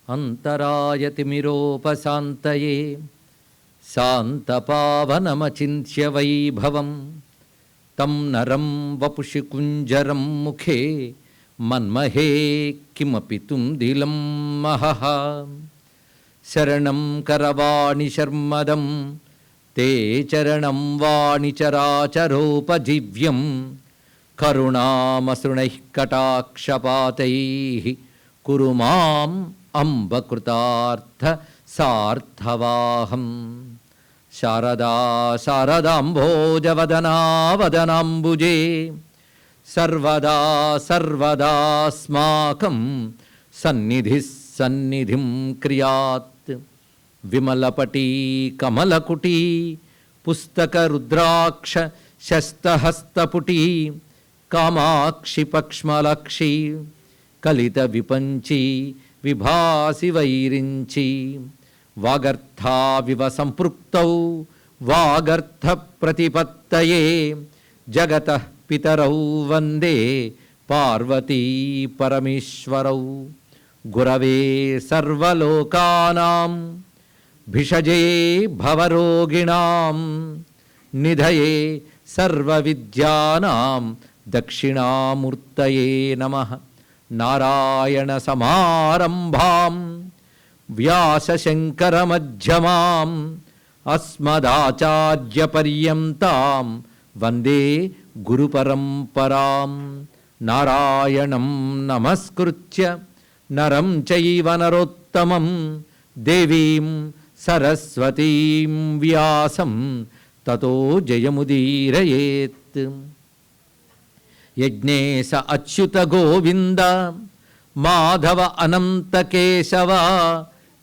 అంతరాయతిమిరోపశాంతయే శాంతపావనమచింత్య వైభవం తం నరం వపుషి కుంజరం ముఖే మన్మహే కిమపి తుందిలం మహః. శరణం కరవాణి శర్మదం తే చరణం వాణి చరాచరోపజీవ్యం కరుణామసృణైః కటాక్షపాతైః కురు మాం అంబకృతార్థ సార్థవాహం. శారదా శారదాంభోజవదనా వదనాంబుజే సర్వదా సర్వదాస్మాకం సన్నిధిః సన్నిధిం క్రియాత్. విమలపటీ కమలకుటీ పుస్తకరుద్రాక్ష శస్తహస్తపుటీ కామాక్షి పక్ష్మలక్షి కలిత విపంచి విభాసి వైరించి వాగర్థావివ సంపృక్తౌ వాగర్థ ప్రతిపత్తయే జగతః పితరౌ వందే పార్వతీ పరమేశ్వరౌ. గురవే సర్వలోకానాం భిషజే భవరోగిణాం నిధయే సర్వవిద్యానాం దక్షిణామూర్తయే నమః. నారాయణ సమారంభాం వ్యాసశంకరమధ్యమాం అస్మదాచార్యపర్యంతాం వందే గురుపరంపరాం. నారాయణం నమస్కృత్య నరం చైవ నరోత్తమం దేవీం సరస్వతీం వ్యాసం తతో జయముదీరయేత్. యజ్ఞేశ అచ్యుత గోవింద మాధవ అనంత కేశవ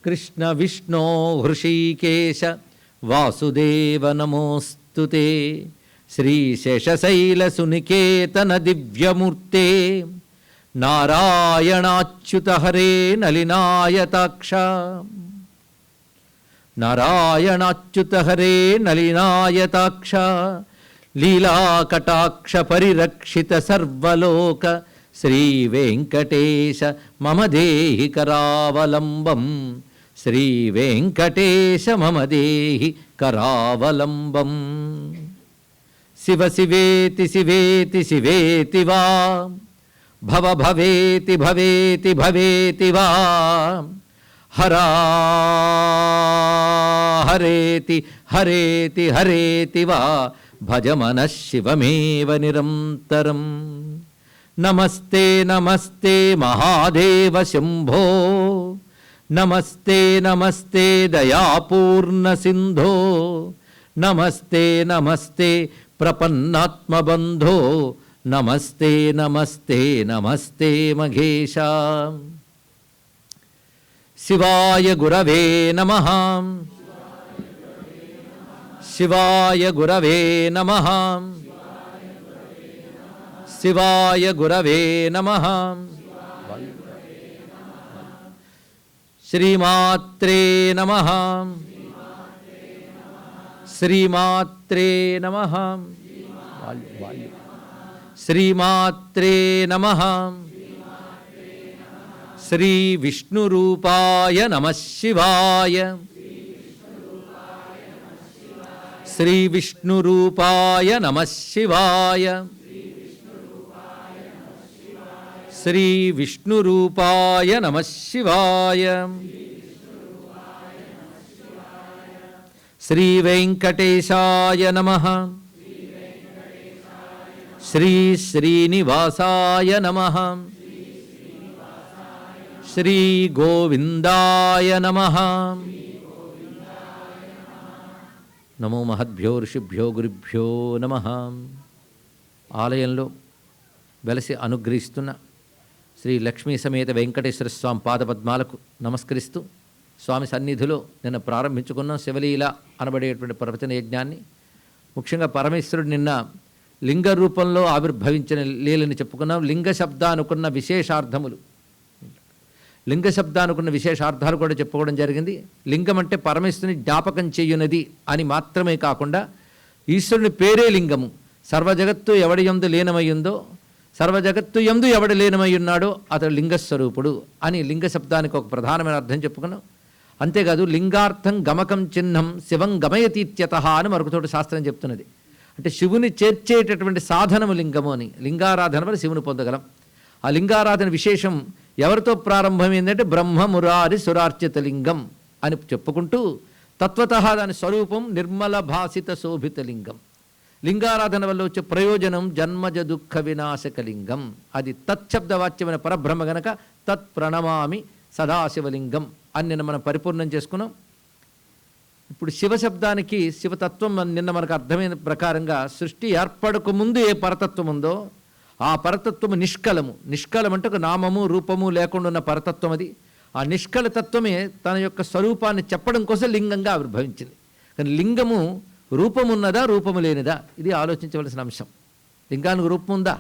కృష్ణ విష్ణో హృషీకేశ వాసుదేవ నమోస్తుతే. శ్రీశేషశైల సునికేతన దివ్యమూర్తే నారాయణాచ్యుత హరే నలినాయతాక్ష. నారాయణాచ్యుత హరే నలినాయతాక్ష లీలాకటాక్ష పరిరక్షిత సర్వలోక శ్రీవేంకటేశ మమ దేహి కరావలంబం. శ్రీవేంకటేశ మమ దేహి కరావలంబం. శివ శివేతి శివేతి శివేతి వా భవ భవేతి భవేతి భవేతి వా హరా హరేతి హరేతి హరేతి వా భజ మనః శివమేవ నిరంతరం. నమస్తే నమస్తే మహాదేవ శంభో నమస్తే నమస్తే దయాపూర్ణ సింధో నమస్తే నమస్తే ప్రపన్నాత్మబంధో నమస్తే నమస్తే నమస్తే మహేశ. శివాయ గురవే నమః. శివాయ గురవే నమః. శివాయ గురవే నమః. శ్రీమాత్రే నమః. శ్రీమాత్రే నమః. శ్రీమాత్రే నమః. శ్రీ విష్ణురూపాయ నమః శివాయ. శ్రీ విష్ణురూపాయ నమః శివాయ. శ్రీ విష్ణురూపాయ నమః శివాయ. శ్రీ వెంకటేశాయ నమః. శ్రీ శ్రీనివాసాయ నమః. శ్రీ గోవిందాయ నమః. నమో మహద్భ్యో ఋషిభ్యో గురుభ్యో నమః. ఆలయంలో వెలసి అనుగ్రహిస్తున్న శ్రీ లక్ష్మీ సమేత వెంకటేశ్వర స్వామి పాదపద్మాలకు నమస్కరిస్తూ స్వామి సన్నిధిలో నిన్న ప్రారంభించుకున్న శివలీల అనబడేటువంటి ప్రవచన యజ్ఞాన్ని, ముఖ్యంగా పరమేశ్వరుడు నిన్న లింగ రూపంలో ఆవిర్భవించిన లీలని చెప్పుకున్నాం. లింగ శబ్దానుకున్న విశేషార్థములు, లింగ శబ్దానుకున్న విశేషార్థాలు కూడా చెప్పుకోవడం జరిగింది. లింగం అంటే పరమేశ్వరుని జ్ఞాపకం చేయునది అని మాత్రమే కాకుండా ఈశ్వరుని పేరే లింగము. సర్వజగత్తు ఎవడి యందు లీనమయ్యిందో సర్వజగత్తు యందు ఎవడు లీనమై ఉన్నాడో అతడు లింగస్వరూపుడు అని లింగ శబ్దానికి ఒక ప్రధానమైన అర్థం చెప్పుకున్నాం. అంతేకాదు లింగార్థం గమకం చిహ్నం శివం గమయతీత్యత అని మరొక చోట శాస్త్రం చెప్తున్నది. అంటే శివుని చేర్చేటటువంటి సాధనము లింగము అని. లింగారాధన వల్ల శివుని పొందగలం. ఆ లింగారాధన విశేషం ఎవరితో ప్రారంభమైందంటే బ్రహ్మ మురారి సురార్చిత లింగం అని చెప్పుకుంటూ తత్వతః దాని స్వరూపం నిర్మల భాసిత శోభిత లింగం. లింగారాధన వల్ల వచ్చే ప్రయోజనం జన్మజ దుఃఖ వినాశక లింగం. అది తచ్చబ్దవాచ్యమైన పరబ్రహ్మ గనక తత్ ప్రణమామి సదాశివలింగం అని నిన్న మనం పరిపూర్ణం చేసుకున్నాం. ఇప్పుడు శివశబ్దానికి శివతత్వం నిన్న మనకు అర్థమైన ప్రకారంగా సృష్టి ఏర్పడక ముందు ఏ పరతత్వం ఉందో ఆ పరతత్వము నిష్కలము. నిష్కలం అంటే ఒక నామము రూపము లేకుండా ఉన్న పరతత్వం అది. ఆ నిష్కల తత్వమే తన యొక్క స్వరూపాన్ని చెప్పడం కోసం లింగంగా ఆవిర్భవించింది. కానీ లింగము రూపం ఉన్నదా రూపము లేనిదా ఇది ఆలోచించవలసిన అంశం. లింగానికి రూపం ఉందా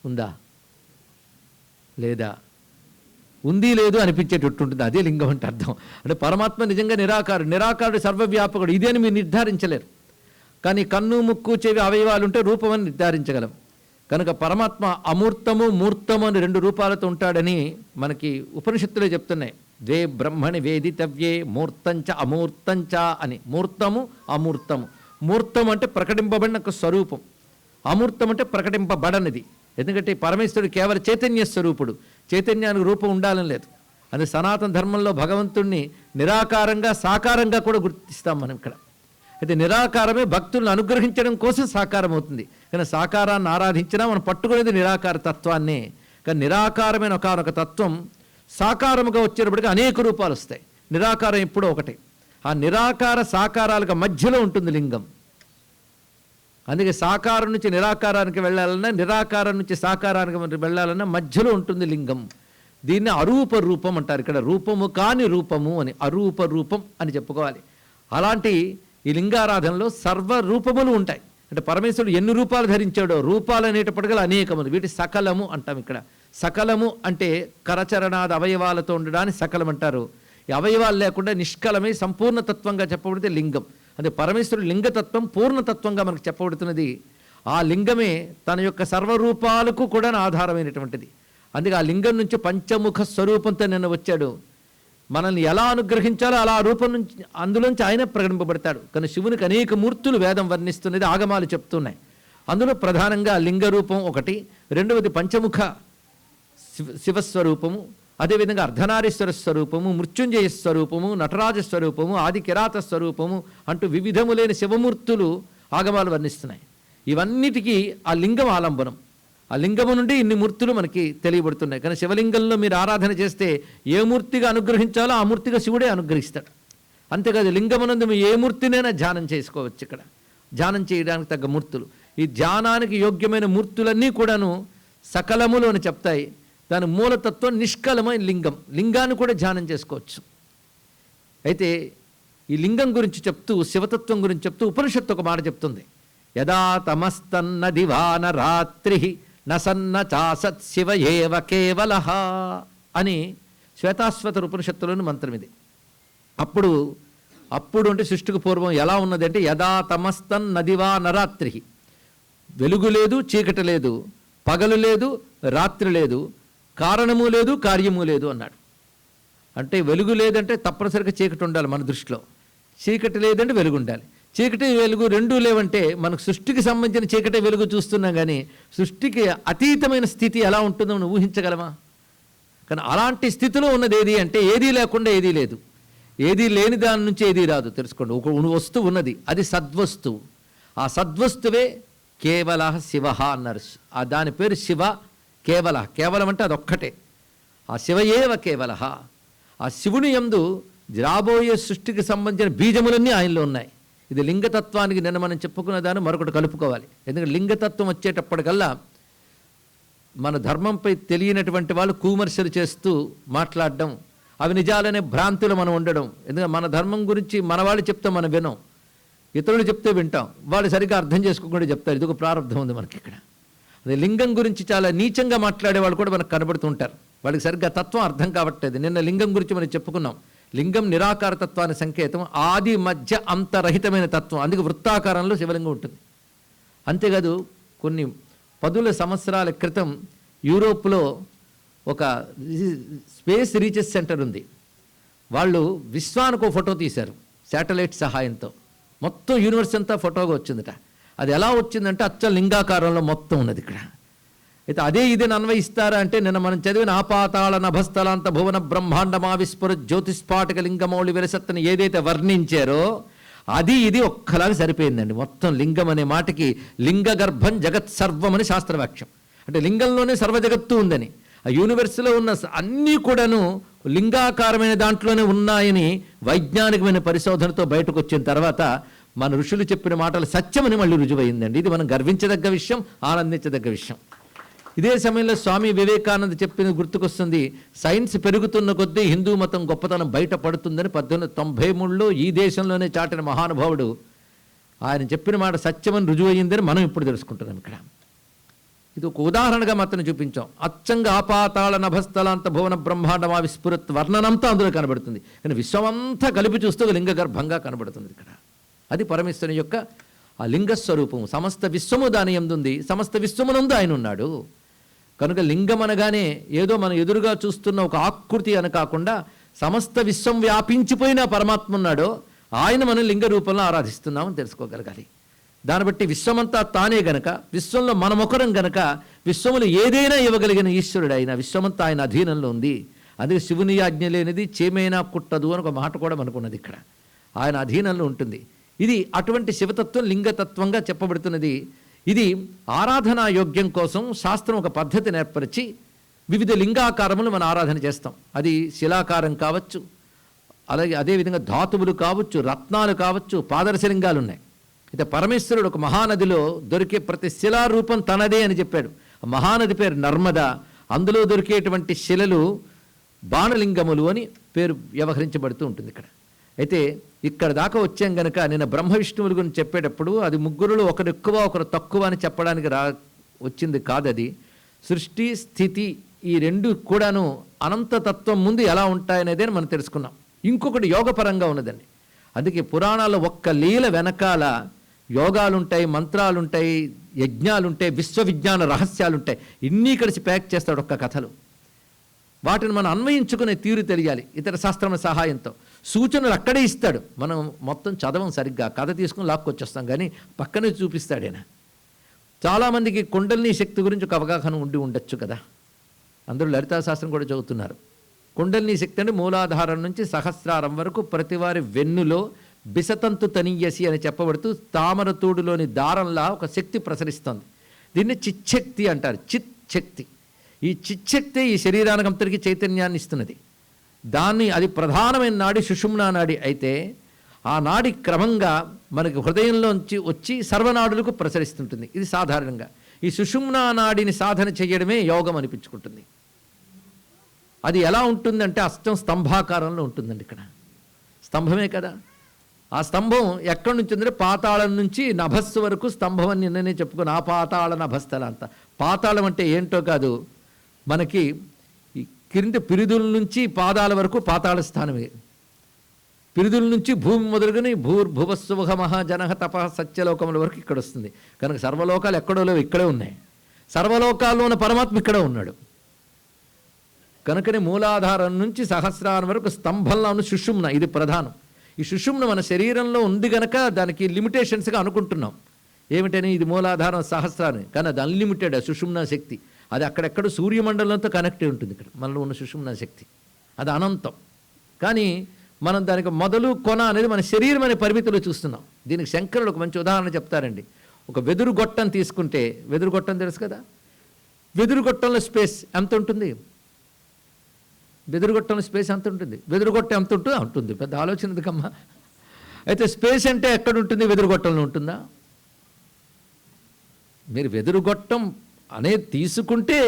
ఉందా లేదా ఉంది లేదు అనిపించేటట్టు ఉంటుంది. అదే లింగం అంటే అర్థం. అంటే పరమాత్మ నిజంగా నిరాకారుడు సర్వవ్యాపకుడు ఇది అని మీరు నిర్ధారించలేరు. కానీ కన్ను ముక్కు చెవి అవయవాలు ఉంటే రూపమని నిర్ధారించగలం. కనుక పరమాత్మ అమూర్తము మూర్తము అని 2 రూపాలతో ఉంటాడని మనకి ఉపనిషత్తులే చెప్తున్నాయి. ద్వే బ్రహ్మణి వేదితవ్యే మూర్తంచ అమూర్తంచ అని. మూర్తము అమూర్తము. మూర్తం అంటే ప్రకటింపబడిన ఒక స్వరూపం, అమూర్తం అంటే ప్రకటింపబడనిది. ఎందుకంటే పరమేశ్వరుడు కేవలం చైతన్య స్వరూపుడు. చైతన్యానికి రూపం ఉండాలని లేదు. అది సనాతన ధర్మంలో భగవంతుణ్ణి నిరాకారంగా సాకారంగా కూడా గుర్తిస్తాం మనం ఇక్కడ. అయితే నిరాకారమే భక్తులను అనుగ్రహించడం కోసం సాకారం అవుతుంది. కానీ సాకారాన్ని ఆరాధించినా మనం పట్టుకునేది నిరాకార తత్వాన్నే. కానీ నిరాకారమైన ఒకనొక తత్వం సాకారముగా వచ్చేటప్పటికి అనేక రూపాలు వస్తాయి. నిరాకారం ఎప్పుడో ఒకటే. ఆ నిరాకార సాకారాలకు మధ్యలో ఉంటుంది లింగం. అందుకే సాకారం నుంచి నిరాకారానికి వెళ్ళాలన్నా నిరాకారం నుంచి సాకారానికి వెళ్ళాలన్నా మధ్యలో ఉంటుంది లింగం. దీన్ని అరూప రూపం అంటారు. ఇక్కడ రూపము కాని రూపము అని అరూప రూపం అని చెప్పుకోవాలి. అలాంటి ఈ లింగారాధనలో సర్వరూపములు ఉంటాయి. అంటే పరమేశ్వరుడు ఎన్ని రూపాలు ధరించాడో రూపాలు అనేటప్పటికీ అనేకములు. వీటి సకలము అంటాం. ఇక్కడ సకలము అంటే కరచరణాది అవయవాలతో ఉండడాన్ని సకలం అంటారు. ఈ అవయవాలు లేకుండా నిష్కలమే సంపూర్ణతత్వంగా చెప్పబడితే లింగం. అంటే పరమేశ్వరుడు లింగతత్వం పూర్ణతత్వంగా మనకు చెప్పబడుతున్నది. ఆ లింగమే తన యొక్క సర్వరూపాలకు కూడా ఆధారమైనటువంటిది. అందుకే ఆ లింగం నుంచి పంచముఖ స్వరూపంతో నిన్న వచ్చాడు. మనల్ని ఎలా అనుగ్రహించాలో అలా రూపం నుంచి అందులోంచి ఆయన ప్రకటింపబడతాడు. కానీ శివునికి అనేక మూర్తులు వేదం వర్ణిస్తున్నది, ఆగమాలు చెప్తున్నాయి. అందులో ప్రధానంగా లింగ రూపం ఒకటి, రెండవది పంచముఖ శివస్వరూపము, అదేవిధంగా అర్ధనారీశ్వర స్వరూపము, మృత్యుంజయ స్వరూపము, నటరాజ స్వరూపము, ఆది కిరాత స్వరూపము అంటూ వివిధములైన శివమూర్తులు ఆగమాలు వర్ణిస్తున్నాయి. ఇవన్నిటికీ ఆ లింగం ఆలంబనం. ఆ లింగము నుండి ఇన్ని మూర్తులు మనకి తెలియబడుతున్నాయి. కానీ శివలింగంలో మీరు ఆరాధన చేస్తే ఏ మూర్తిగా అనుగ్రహించాలో ఆ మూర్తిగా శివుడే అనుగ్రహిస్తాడు. అంతేకాదు లింగమునందు ఏ మూర్తినైనా ధ్యానం చేసుకోవచ్చు. ఇక్కడ ధ్యానం చేయడానికి తగ్గ మూర్తులు, ఈ ధ్యానానికి యోగ్యమైన మూర్తులన్నీ కూడాను సకలములు అని చెప్తాయి. దాని మూలతత్వం నిష్కలమైన లింగం. లింగాన్ని కూడా ధ్యానం చేసుకోవచ్చు. అయితే ఈ లింగం గురించి చెప్తూ శివతత్వం గురించి చెప్తూ ఉపనిషత్తు ఒక మాట చెప్తుంది. యదా తమస్తన్న దివాన రాత్రి నసన్న చాసత్ శివ ఏవ కేవలః అని శ్వేతాశ్వత ఉపనిషత్తులోని మంత్రం ఇది. అప్పుడు అంటే సృష్టికి పూర్వం ఎలా ఉన్నది అంటే యదా తమస్తన్ నదివా నరాత్రి, వెలుగు లేదు చీకటి లేదు, పగలు లేదు రాత్రి లేదు, కారణము లేదు కార్యము లేదు అన్నాడు. అంటే వెలుగు లేదంటే తప్పనిసరిగా చీకటి ఉండాలి మన దృష్టిలో, చీకటి లేదంటే వెలుగు ఉండాలి. చీకటి వెలుగు రెండూ లేవంటే మనకు సృష్టికి సంబంధించిన చీకటి వెలుగు చూస్తున్నాం, కానీ సృష్టికి అతీతమైన స్థితి ఎలా ఉంటుందో మనం ఊహించగలమా? కానీ అలాంటి స్థితిలో ఉన్నది ఏది అంటే ఏదీ లేకుండా ఏదీ లేదు, ఏదీ లేని దాని నుంచి ఏదీ రాదు. తెలుసుకోండి, ఒక వస్తువు ఉన్నది, అది సద్వస్తువు. ఆ సద్వస్తువే కేవల శివ అన్నారు. ఆ దాని పేరు శివ కేవల. కేవలం అంటే అదొక్కటే. ఆ శివయేవ కేవల. ఆ శివుని యందు రాబోయే సృష్టికి సంబంధించిన బీజములన్నీ ఆయనలో ఉన్నాయి. ఇది లింగతత్వానికి నిన్న మనం చెప్పుకున్న దాన్ని మరొకటి కలుపుకోవాలి. ఎందుకంటే లింగతత్వం వచ్చేటప్పటికల్లా మన ధర్మంపై తెలియనటువంటి వాళ్ళు కూమర్శలు చేస్తూ మాట్లాడడం, అవి నిజాలనే భ్రాంతులు మనం ఉండడం. ఎందుకంటే మన ధర్మం గురించి మన వాళ్ళు చెప్తే మనం వినం, ఇతరులు చెప్తే వింటాం. వాళ్ళు సరిగ్గా అర్థం చేసుకోకుండా చెప్తారు. ఇది ఒక ప్రారంభం ఉంది మనకి ఇక్కడ. అదే లింగం గురించి చాలా నీచంగా మాట్లాడే వాళ్ళు కూడా మనకు కనబడుతుంటారు. వాళ్ళకి సరిగ్గా తత్వం అర్థం కావట్లేదు. నిన్న లింగం గురించి మనం చెప్పుకున్నాం. లింగం నిరాకార తత్వానికి సంకేతం, ఆది మధ్య అంతరహితమైన తత్వం. అందుకే వృత్తాకారంలో శివలింగం ఉంటుంది. అంతేకాదు కొన్ని 10 సంవత్సరాల క్రితం యూరోప్లో ఒక స్పేస్ రీసెర్చ్ సెంటర్ ఉంది. వాళ్ళు విశ్వానికి ఫోటో తీశారు శాటిలైట్ సహాయంతో. మొత్తం యూనివర్స్ అంతా ఫోటోగా వచ్చిందట. అది ఎలా వచ్చిందంటే అచ్చ లింగాకారంలో మొత్తం ఉన్నది ఇక్కడ. అయితే అదే ఇదని అన్వయిస్తారా అంటే నిన్న మనం చదివిన ఆపాతాళ నభస్థలాంత భువన బ్రహ్మాండమా విస్ఫుర జ్యోతిస్పాటిక లింగమౌళి విరసత్తని ఏదైతే వర్ణించారో అది ఇది ఒక్కలాగా సరిపోయిందండి. మొత్తం లింగం అనే మాటకి లింగ గర్భం జగత్ సర్వం అని శాస్త్రవాక్యం. అంటే లింగంలోనే సర్వజగత్తు ఉందని, ఆ యూనివర్స్లో ఉన్న అన్నీ కూడాను లింగాకారమైన దాంట్లోనే ఉన్నాయని వైజ్ఞానికమైన పరిశోధనతో బయటకు వచ్చిన తర్వాత మన ఋషులు చెప్పిన మాటలు సత్యమని మళ్ళీ రుజువైందండి. ఇది మనం గర్వించదగ్గ విషయం, ఆనందించదగ్గ విషయం. ఇదే సమయంలో స్వామి వివేకానంద చెప్పిన గుర్తుకొస్తుంది. సైన్స్ పెరుగుతున్న కొద్దీ హిందూ మతం గొప్పతనం బయటపడుతుందని 1893లో ఈ దేశంలోనే చాటిన మహానుభావుడు. ఆయన చెప్పిన మాట సత్యమని రుజువయ్యిందని మనం ఇప్పుడు తెలుసుకుంటున్నాం. ఇక్కడ ఇది ఒక ఉదాహరణగా మాత్రం చూపించాం. అచ్చంగా ఆపాతాళ నభస్థలాంత భువన బ్రహ్మాండమా విస్ఫురత్ వర్ణనంతా అందులో కనబడుతుంది. కానీ విశ్వమంతా కలిపి చూస్తూ లింగ గర్భంగా కనబడుతుంది ఇక్కడ. అది పరమేశ్వరుని యొక్క ఆ లింగస్వరూపము. సమస్త విశ్వము దాని యందుంది, సమస్త విశ్వమునందు ఆయన ఉన్నాడు. కనుక లింగం అనగానే ఏదో మనం ఎదురుగా చూస్తున్న ఒక ఆకృతి అని కాకుండా సమస్త విశ్వం వ్యాపించిపోయిన పరమాత్మ ఉన్నాడో ఆయన మనం లింగ రూపంలో ఆరాధిస్తున్నామని తెలుసుకోగలగాలి. దాన్ని బట్టి విశ్వమంతా తానే గనక, విశ్వంలో మనమొకరం గనక విశ్వములు ఏదైనా ఇవ్వగలిగిన ఈశ్వరుడు ఆయన. విశ్వమంతా ఆయన అధీనంలో ఉంది. అందుకే శివుని ఆజ్ఞ లేనిది చేమైనా కుట్టదు అని ఒక మాట కూడా మనకున్నది. ఇక్కడ ఆయన అధీనంలో ఉంటుంది. ఇది అటువంటి శివతత్వం లింగతత్వంగా చెప్పబడుతున్నది. ఇది ఆరాధనా యోగ్యం కోసం శాస్త్రం ఒక పద్ధతిని ఏర్పరిచి వివిధ లింగాకారములు మనం ఆరాధన చేస్తాం. అది శిలాకారం కావచ్చు, అలాగే అదేవిధంగా ధాతువులు కావచ్చు, రత్నాలు కావచ్చు, పాదరసలింగాలు ఉన్నాయి. అయితే పరమేశ్వరుడు ఒక మహానదిలో దొరికే ప్రతి శిలారూపం తనదే అని చెప్పాడు. ఆ మహానది పేరు నర్మద. అందులో దొరికేటువంటి శిలలు బాణలింగములు అని పేరు వ్యవహరించబడుతూ ఉంటుంది ఇక్కడ. అయితే ఇక్కడ దాకా వచ్చాం గనక నిన్న బ్రహ్మ విష్ణువుల గురించి చెప్పేటప్పుడు అది ముగ్గురులో ఒకరు ఎక్కువ ఒకరు తక్కువ అని చెప్పడానికి వచ్చింది కాదు. అది సృష్టి స్థితి ఈ రెండు కూడాను అనంతతత్వం ముందు ఎలా ఉంటాయనేదే మనం తెలుసుకున్నాం. ఇంకొకటి యోగపరంగా ఉన్నదండి. అందుకే పురాణాల్లో ఒక్క లీల వెనకాల యోగాలుంటాయి, మంత్రాలుంటాయి, యజ్ఞాలుంటాయి, విశ్వవిజ్ఞాన రహస్యాలుంటాయి. ఇన్ని కలిసి ప్యాక్ చేస్తాడు ఒక్క కథలు. వాటిని మనం అన్వయించుకునే తీరు తెలియాలి ఇతర శాస్త్రముల సహాయంతో. సూచనలు అక్కడే ఇస్తాడు. మనం మొత్తం చదవం సరిగ్గా, కథ తీసుకుని లాక్కొచ్చేస్తాం, కానీ పక్కనే చూపిస్తాడేనా. చాలామందికి కుండలిని శక్తి గురించి ఒక అవగాహన ఉండి ఉండొచ్చు కదా. అందరూ లలితా శాస్త్రం కూడా చదువుతున్నారు. కుండలిని శక్తి అంటే మూలాధారం నుంచి సహస్రారం వరకు ప్రతివారి వెన్నులో బిసతంతు తనీయసి అని చెప్పబడుతూ తామరతూడులోని దారంలా ఒక శక్తి ప్రసరిస్తుంది. దీన్ని చిచ్చక్తి అంటారు. చిత్ శక్తి. ఈ చిచ్చక్తే ఈ శరీరానికి అంతటికీ చైతన్యాన్ని ఇస్తున్నది. దాన్ని అది ప్రధానమైన నాడి సుషుమ్నా నాడి అయితే ఆ నాడి క్రమంగా మనకి హృదయంలోంచి వచ్చి సర్వనాడులకు ప్రసరిస్తుంటుంది. ఇది సాధారణంగా ఈ సుషుమ్నా నాడిని సాధన చేయడమే యోగం అనిపించుకుంటుంది. అది ఎలా ఉంటుందంటే అష్టం స్తంభాకారంలో ఉంటుందండి. ఇక్కడ స్తంభమే కదా. ఆ స్తంభం ఎక్కడి నుంచి ఉందంటే పాతాళం నుంచి నభస్సు వరకు స్తంభం అని నిన్ననే చెప్పుకుని ఆ పాతాళ నభస్థల అంత. పాతాళం అంటే ఏంటో కాదు, మనకి ఈ క్రింద పిరుదుల నుంచి పాదాల వరకు పాతాళ స్థానమే. పిరుదుల నుంచి భూమి మొదలుకొని భూర్భువస్సువహ మహాజనహ తప సత్యలోకముల వరకు ఇక్కడ వస్తుంది. కనుక సర్వలోకాలు ఎక్కడో లేవు, ఇక్కడే ఉన్నాయి. సర్వలోకాల్లో ఉన్న పరమాత్మ ఇక్కడే ఉన్నాడు. కనుకనే మూలాధారం నుంచి సహస్రారం వరకు స్తంభంలో ఉన్న సుషుమ్న ఇది ప్రధానం. ఈ సుషుమ్న మన శరీరంలో ఉంది గనక దానికి లిమిటేషన్స్గా అనుకుంటున్నాం. ఏమిటని ఇది మూలాధారం సహస్రారం, కానీ అది అన్లిమిటెడ్. సుషుమ్న శక్తి అది అక్కడెక్కడ సూర్యమండలంతో కనెక్ట్ అయి ఉంటుంది. ఇక్కడ మనలో ఉన్న సుషుమ్న శక్తి అది అనంతం. కానీ మనం దానికి మొదలు కొన అనేది మన శరీరం అనే పరిమితిలో చూస్తున్నాం. దీనికి శంకరులు ఒక మంచి ఉదాహరణ చెప్తారండి. ఒక వెదురు గొట్టం తీసుకుంటే, వెదురు గొట్టం తెలుసు కదా, వెదురు గొట్టంలో స్పేస్ ఎంత ఉంటుంది? వెదురు గొట్టంలో స్పేస్ ఎంత ఉంటుంది? వెదురు గొట్టం ఎంత ఉంటుందో ఉంటుంది. పెద్ద ఆలోచన ఎందుకమ్మా. అయితే స్పేస్ అంటే ఎక్కడ ఉంటుంది? వెదురు గొట్టంలో ఉంటుందా? మీరు వెదురు గొట్టం అనేది తీసుకుంటే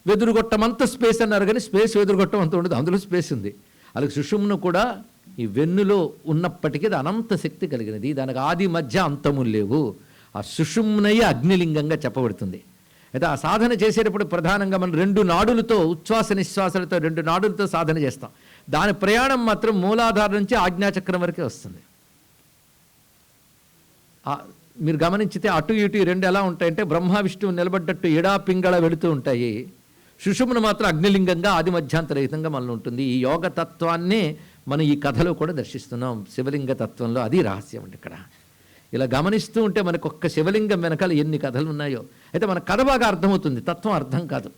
వెదురు గొట్టం అంత స్పేస్ అన్నారు, కానీ స్పేస్ వెదురు గొట్టం అంత ఉండదు, అందులో స్పేస్ ఉంది. అలాగే సుషుమ్ను కూడా ఈ వెన్నులో ఉన్నప్పటికీ అది అనంత శక్తి కలిగినది. దానికి ఆది మధ్య అంతములు లేవు. ఆ సుషుమ్నయ్య అగ్నిలింగంగా చెప్పబడుతుంది. అయితే ఆ సాధన చేసేటప్పుడు ప్రధానంగా మనం 2 నాడులతో ఉచ్ఛ్వాస నిశ్వాసాలతో 2 నాడులతో సాధన చేస్తాం. దాని ప్రయాణం మాత్రం మూలాధారం నుంచి ఆజ్ఞాచక్రం వరకే వస్తుంది. మీరు గమనించితే అటు ఇటు ఈ రెండు ఎలా ఉంటాయంటే బ్రహ్మ విష్ణువు నిలబడ్డట్టు ఎడా పింగళ వెళుతూ ఉంటాయి. సుషుమ్న మాత్రం అగ్నిలింగంగా ఆది మధ్యాంతరహితంగా మనలో ఉంటుంది. ఈ యోగ తత్వాన్నే మనం ఈ కథలో కూడా దర్శిస్తున్నాం. శివలింగ తత్వంలో అది రహస్యం అండి. ఇక్కడ ఇలా గమనిస్తూ ఉంటే మనకు ఒక్క శివలింగం వెనకాల ఎన్ని కథలు ఉన్నాయో. అయితే మన కథ బాగా అర్థమవుతుంది, తత్వం అర్థం కాదు.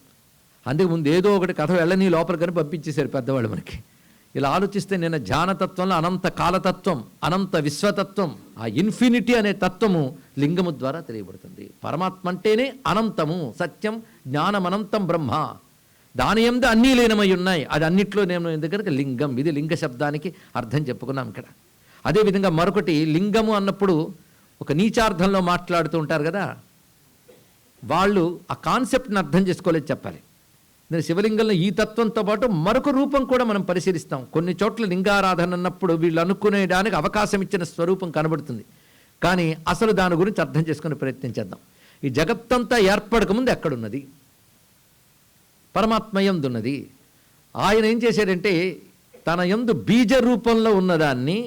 అందుకు ముందు ఏదో ఒకటి కథ వెళ్ళని లోపల కానీ పంపించేశారు పెద్దవాళ్ళు మనకి. ఇలా ఆలోచిస్తే నేను జ్ఞానతత్వంలో అనంత కాలతత్వం, అనంత విశ్వతత్వం, ఆ ఇన్ఫినిటీ అనే తత్వము లింగము ద్వారా తెలియబడుతుంది. పరమాత్మ అంటేనే అనంతము, సత్యం, జ్ఞానమనంతం బ్రహ్మ. దాని యందు అన్నీ లీనమై ఉన్నాయి. అది అన్నిట్లో నేను ఎందుకంటే లింగం, ఇది లింగ శబ్దానికి అర్థం చెప్పుకున్నాం ఇక్కడ. అదేవిధంగా మరొకటి లింగము అన్నప్పుడు ఒక నీచార్థంలో మాట్లాడుతూ ఉంటారు కదా, వాళ్ళు ఆ కాన్సెప్ట్ని అర్థం చేసుకోలేదు చెప్పాలి. నేను శివలింగంలో ఈ తత్వంతో పాటు మరొక రూపం కూడా మనం పరిశీలిస్తాం. కొన్ని చోట్ల లింగారాధన అన్నప్పుడు వీళ్ళు అనుకునేదానికి అవకాశం ఇచ్చిన స్వరూపం కనబడుతుంది. కానీ అసలు దాని గురించి అర్థం చేసుకునే ప్రయత్నం చేద్దాం. ఈ జగత్తంతా ఏర్పడకముందు ఎక్కడున్నది? పరమాత్మ యందున్నది. ఆయన ఏం చేశాడంటే తన యందు బీజ రూపంలో ఉన్నదాన్ని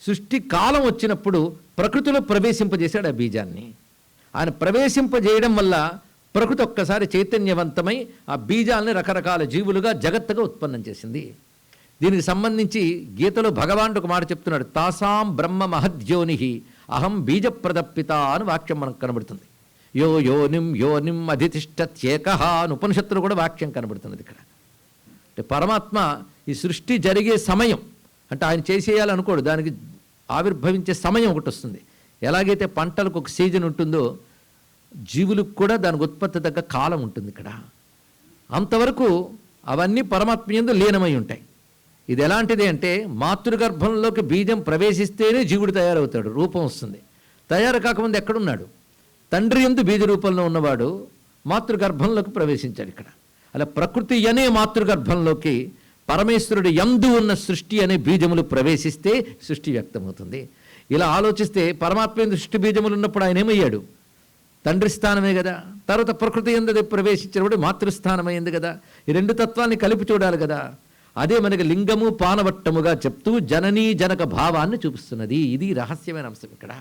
సృష్టి కాలం వచ్చినప్పుడు ప్రకృతిలో ప్రవేశింపజేశాడు. ఆ బీజాన్ని ఆయన ప్రవేశింపజేయడం వల్ల ప్రకృతి ఒక్కసారి చైతన్యవంతమై ఆ బీజాలని రకరకాల జీవులుగా జగత్తుగా ఉత్పన్నం చేసింది. దీనికి సంబంధించి గీతలో భగవానుడు ఒక మాట చెప్తున్నాడు, తాసాం బ్రహ్మ మహద్యోని అహం బీజప్రదప్పిత అని వాక్యం మనకు కనబడుతుంది. యో యోనిం యోనిం అధితిష్టత్యేకః అని ఉపనిషత్తులు కూడా వాక్యం కనబడుతున్నది ఇక్కడ. అంటే పరమాత్మ ఈ సృష్టి జరిగే సమయం అంటే ఆయన చేసేయాలనుకోడు, దానికి ఆవిర్భవించే సమయం ఒకటి వస్తుంది. ఎలాగైతే పంటలకు ఒక సీజన్ ఉంటుందో జీవులకు కూడా దానికి ఉత్పత్తి తగ్గ కాలం ఉంటుంది ఇక్కడ. అంతవరకు అవన్నీ పరమాత్మ యందు లీనమై ఉంటాయి. ఇది ఎలాంటిది అంటే మాతృగర్భంలోకి బీజం ప్రవేశిస్తేనే జీవుడు తయారవుతాడు, రూపం వస్తుంది. తయారు కాకముందు ఎక్కడున్నాడు? తండ్రి యందు బీజ రూపంలో ఉన్నవాడు మాతృగర్భంలోకి ప్రవేశించాడు ఇక్కడ. అలా ప్రకృతి అనే మాతృగర్భంలోకి పరమేశ్వరుడు యందు ఉన్న సృష్టి అనే బీజములు ప్రవేశిస్తే సృష్టి వ్యక్తమవుతుంది. ఇలా ఆలోచిస్తే పరమాత్మ యందు సృష్టి బీజములు ఉన్నప్పుడు ఆయన ఏమయ్యాడు? తండ్రి స్థానమే కదా. తర్వాత ప్రకృతి యందు ప్రవేశించినప్పుడు మాతృస్థానమైంది కదా. ఈ రెండు తత్వాన్ని కలిపి చూడాలి కదా. అదే మనకి లింగము పానవట్టముగా చెప్తూ జననీ జనక భావాన్ని చూపిస్తున్నది. ఇది రహస్యమైన అంశం ఇక్కడ.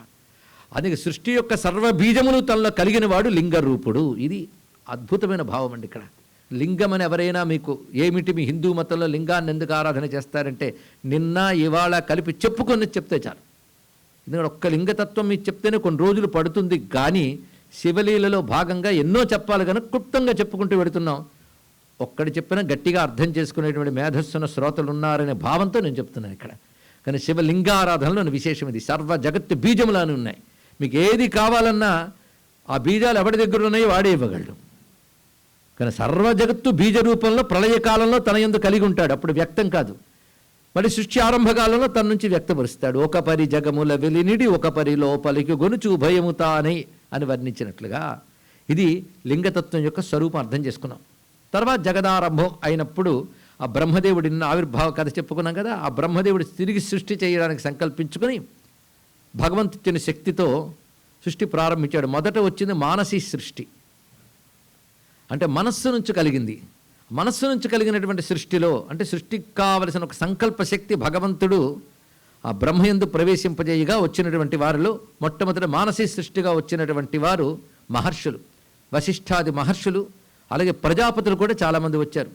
అందుకే సృష్టి యొక్క సర్వబీజములు తనలో కలిగిన వాడు లింగరూపుడు. ఇది అద్భుతమైన భావం అండి ఇక్కడ. లింగం అని ఎవరైనా మీకు ఏమిటి మీ హిందూ మతంలో లింగాన్ని ఎందుకు ఆరాధన చేస్తారంటే నిన్న ఇవాళ కలిపి చెప్పుకొని చెప్తే చాలు. ఎందుకంటే ఒక్క లింగతత్వం మీకు చెప్తేనే కొన్ని రోజులు పడుతుంది. కానీ శివలీలలో భాగంగా ఎన్నో చెప్పాలి కనుక క్లుప్తంగా చెప్పుకుంటూ పెడుతున్నాం. ఒక్కడి చెప్పినా గట్టిగా అర్థం చేసుకునేటువంటి మేధస్సున్న శ్రోతలు ఉన్నారనే భావంతో నేను చెప్తున్నాను ఇక్కడ. కానీ శివలింగారాధనలో విశేషం ఇది. సర్వ జగత్తు బీజములని ఉన్నాయి. మీకు ఏది కావాలన్నా ఆ బీజాలు ఎవరి దగ్గర ఉన్నాయో వాడే ఇవ్వగలడు. కానీ సర్వ జగత్తు బీజ రూపంలో ప్రళయకాలంలో తన యందు కలిగి ఉంటాడు, అప్పుడు వ్యక్తం కాదు. మరి సృష్టి ఆరంభకాలంలో తన నుంచి వ్యక్తపరుస్తాడు. ఒక పరి జగముల వెలినిడి ఒక పరి లోపలికి గొనుచు భయము తానై అని వర్ణించినట్లుగా ఇది లింగతత్వం యొక్క స్వరూపం అర్థం చేసుకున్నాం. తర్వాత జగదారంభం అయినప్పుడు ఆ బ్రహ్మదేవుడి ఆవిర్భావ కథ చెప్పుకున్నాం కదా. ఆ బ్రహ్మదేవుడు తిరిగి సృష్టి చేయడానికి సంకల్పించుకొని భగవంతుని శక్తితో సృష్టి ప్రారంభించాడు. మొదట వచ్చింది మానసీ సృష్టి, అంటే మనస్సు నుంచి కలిగింది. మనస్సు నుంచి కలిగినటువంటి సృష్టిలో అంటే సృష్టికి కావలసిన ఒక సంకల్ప శక్తి భగవంతుడు ఆ బ్రహ్మయందు ప్రవేశింపజేయగా వచ్చినటువంటి వారిలో మొట్టమొదటి మానసీ సృష్టిగా వచ్చినటువంటి వారు మహర్షులు, వశిష్ఠాది మహర్షులు. అలాగే ప్రజాపతులు కూడా చాలామంది వచ్చారు.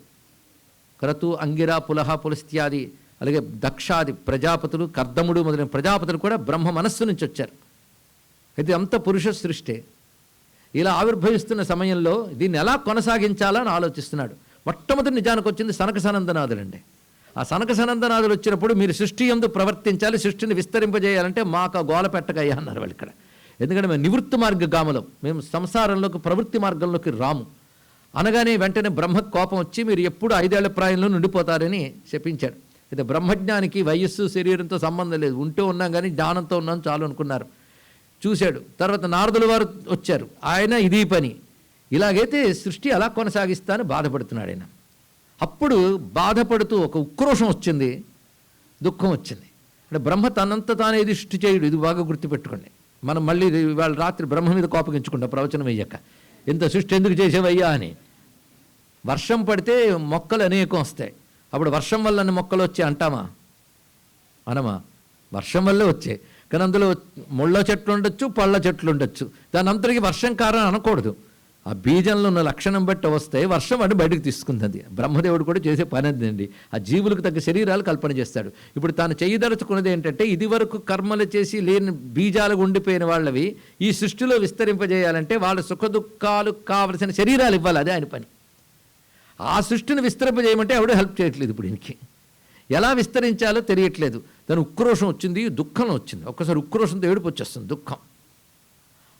క్రతు, అంగిర, పులహ, పులస్త్యాది, అలాగే దక్షాది ప్రజాపతులు, కర్దముడు మొదలైన ప్రజాపతులు కూడా బ్రహ్మ మనస్సు నుంచి వచ్చారు. ఇది అంత పురుష సృష్టి. ఇలా ఆవిర్భవిస్తున్న సమయంలో దీన్ని ఎలా కొనసాగించాలని ఆలోచిస్తున్నాడు. మొట్టమొదటి నిజానికి వచ్చింది సనక సనందనాథులండి. ఆ సనక సనందనాథులు వచ్చినప్పుడు మీరు సృష్టి యందు ప్రవర్తించాలి, సృష్టిని విస్తరింపజేయాలంటే మాకు గోల పెట్టగయ్యా అన్నారు వాళ్ళు ఇక్కడ. ఎందుకంటే మేము నివృత్తి మార్గగాములం, మేము సంసారంలోకి ప్రవృత్తి మార్గంలోకి రాము అనగానే వెంటనే బ్రహ్మ కోపం వచ్చి మీరు ఎప్పుడు 5 ఏళ్ల ప్రాయంలో నిండిపోతారని చెప్పించాడు. అయితే బ్రహ్మజ్ఞానికి వయస్సు శరీరంతో సంబంధం లేదు, ఉంటూ ఉన్నాం కానీ జ్ఞానంతో ఉన్నాం చాలు అనుకున్నారు. చూశాడు. తర్వాత నారదుల వారు వచ్చారు, ఆయన ఇది పని. ఇలాగైతే సృష్టి అలా కొనసాగిస్తా అని బాధపడుతున్నాడు ఆయన. అప్పుడు బాధపడుతూ ఒక ఉక్రోషం వచ్చింది, దుఃఖం వచ్చింది. అంటే బ్రహ్మ తనంత తానే ఇది సృష్టి చేయుడు, ఇది బాగా గుర్తుపెట్టుకోండి. మనం మళ్ళీ ఇవాళ రాత్రి బ్రహ్మ మీద కోపగించుకుంటాం ప్రవచనం అయ్యాక, ఇంత సృష్టి ఎందుకు చేసేవయ్యా అని. వర్షం పడితే మొక్కలు అనేకం వస్తాయి, అప్పుడు వర్షం వల్ల మొక్కలు వచ్చాయి అంటామా? అనమా? వర్షం వల్లే వచ్చాయి. కానీ అందులో ముళ్ళ చెట్లు ఉండొచ్చు, పళ్ళ చెట్లు ఉండొచ్చు. దాని అంతటికి వర్షం కారణం అనకూడదు. ఆ బీజంలో ఉన్న లక్షణం బట్టి వస్తే వర్షం అని బయటకు తీసుకుంది. బ్రహ్మదేవుడు కూడా చేసే పని అదండి. ఆ జీవులకు తగ్గ శరీరాలు కల్పన చేస్తాడు. ఇప్పుడు తాను చేయదలుచుకున్నది ఏంటంటే, ఇది వరకు కర్మలు చేసి లేని బీజాలు ఉండిపోయిన వాళ్ళవి ఈ సృష్టిలో విస్తరింపజేయాలంటే వాళ్ళ సుఖదుఖాలు కావలసిన శరీరాలు ఇవ్వాలి. అదే ఆయన పని. ఆ సృష్టిని విస్తరింపజేయమంటే ఎవడూ హెల్ప్ చేయట్లేదు. ఇప్పుడు ఇంటికి ఎలా విస్తరించాలో తెలియట్లేదు. దాని ఉక్రోషం వచ్చింది, దుఃఖం వచ్చింది. ఒక్కసారి ఉక్రోషంతో ఏడుపు వచ్చేస్తుంది, దుఃఖం.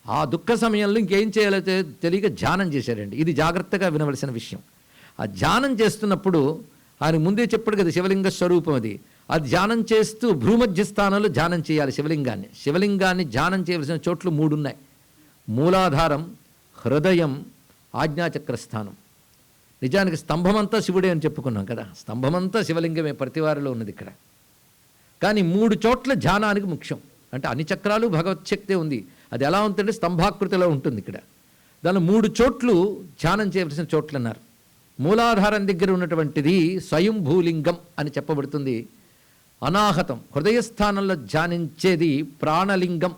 ఆ దుఃఖ సమయంలో ఇంకేం చేయాలో తెలియక ధ్యానం చేశారండి. ఇది జాగ్రత్తగా వినవలసిన విషయం. ఆ ధ్యానం చేస్తున్నప్పుడు ఆయన ముందే చెప్పాడు కదా, శివలింగ స్వరూపం అది. ఆ ధ్యానం చేస్తూ భ్రూమధ్య స్థానంలో ధ్యానం చేయాలి శివలింగాన్ని. శివలింగాన్ని ధ్యానం చేయవలసిన చోట్లు 3 ఉన్నాయి. మూలాధారం, హృదయం, ఆజ్ఞాచక్రస్థానం. నిజానికి స్తంభమంతా శివుడే అని చెప్పుకున్నాం కదా. స్తంభమంతా శివలింగమే ప్రతివారిలో ఉన్నది ఇక్కడ. కానీ 3 చోట్ల ధ్యానానికి ముఖ్యం. అంటే అన్ని చక్రాలు భగవత్శక్తే ఉంది. అది ఎలా ఉంటుందంటే స్తంభాకృతిలో ఉంటుంది ఇక్కడ. దానిలో 3 చోట్లు ధ్యానం చేయవలసిన చోట్లు అన్నారు. మూలాధారం దగ్గర ఉన్నటువంటిది స్వయంభూలింగం అని చెప్పబడుతుంది. అనాహతం హృదయస్థానంలో ధ్యానించేది ప్రాణలింగం.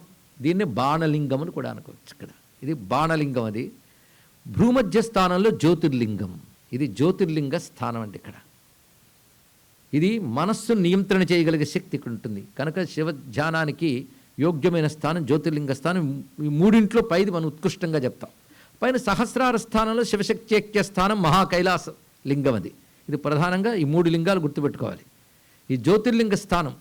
దీన్ని బాణలింగం అని కూడా అనుకోవచ్చు. ఇక్కడ ఇది బాణలింగం. అది భూమధ్య స్థానంలో జ్యోతిర్లింగం. ఇది జ్యోతిర్లింగ స్థానం అంటే ఇక్కడ. ఇది మనస్సును నియంత్రణ చేయగలిగే శక్తి ఇక్కడ ఉంటుంది. కనుక శివ ధ్యానానికి యోగ్యమైన స్థానం జ్యోతిర్లింగ స్థానం. ఈ 3 పైది మనం ఉత్కృష్టంగా చెప్తాం. పైన సహస్రార స్థానంలో శివశక్తి ఐక్య స్థానం మహాకైలాస లింగం. అది ఇది ప్రధానంగా ఈ 3 లింగాలు గుర్తుపెట్టుకోవాలి. ఈ జ్యోతిర్లింగ స్థానం,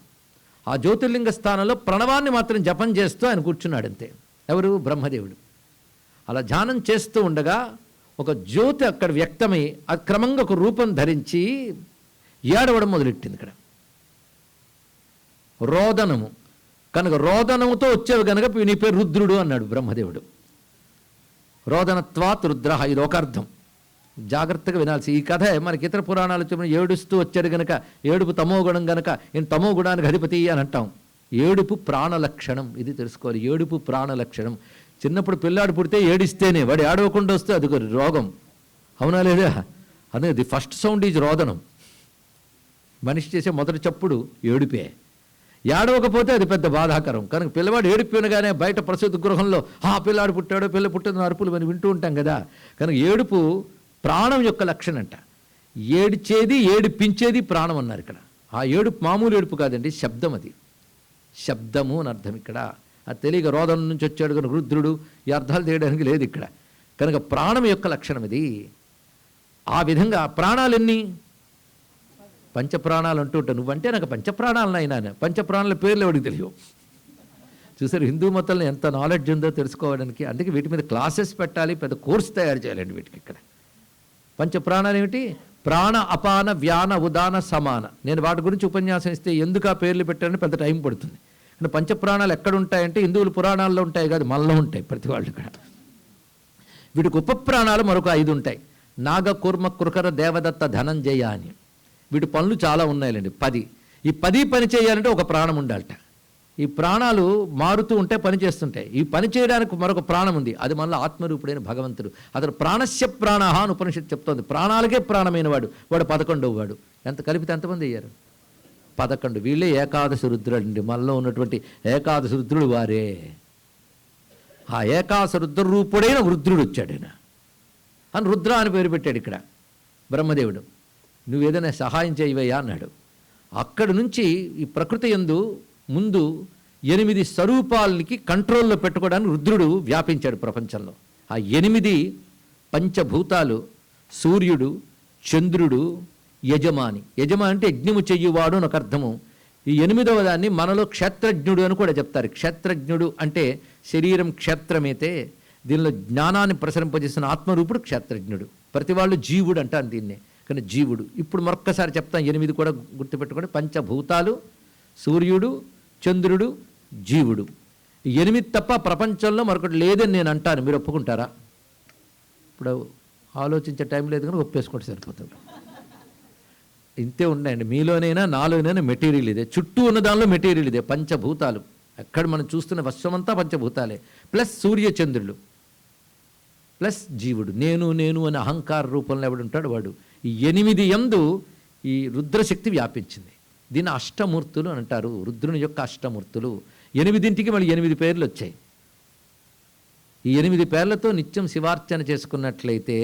ఆ జ్యోతిర్లింగ స్థానంలో ప్రణవాన్ని మాత్రం జపం చేస్తూ ఆయన కూర్చున్నాడు అంతే. ఎవరు? బ్రహ్మదేవుడు. అలా ధ్యానం చేస్తూ ఉండగా ఒక జ్యోతి అక్కడ వ్యక్తమై అది క్రమంగా ఒక రూపం ధరించి ఏడవడం మొదలెట్టింది. ఇక్కడ రోదనము. కనుక రోదనముతో వచ్చేవి కనుక నీ పేరు రుద్రుడు అన్నాడు బ్రహ్మదేవుడు. రోదనత్వాత్ రుద్ర, ఇది ఒక అర్థం. జాగ్రత్తగా వినాల్సి ఈ కథ. మనకి ఇతర పురాణాలు చెప్పిన ఏడుస్తూ వచ్చాడు గనక ఏడుపు తమోగుణం గనక ఈయన తమోగుణానికి అధిపతి అని అంటాం. ఏడుపు ప్రాణలక్షణం. ఇది తెలుసుకోవాలి. ఏడుపు ప్రాణలక్షణం. చిన్నప్పుడు పిల్లాడు పుడితే ఏడిస్తేనే, వాడు ఏడవకుండా వస్తే అది రోగం. అవునా లేదా? అదే ది ఫస్ట్ సౌండ్ ఈజ్ రోదనం. మనిషి చేసే మొదటి చప్పుడు ఏడుపే. ఏడవకపోతే అది పెద్ద బాధాకరం. కనుక పిల్లవాడు ఏడిపోయినగానే బయట ప్రసూతి గృహంలో పిల్లాడు పుట్టాడో పిల్ల పుట్టిన అరుపులు మనం వింటూ ఉంటాం కదా. కనుక ఏడుపు ప్రాణం యొక్క లక్షణం అంట. ఏడిచేది ఏడిపించేది ప్రాణం అన్నారు ఇక్కడ. ఆ ఏడుపు మామూలు ఏడుపు కాదండి, శబ్దం. అది శబ్దము అని అర్థం ఇక్కడ. అది తెలియక రోదన నుంచి వచ్చాడు కనుక రుద్రుడు, ఈ అర్థాలు తీయడానికి లేదు ఇక్కడ. కనుక ప్రాణం యొక్క లక్షణం ఇది. ఆ విధంగా ప్రాణాలెన్ని? పంచప్రాణాలు అంటూ ఉంటాను. నువ్వంటే నాకు పంచప్రాణాలను అయినా. పంచప్రాణాల పేర్లు ఎవరికి తెలియవు. చూసారు హిందూ మతంలో ఎంత నాలెడ్జ్ ఉందో తెలుసుకోవడానికి. అందుకే వీటి మీద క్లాసెస్ పెట్టాలి, పెద్ద కోర్స్ తయారు చేయాలండి వీటికి. ఇక్కడ పంచప్రాణాలు ఏమిటి? ప్రాణ, అపాన, వ్యాన, ఉదాన, సమాన. నేను వాటి గురించి ఉపన్యాసం ఇస్తే ఎందుకు ఆ పేర్లు పెట్టాలని పెద్ద టైం పడుతుంది. అంటే పంచప్రాణాలు ఎక్కడ ఉంటాయంటే హిందువుల పురాణాల్లో ఉంటాయి కాదు, మనలో ఉంటాయి ప్రతి వాళ్ళు ఇక్కడ. వీటికి ఉపప్రాణాలు మరొక 5 ఉంటాయి. నాగ, కూర్మ, కృకర, దేవదత్త, ధనంజయ అని. వీటి పనులు చాలా ఉన్నాయండి, 10. ఈ 10 పని చేయాలంటే ఒక ప్రాణం ఉండాలట. ఈ ప్రాణాలు మారుతూ ఉంటే పని చేస్తుంటాయి. ఈ పని చేయడానికి మరొక ప్రాణం ఉంది. అది మళ్ళీ ఆత్మరూపుడైన భగవంతుడు. అతను ప్రాణస్య ప్రాణః అని ఉపనిషత్తు చెప్తోంది. ప్రాణాలకే ప్రాణమైన వాడు. వాడు 11వ వాడు. ఎంత కలిపితే ఎంతమంది అయ్యారు? 11. వీళ్ళే ఏకాదశి రుద్రుడండి. మనలో ఉన్నటువంటి ఏకాదశి రుద్రుడు వారే. ఆ ఏకాదశి రుద్ర రూపుడైన రుద్రుడు వచ్చాడు ఆయన అని రుద్ర అని పేరు పెట్టాడు ఇక్కడ బ్రహ్మదేవుడు. నువ్వేదైనా సహాయం చేయవయ్యా అన్నాడు. అక్కడి నుంచి ఈ ప్రకృతి యందు ముందు 8 స్వరూపాలకి కంట్రోల్లో పెట్టుకోవడానికి రుద్రుడు వ్యాపించాడు ప్రపంచంలో. ఆ 8 పంచభూతాలు సూర్యుడు, చంద్రుడు, యజమాని. యజమాని అంటే యజ్ఞము చెయ్యువాడు అని ఒక అర్థము. ఈ 8వ దాన్ని మనలో క్షేత్రజ్ఞుడు అని కూడా చెప్తారు. క్షేత్రజ్ఞుడు అంటే శరీరం క్షేత్రమైతే దీనిలో జ్ఞానాన్ని ప్రసరింపజేసిన ఆత్మరూపుడు క్షేత్రజ్ఞుడు. ప్రతి వాళ్ళు జీవుడు అంటారు దీన్నే. కానీ జీవుడు ఇప్పుడు మరొక్కసారి చెప్తాం. 8 కూడా గుర్తుపెట్టుకోండి. పంచభూతాలు, సూర్యుడు, చంద్రుడు, జీవుడు. 8 తప్ప ప్రపంచంలో మరొకటి లేదని నేను అంటాను. మీరు ఒప్పుకుంటారా? ఇప్పుడు ఆలోచించే టైం లేదు కానీ ఒప్పేసుకోండి సరిపోతుంది. ఇంతే ఉన్నాయండి. మీలోనైనా నాలోనైనా మెటీరియల్ ఇదే. చుట్టూ ఉన్న దానిలో మెటీరియల్ ఇదే. పంచభూతాలు. ఎక్కడ మనం చూస్తున్న వశ్వమంతా పంచభూతాలే. ప్లస్ సూర్యచంద్రులు, ప్లస్ జీవుడు. నేను నేను అనే అహంకార రూపంలో ఎవడుంటాడు వాడు. ఈ 8 యందు ఈ రుద్రశక్తి వ్యాపించింది. దీన్ని అష్టమూర్తులు అని అంటారు. రుద్రుని యొక్క అష్టమూర్తులు. 8ంటికి మళ్ళీ 8 పేర్లు వచ్చాయి. ఈ 8 పేర్లతో నిత్యం శివార్చన చేసుకున్నట్లయితే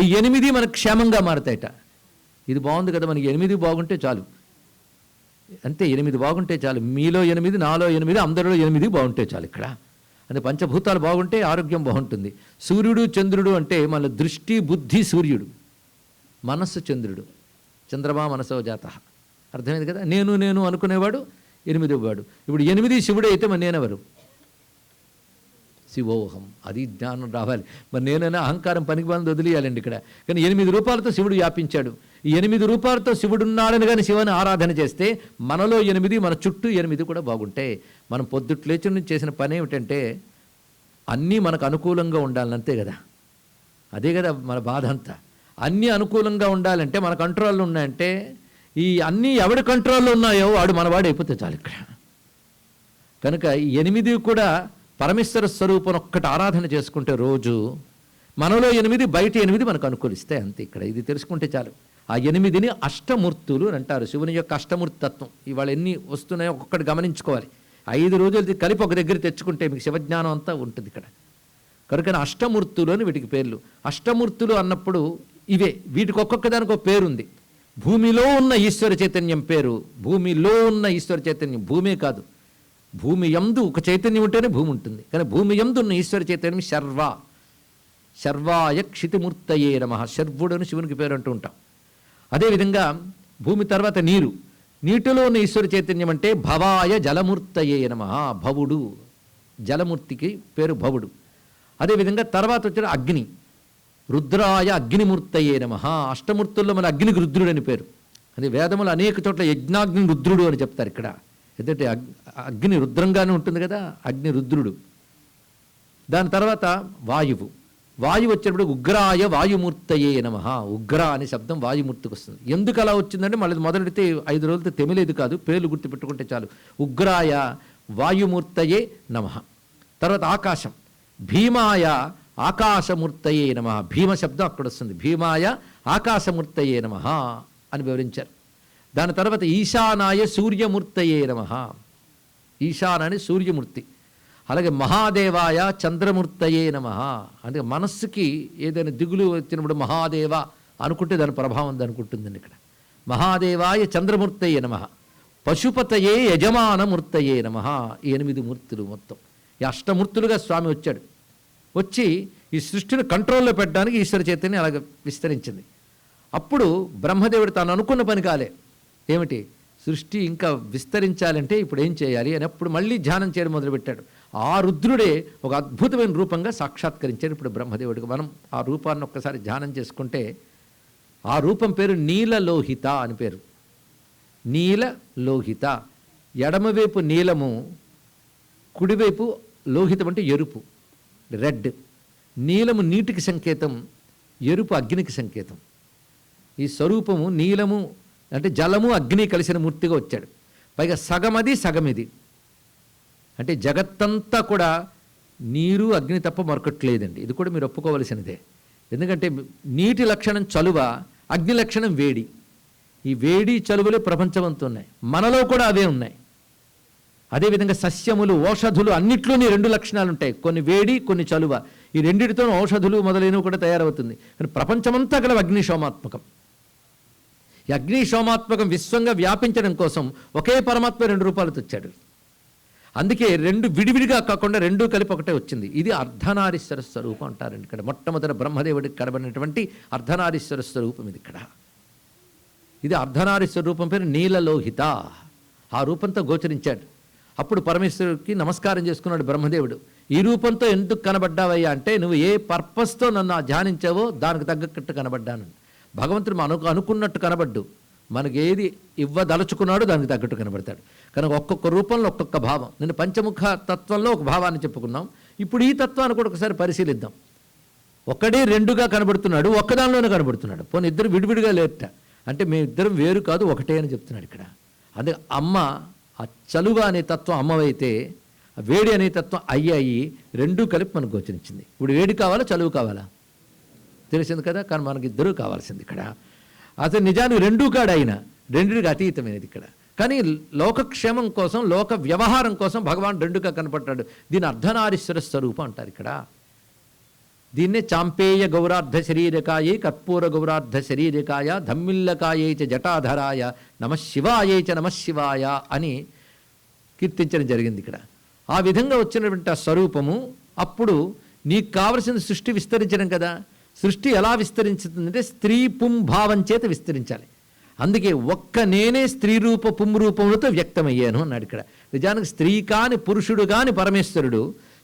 ఈ 8 మనకు క్షేమంగా మారతాయట. ఇది బాగుంది కదా, మనకి 8 బాగుంటే చాలు, అంతే. 8 బాగుంటే చాలు. మీలో 8, నాలో 8, అందరిలో 8 బాగుంటే చాలు. ఇక్కడ అంటే పంచభూతాలు బాగుంటే ఆరోగ్యం బాగుంటుంది. సూర్యుడు చంద్రుడు అంటే మన దృష్టి బుద్ధి సూర్యుడు, మనస్సు చంద్రుడు. చంద్రమా మనసో జాత. అర్థమైంది కదా. నేను అనుకునేవాడు 8వ వాడు. ఇప్పుడు 8 శివుడు అయితే మరి నేనెవరు? శివోహం. అది జ్ఞానం రావాలి. మరి నేనైనా అహంకారం పనికి బాగా వదిలేయాలండి ఇక్కడ. కానీ 8 రూపాలతో శివుడు వ్యాపించాడు. ఈ 8 రూపాలతో శివుడున్నాడని కానీ శివుని ఆరాధన చేస్తే మనలో 8, మన చుట్టూ 8 కూడా బాగుంటాయి. మనం పొద్దుట్ లేచి నుంచి చేసిన పని ఏమిటంటే అన్నీ మనకు అనుకూలంగా ఉండాలని, అంతే కదా. అదే కదా మన బాధ అంతా. అన్నీ అనుకూలంగా ఉండాలంటే మన కంట్రోల్లో ఉన్నాయంటే ఈ అన్నీ ఎవడి కంట్రోల్లో ఉన్నాయో వాడు మనవాడు అయిపోతే చాలు ఇక్కడ. కనుక ఈ 8 కూడా పరమేశ్వర స్వరూపం ఒక్కటి ఆరాధన చేసుకుంటే రోజు మనలో 8, బయట 8 మనకు అనుకూలిస్తాయి, అంతే. ఇక్కడ ఇది తెలుసుకుంటే చాలు. ఆ 8ని అష్టమూర్తులు అని అంటారు. శివుని యొక్క అష్టమూర్తి తత్వం ఇవాళ ఎన్ని వస్తున్నాయో ఒక్కొక్కటి గమనించుకోవాలి. 5 రోజులు కలిపి ఒక దగ్గర తెచ్చుకుంటే మీకు శివజ్ఞానం అంతా ఉంటుంది ఇక్కడ. కనుక అష్టమూర్తులు అని వీటికి పేర్లు. అష్టమూర్తులు అన్నప్పుడు ఇవే. వీటికి ఒక్కొక్క దానికి ఒక పేరుంది. భూమిలో ఉన్న ఈశ్వర చైతన్యం పేరు, భూమిలో ఉన్న ఈశ్వర చైతన్యం, భూమే కాదు, భూమి యందు ఒక చైతన్యం ఉంటేనే భూమి ఉంటుంది. కానీ భూమి యందు ఉన్న ఈశ్వర చైతన్యం శర్వ. శర్వాయ క్షితిమూర్తయే నమః. శర్వుడు అని శివునికి పేరు అంటూ ఉంటాం. అదేవిధంగా భూమి తర్వాత నీరు, నీటిలో ఉన్న ఈశ్వర చైతన్యం అంటే భవాయ జలమూర్తయే నమః. భవుడు, జలమూర్తికి పేరు భవుడు. అదేవిధంగా తర్వాత వచ్చిన అగ్ని, రుద్రాయ అగ్నిమూర్తయే నమః. అష్టమూర్తుల్లో మన అగ్నికి రుద్రుడు అని పేరు. అది వేదములు అనేక చోట్ల యజ్ఞాగ్ని రుద్రుడు అని చెప్తారు. ఇక్కడ ఎందుకంటే అగ్ని రుద్రంగానే ఉంటుంది కదా, అగ్ని రుద్రుడు. దాని తర్వాత వాయువు, వాయువు వచ్చేటప్పుడు ఉగ్రాయ వాయుమూర్తయే నమః. ఉగ్ర అనే శబ్దం వాయుమూర్తికి వస్తుంది. ఎందుకు అలా వచ్చిందంటే మళ్ళీ మొదలెడితే 5 రోజులతో తెమిలేదు కాదు, పేర్లు గుర్తుపెట్టుకుంటే చాలు. ఉగ్రాయ వాయుమూర్తయే నమః. తర్వాత ఆకాశం, భీమాయ ఆకాశమూర్తయే నమః. భీమ శబ్దం అక్కడ వస్తుంది. భీమాయ ఆకాశమూర్తయే నమః అని వివరించారు. దాని తర్వాత ఈశానాయ సూర్యమూర్తయే నమః. ఈశానాని సూర్యమూర్తి. అలాగే మహాదేవాయ చంద్రమూర్తయే నమః. అంటే మనస్సుకి ఏదైనా దిగులు వచ్చినప్పుడు మహాదేవ అనుకుంటే దాని ప్రభావం దానికి ఉంటుందండి ఇక్కడ. మహాదేవాయ చంద్రమూర్తయే నమః. పశుపతయే యజమానమూర్తయే నమః. ఈ 8 మూర్తులు మొత్తం. ఈ అష్టమూర్తులుగా స్వామి వచ్చాడు. వచ్చి ఈ సృష్టిని కంట్రోల్లో పెట్టడానికి ఈశ్వర చైతన్యం అలాగ విస్తరించింది. అప్పుడు బ్రహ్మదేవుడు తాను అనుకున్న పని కాలే. ఏమిటి? సృష్టి ఇంకా విస్తరించాలంటే ఇప్పుడు ఏం చేయాలి అని అప్పుడు మళ్ళీ ధ్యానం చేయడం మొదలుపెట్టాడు. ఆ రుద్రుడే ఒక అద్భుతమైన రూపంగా సాక్షాత్కరించాడు ఇప్పుడు బ్రహ్మదేవుడికి. మనం ఆ రూపాన్ని ఒక్కసారి ధ్యానం చేసుకుంటే ఆ రూపం పేరు నీలలోహిత అని పేరు. నీలలోహిత. ఎడమవైపు నీలము, కుడివైపు లోహితం అంటే ఎరుపు, రెడ్. నీలము నీటికి సంకేతం, ఎరుపు అగ్నికి సంకేతం. ఈ స్వరూపము నీలము అంటే జలము అగ్ని కలిసిన మూర్తిగా వచ్చాడు. పైగా సగమది సగమిది. అంటే జగత్తంతా కూడా నీరు అగ్ని తప్ప మరొకట్లేదండి. ఇది కూడా మీరు ఒప్పుకోవలసినదే. ఎందుకంటే నీటి లక్షణం చలువ, అగ్ని లక్షణం వేడి. ఈ వేడి చలువలు ప్రపంచమంతా ఉన్నాయి, మనలో కూడా అవే ఉన్నాయి. అదేవిధంగా సస్యములు, ఔషధులు అన్నిట్లోని 2 లక్షణాలు ఉంటాయి. కొన్ని వేడి, కొన్ని చలువ. ఈ రెండిటితో ఔషధులు మొదలైనవి కూడా తయారవుతుంది. కానీ ప్రపంచమంతా గల అగ్నిశోమాత్మకం. ఈ అగ్నిశోమాత్మకం విశ్వంగా వ్యాపించడం కోసం ఒకే పరమాత్మ 2 రూపాలతో వచ్చాడు. అందుకే 2 విడివిడిగా కాకుండా 2 కలిపి ఒకటే వచ్చింది. ఇది అర్ధనారీశ్వర స్వరూపం అంటారండి. ఇక్కడ మొట్టమొదటి బ్రహ్మదేవుడికి కనబడినటువంటి అర్ధనారీశ్వర స్వరూపం ఇది. ఇక్కడ ఇది అర్ధనారీశ్వర రూపం పేరు నీలలోహిత. ఆ రూపంతో గోచరించాడు. అప్పుడు పరమేశ్వరుడికి నమస్కారం చేసుకున్నాడు బ్రహ్మదేవుడు. ఈ రూపంతో ఎందుకు కనబడ్డావయ్యా అంటే, నువ్వు ఏ పర్పస్తో నన్ను ధ్యానించావో దానికి తగ్గట్టు కనబడ్డాను. భగవంతుడు అనుకున్నట్టు కనబడ్డు. మనకి ఏది ఇవ్వదలుచుకున్నాడో దానికి తగ్గట్టు కనబడతాడు. కనుక ఒక్కొక్క రూపంలో ఒక్కొక్క భావం. నేను పంచముఖ తత్వంలో ఒక భావాన్ని చెప్పుకున్నాం. ఇప్పుడు ఈ తత్వాన్ని కూడా ఒకసారి పరిశీలిద్దాం. ఒకడే 2గా కనబడుతున్నాడు, ఒక్కదానిలోనే కనబడుతున్నాడు. పోనీ ఇద్దరు విడివిడిగా లేట అంటే మేమిద్దరం వేరు కాదు ఒకటే అని చెప్తున్నాడు ఇక్కడ. అదే అమ్మ, ఆ చలువ అనే తత్వం అమ్మవైతే వేడి అనే తత్వం అయ్యాయి, 2 కలిపి మనకు గోచరించింది. ఇప్పుడు వేడి కావాలా, చలువు కావాలా? తెలిసింది కదా. కానీ మనకి ఇద్దరూ కావాల్సింది ఇక్కడ. అసలు నిజానికి 2 కాడ అయినా 2కి అతీతమైనది ఇక్కడ. కానీ లోకక్షేమం కోసం, లోక వ్యవహారం కోసం భగవాన్ రెండుగా కనపడ్డాడు. దీని అర్ధనారీశ్వర స్వరూపం అంటారు ఇక్కడ. దీన్నే చాంపేయ గౌరార్ధ శరీరకాయే కర్పూర గౌరార్ధ శరీరకాయ ధమ్మిల్లకాయే చ జటాధరాయ నమశివాయే చ నమశివాయ అని కీర్తించడం జరిగింది ఇక్కడ. ఆ విధంగా వచ్చినటువంటి ఆ స్వరూపము అప్పుడు నీకు కావలసిన సృష్టి విస్తరించడం కదా. సృష్టి ఎలా విస్తరించుతుందంటే స్త్రీ పుం భావం చేత విస్తరించాలి. అందుకే ఒక్క నేనే స్త్రీ రూప పుంరూపములతో వ్యక్తమయ్యాను అన్నాడు ఇక్కడ. నిజానికి స్త్రీ కాని పురుషుడు కాని పరమేశ్వరుడు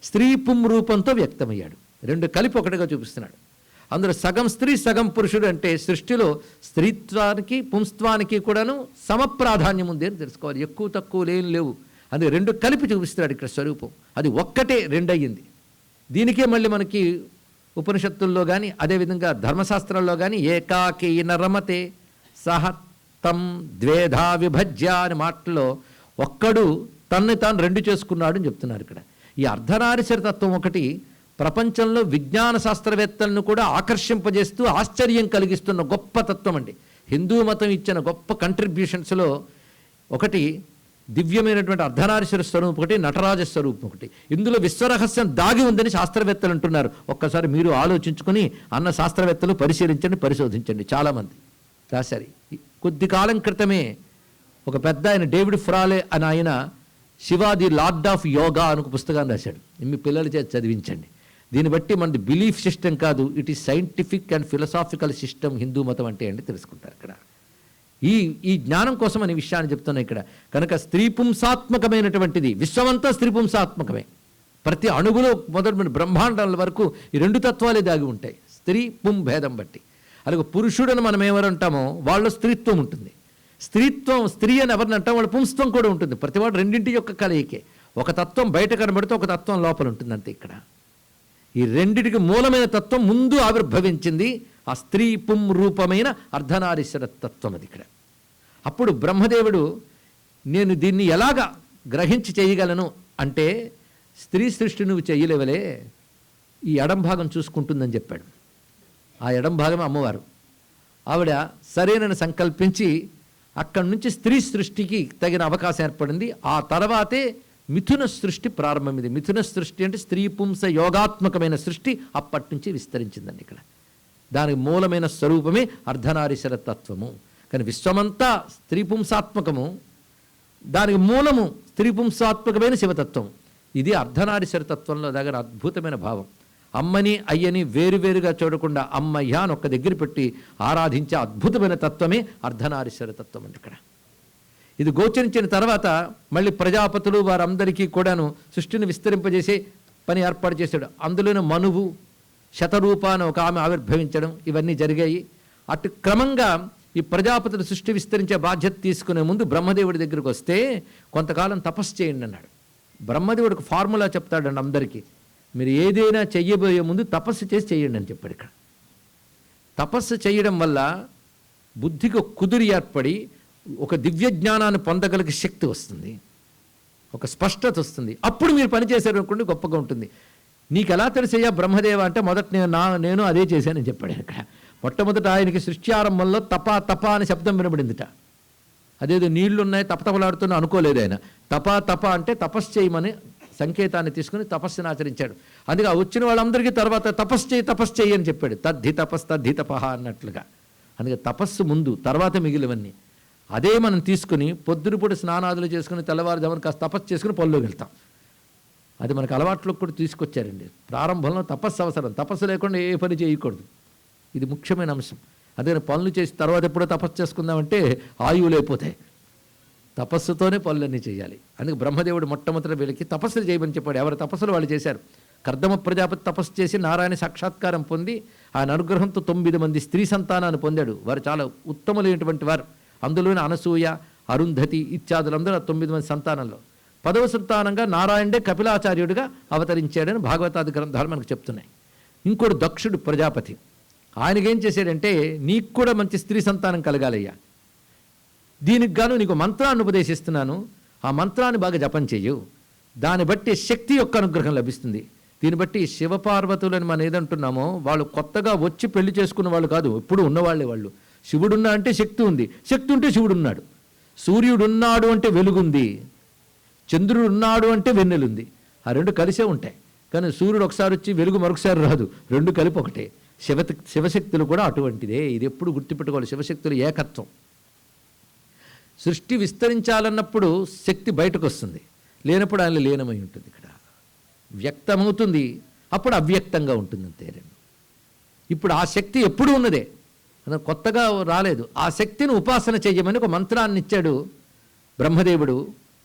స్త్రీ పుం రూపంతో వ్యక్తమయ్యాడు. రెండు కలిపి ఒకటిగా చూపిస్తున్నాడు. అందులో సగం స్త్రీ సగం పురుషుడు అంటే సృష్టిలో స్త్రీత్వానికి పుంస్త్వానికి కూడాను సమప్రాధాన్యం ఉంది అని తెలుసుకోవాలి. ఎక్కువ తక్కువ లేవు. అది రెండు కలిపి చూపిస్తున్నాడు ఇక్కడ స్వరూపం. అది ఒక్కటే రెండయ్యింది. దీనికే మళ్ళీ మనకి ఉపనిషత్తుల్లో కానీ అదేవిధంగా ధర్మశాస్త్రాల్లో కానీ ఏకాకీన రమతే సహ తం ద్వేధా విభజ్య అనే మాటల్లో ఒక్కడు తన్ను తాను రెండు చేసుకున్నాడు అని చెప్తున్నారు ఇక్కడ. ఈ అర్ధనారీశ్వర తత్వం ఒకటి ప్రపంచంలో విజ్ఞాన శాస్త్రవేత్తలను కూడా ఆకర్షింపజేస్తూ ఆశ్చర్యం కలిగిస్తున్న గొప్ప తత్వం అండి. హిందూ మతం ఇచ్చిన గొప్ప కంట్రిబ్యూషన్స్లో ఒకటి దివ్యమైనటువంటి అర్ధనారీశ్వర స్వరూపం ఒకటి, నటరాజ స్వరూపం ఒకటి. ఇందులో విశ్వరహస్యం దాగి ఉందని శాస్త్రవేత్తలు అంటున్నారు. ఒక్కసారి మీరు ఆలోచించుకొని అన్న శాస్త్రవేత్తలు పరిశీలించండి, పరిశోధించండి. చాలామంది రాశారు. కొద్ది కాలం క్రితమే ఒక పెద్ద ఆయన డేవిడ్ ఫ్రాలే అని ఆయన Shiva the lord of yoga అని ఒక పుస్తకాన్ని రాశాడు. మీ పిల్లల చేత చదివించండి. దీన్ని బట్టి మనది బిలీఫ్ సిస్టమ్ కాదు, it is scientific and philosophical system Hindu మతం అంటే ఏంటి తెలుసుకుంటారు ఇక్కడ. ఈ జ్ఞానం కోసం అనే విషయాన్ని చెప్తున్నా ఇక్కడ. కనుక స్త్రీ పుంసాత్మకమైనటువంటిది, విశ్వమంతా స్త్రీ పుంసాత్మకమే. ప్రతి అణువులో మొదటి బ్రహ్మాండాల వరకు ఈ రెండు తత్వాలే దాగి ఉంటాయి, స్త్రీ పుం భేదం బట్టి. అలాగే పురుషుడని మనం ఎవరంటామో వాళ్ళలో స్త్రీత్వం ఉంటుంది. స్త్రీత్వం స్త్రీ అని ఎవరిని అంటాం, వాళ్ళ పుంస్త్వం కూడా ఉంటుంది. ప్రతివాడు రెండింటి యొక్క కలయికే. ఒక తత్వం బయట కనబడితే ఒక తత్వం లోపల ఉంటుంది అంతే. ఇక్కడ ఈ రెండిటికి మూలమైన తత్వం ముందు ఆవిర్భవించింది, ఆ స్త్రీ పుం రూపమైన అర్ధనారీశ్వర తత్వం అది ఇక్కడ. అప్పుడు బ్రహ్మదేవుడు నేను దీన్ని ఎలాగ గ్రహించి చేయగలను అంటే, స్త్రీ సృష్టి నువ్వు చేయలేవలే, ఈ ఎడం భాగం చూసుకుంటుందని చెప్పాడు. ఆ ఎడం భాగం అమ్మవారు. ఆవిడ సరేనని సంకల్పించి అక్కడి నుంచి స్త్రీ సృష్టికి తగిన అవకాశం ఏర్పడింది. ఆ తర్వాతే మిథున సృష్టి ప్రారంభమైంది. మిథున సృష్టి అంటే స్త్రీ పుంస యోగాత్మకమైన సృష్టి అప్పటి నుంచి విస్తరించిందండి ఇక్కడ. దానికి మూలమైన స్వరూపమే అర్ధనారీశ్వర తత్వము. కానీ విశ్వమంతా స్త్రీ పుంసాత్మకము, దానికి మూలము స్త్రీ పుంసాత్మకమైన శివతత్వం. ఇది అర్ధనారీశ్వర తత్వంలో దగ్గర అద్భుతమైన భావం. అమ్మని అయ్యని వేరువేరుగా చూడకుండా అమ్మయ్య అని ఒక్క దగ్గర పెట్టి ఆరాధించే అద్భుతమైన తత్వమే అర్ధనారీశ్వర తత్వం అండి ఇక్కడ. ఇది గోచరించిన తర్వాత మళ్ళీ ప్రజాపతులు వారందరికీ కూడాను సృష్టిని విస్తరింపజేసే పని ఏర్పాటు చేశాడు. అందులోనే మనువు శతరూప అని ఒక ఆమె ఆవిర్భవించడం ఇవన్నీ జరిగాయి. అటు క్రమంగా ఈ ప్రజాపతులు సృష్టి విస్తరించే బాధ్యత తీసుకునే ముందు బ్రహ్మదేవుడి దగ్గరికి వస్తే కొంతకాలం తపస్సు చేయండి అన్నాడు. బ్రహ్మదేవుడికి ఫార్ములా చెప్తాడండి అందరికీ. మీరు ఏదైనా చెయ్యబోయే ముందు తపస్సు చేసి చేయండి అని చెప్పాడు ఇక్కడ. తపస్సు చేయడం వల్ల బుద్ధికి ఒక కుదురు ఏర్పడి ఒక దివ్య జ్ఞానాన్ని పొందగలిగే శక్తి వస్తుంది, ఒక స్పష్టత వస్తుంది. అప్పుడు మీరు పని చేశారనుకోండి గొప్పగా ఉంటుంది. నీకు ఎలా తెలిసయ్యా బ్రహ్మదేవ అంటే మొదట నేను అదే చేశానని చెప్పాడు ఇక్కడ. మొట్టమొదట ఆయనకి సృష్టి ఆరంభంలో తపా తపా అనే శబ్దం వినబడిందిట. అదేదో నీళ్లున్నాయి తపతపలాడుతున్నా అనుకోలేదు ఆయన. తపా తప అంటే తపస్సు చేయమని సంకేతాన్ని తీసుకుని తపస్సును ఆచరించాడు. అందుకే వచ్చిన వాళ్ళందరికీ తర్వాత తపస్సు చేయి అని చెప్పాడు. తద్ధి తపహ అన్నట్లుగా. అందుకే తపస్సు ముందు, తర్వాత మిగిలివన్నీ. అదే మనం తీసుకుని పొద్దునపూట స్నానాదులు చేసుకుని తెల్లవారుజామున కాస్త తపస్సు చేసుకుని పనిలోకి వెళ్తాం. అది మనకు అలవాట్లోకి కూడా తీసుకొచ్చారండి. ప్రారంభంలో తపస్సు అవసరం, తపస్సు లేకుండా ఏ పని చేయకూడదు. ఇది ముఖ్యమైన అంశం. అదే పనులు చేసి తర్వాత ఎప్పుడో తపస్సు చేసుకుందామంటే ఆయువులు అయిపోతాయి. తపస్సుతోనే పనులన్నీ చేయాలి. అందుకే బ్రహ్మదేవుడు మొట్టమొదటి వీళ్ళకి తపస్సులు చేయమని చెప్పాడు. ఎవరి తపస్సులు వాళ్ళు చేశారు. కర్దమ ప్రజాపతి తపస్సు చేసి నారాయణ సాక్షాత్కారం పొంది ఆయన అనుగ్రహంతో 9 మంది స్త్రీ సంతానాన్ని పొందాడు. వారు చాలా ఉత్తములైనటువంటి వారు. అందులోనే అనసూయ, అరుంధతి ఇత్యాదులందరూ 9 మంది సంతానంలో 10వ సంతానంగా నారాయణుడే కపిలాచార్యుడిగా అవతరించాడని భాగవతాది గ్రంథాలు మనకు చెప్తున్నాయి. ఇంకోటి దక్షుడు ప్రజాపతి. ఆయనకేం చేశాడంటే, నీకు కూడా మంచి స్త్రీ సంతానం కలగాలయ్యా, దీనికి గాను నీకు మంత్రాన్ని ఉపదేశిస్తున్నాను, ఆ మంత్రాన్ని బాగా జపం చెయ్యు, దాన్ని బట్టి శక్తి యొక్క అనుగ్రహం లభిస్తుంది. దీన్ని బట్టి శివపార్వతులని మనం ఏదంటున్నామో వాళ్ళు కొత్తగా వచ్చి పెళ్లి చేసుకున్న వాళ్ళు కాదు, ఎప్పుడు ఉన్నవాళ్ళే వాళ్ళు. శివుడున్నా అంటే శక్తి ఉంది, శక్తి ఉంటే శివుడు ఉన్నాడు. సూర్యుడున్నాడు అంటే వెలుగుంది, చంద్రుడు ఉన్నాడు అంటే వెన్నెలుంది. ఆ రెండు కలిసే ఉంటాయి. కానీ సూర్యుడు ఒకసారి వచ్చి వెలుగు మరొకసారి రాదు, రెండు కలిపి ఒకటే. శివశక్తులు కూడా అటువంటిదే. ఇది ఎప్పుడు గుర్తుపెట్టుకోవాలి, శివశక్తులు ఏకత్వం. సృష్టి విస్తరించాలన్నప్పుడు శక్తి బయటకు వస్తుంది, లేనప్పుడు ఆయన లీనమై ఉంటుంది. ఇక్కడ వ్యక్తమవుతుంది, అప్పుడు అవ్యక్తంగా ఉంటుంది, అంతే. ఇప్పుడు ఆ శక్తి ఎప్పుడూ ఉన్నదే, కొత్తగా రాలేదు. ఆ శక్తిని ఉపాసన చేయమని ఒక మంత్రాన్ని ఇచ్చాడు బ్రహ్మదేవుడు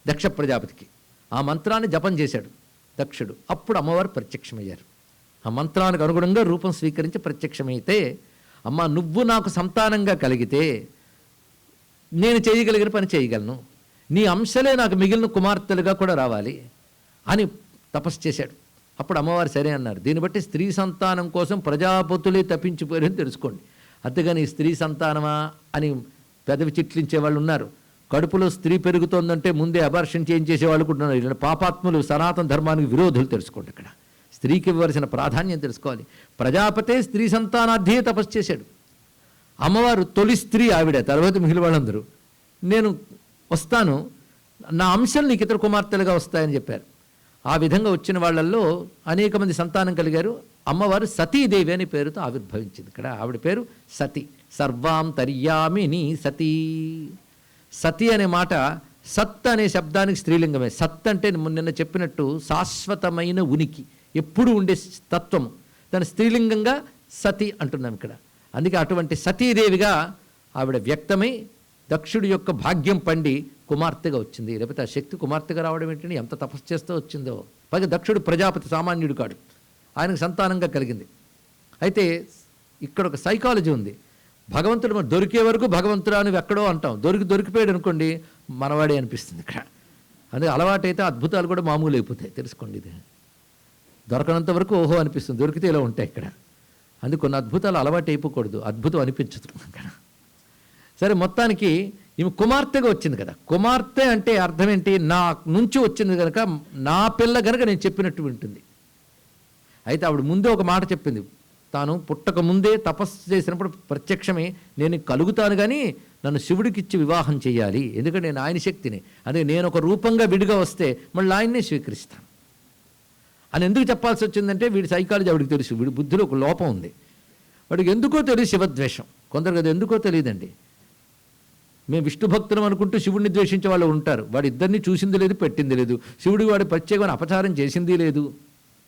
దక్ష ప్రజాపతికి. ఆ మంత్రాన్ని జపం చేశాడు దక్షుడు. అప్పుడు అమ్మవారు ప్రత్యక్షమయ్యారు. ఆ మంత్రానికి అనుగుణంగా రూపం స్వీకరించి ప్రత్యక్షమైతే, అమ్మ నువ్వు నాకు సంతానంగా కలిగితే నేను చేయగలిగిన పని చేయగలను, నీ అంశలే నాకు మిగిలిన కుమార్తెలుగా కూడా రావాలి అని తపస్సు చేశాడు. అప్పుడు అమ్మవారు సరే అన్నారు. దీన్ని బట్టి స్త్రీ సంతానం కోసం ప్రజాపతులే తప్పించిపోయారని తెలుసుకోండి. అంతేగాని స్త్రీ సంతానమా అని పెదవి చిట్లించే వాళ్ళు ఉన్నారు. కడుపులో స్త్రీ పెరుగుతోందంటే ముందే అబార్షన్ చేయించేసే వాళ్ళు కూడా ఉన్నారు. ఇలా పాపాత్ములు, సనాతన ధర్మానికి విరోధులు. తెలుసుకోండి, ఇక్కడ స్త్రీకి ఇవ్వాల్సిన ప్రాధాన్యం తెలుసుకోవాలి. ప్రజాపతే స్త్రీ సంతానార్థే తపస్సు చేశాడు. అమ్మవారు తొలి స్త్రీ ఆవిడ, తర్వాత మిగిలిన వాళ్ళందరూ నేను వస్తాను, నా అంశాలు నీకు ఇతర కుమార్తెలుగా వస్తాయని చెప్పారు. ఆ విధంగా వచ్చిన వాళ్ళల్లో అనేక మంది సంతానం కలిగారు. అమ్మవారు సతీదేవి అనే పేరుతో ఆవిర్భవించింది. ఇక్కడ ఆవిడ పేరు సతి, సర్వాంతర్యామిని సతీ. సతి అనే మాట సత్ అనే శబ్దానికి స్త్రీలింగమే. సత్ అంటే నిన్న చెప్పినట్టు శాశ్వతమైన ఉనికి, ఎప్పుడు ఉండే తత్వము. దాని స్త్రీలింగంగా సతి అంటున్నాం ఇక్కడ. అందుకే అటువంటి సతీదేవిగా ఆవిడ వ్యక్తమై దక్షుడి యొక్క భాగ్యం పండి కుమార్తెగా వచ్చింది. లేకపోతే ఆ శక్తి కుమార్తెగా రావడం ఏంటంటే ఎంత తపస్సు చేస్తూ వచ్చిందో. పైగా దక్షుడు ప్రజాపతి సామాన్యుడు కాడు, ఆయనకు సంతానంగా కలిగింది. అయితే ఇక్కడ ఒక సైకాలజీ ఉంది. భగవంతుడు దొరికే వరకు భగవంతుడు అని ఎక్కడో అంటాం, దొరికిపోయాడు అనుకోండి మనవాడే అనిపిస్తుంది ఇక్కడ. అందుకే అలవాటైతే అద్భుతాలు కూడా మామూలు అయిపోతాయి, తెలుసుకోండి. ఇది దొరకనంత వరకు ఓహో అనిపిస్తుంది, దొరికితే ఇలా ఉంటాయి ఇక్కడ. అందుకు కొన్ని అద్భుతాలు అలవాటు అయిపోకూడదు, అద్భుతం అనిపించదు ఇక్కడ. సరే, మొత్తానికి ఈమె కుమార్తెగా వచ్చింది కదా. కుమార్తె అంటే అర్థం ఏంటి? నా నుంచి వచ్చింది కనుక నా పిల్ల కనుక నేను చెప్పినట్టు వింటుంది. అయితే ఆవిడ ముందే ఒక మాట చెప్పింది. తాను పుట్టక ముందే తపస్సు చేసినప్పుడు ప్రత్యక్షమే నేను కలుగుతాను, కానీ నన్ను శివుడికిచ్చి వివాహం చేయాలి, ఎందుకంటే నేను ఆయన శక్తిని. అందుకే నేను ఒక రూపంగా విడిగా వస్తే మళ్ళీ ఆయన్నే స్వీకరిస్తాను అని ఎందుకు చెప్పాల్సి వచ్చిందంటే, వీడి సైకాలజీ ఆవిడికి తెలుసు. వీడి బుద్ధిలో ఒక లోపం ఉంది. వాడికి ఎందుకో తెలియదు శివద్వేషం. కొందరికి అది ఎందుకో తెలియదండి. మేము విష్ణు భక్తులం అనుకుంటూ శివుడిని ద్వేషించే వాళ్ళు ఉంటారు. వాడు ఇద్దరిని చూసింది లేదు, పెట్టింది లేదు. శివుడికి వాడి ప్రత్యేకమైన అపచారం చేసింది లేదు.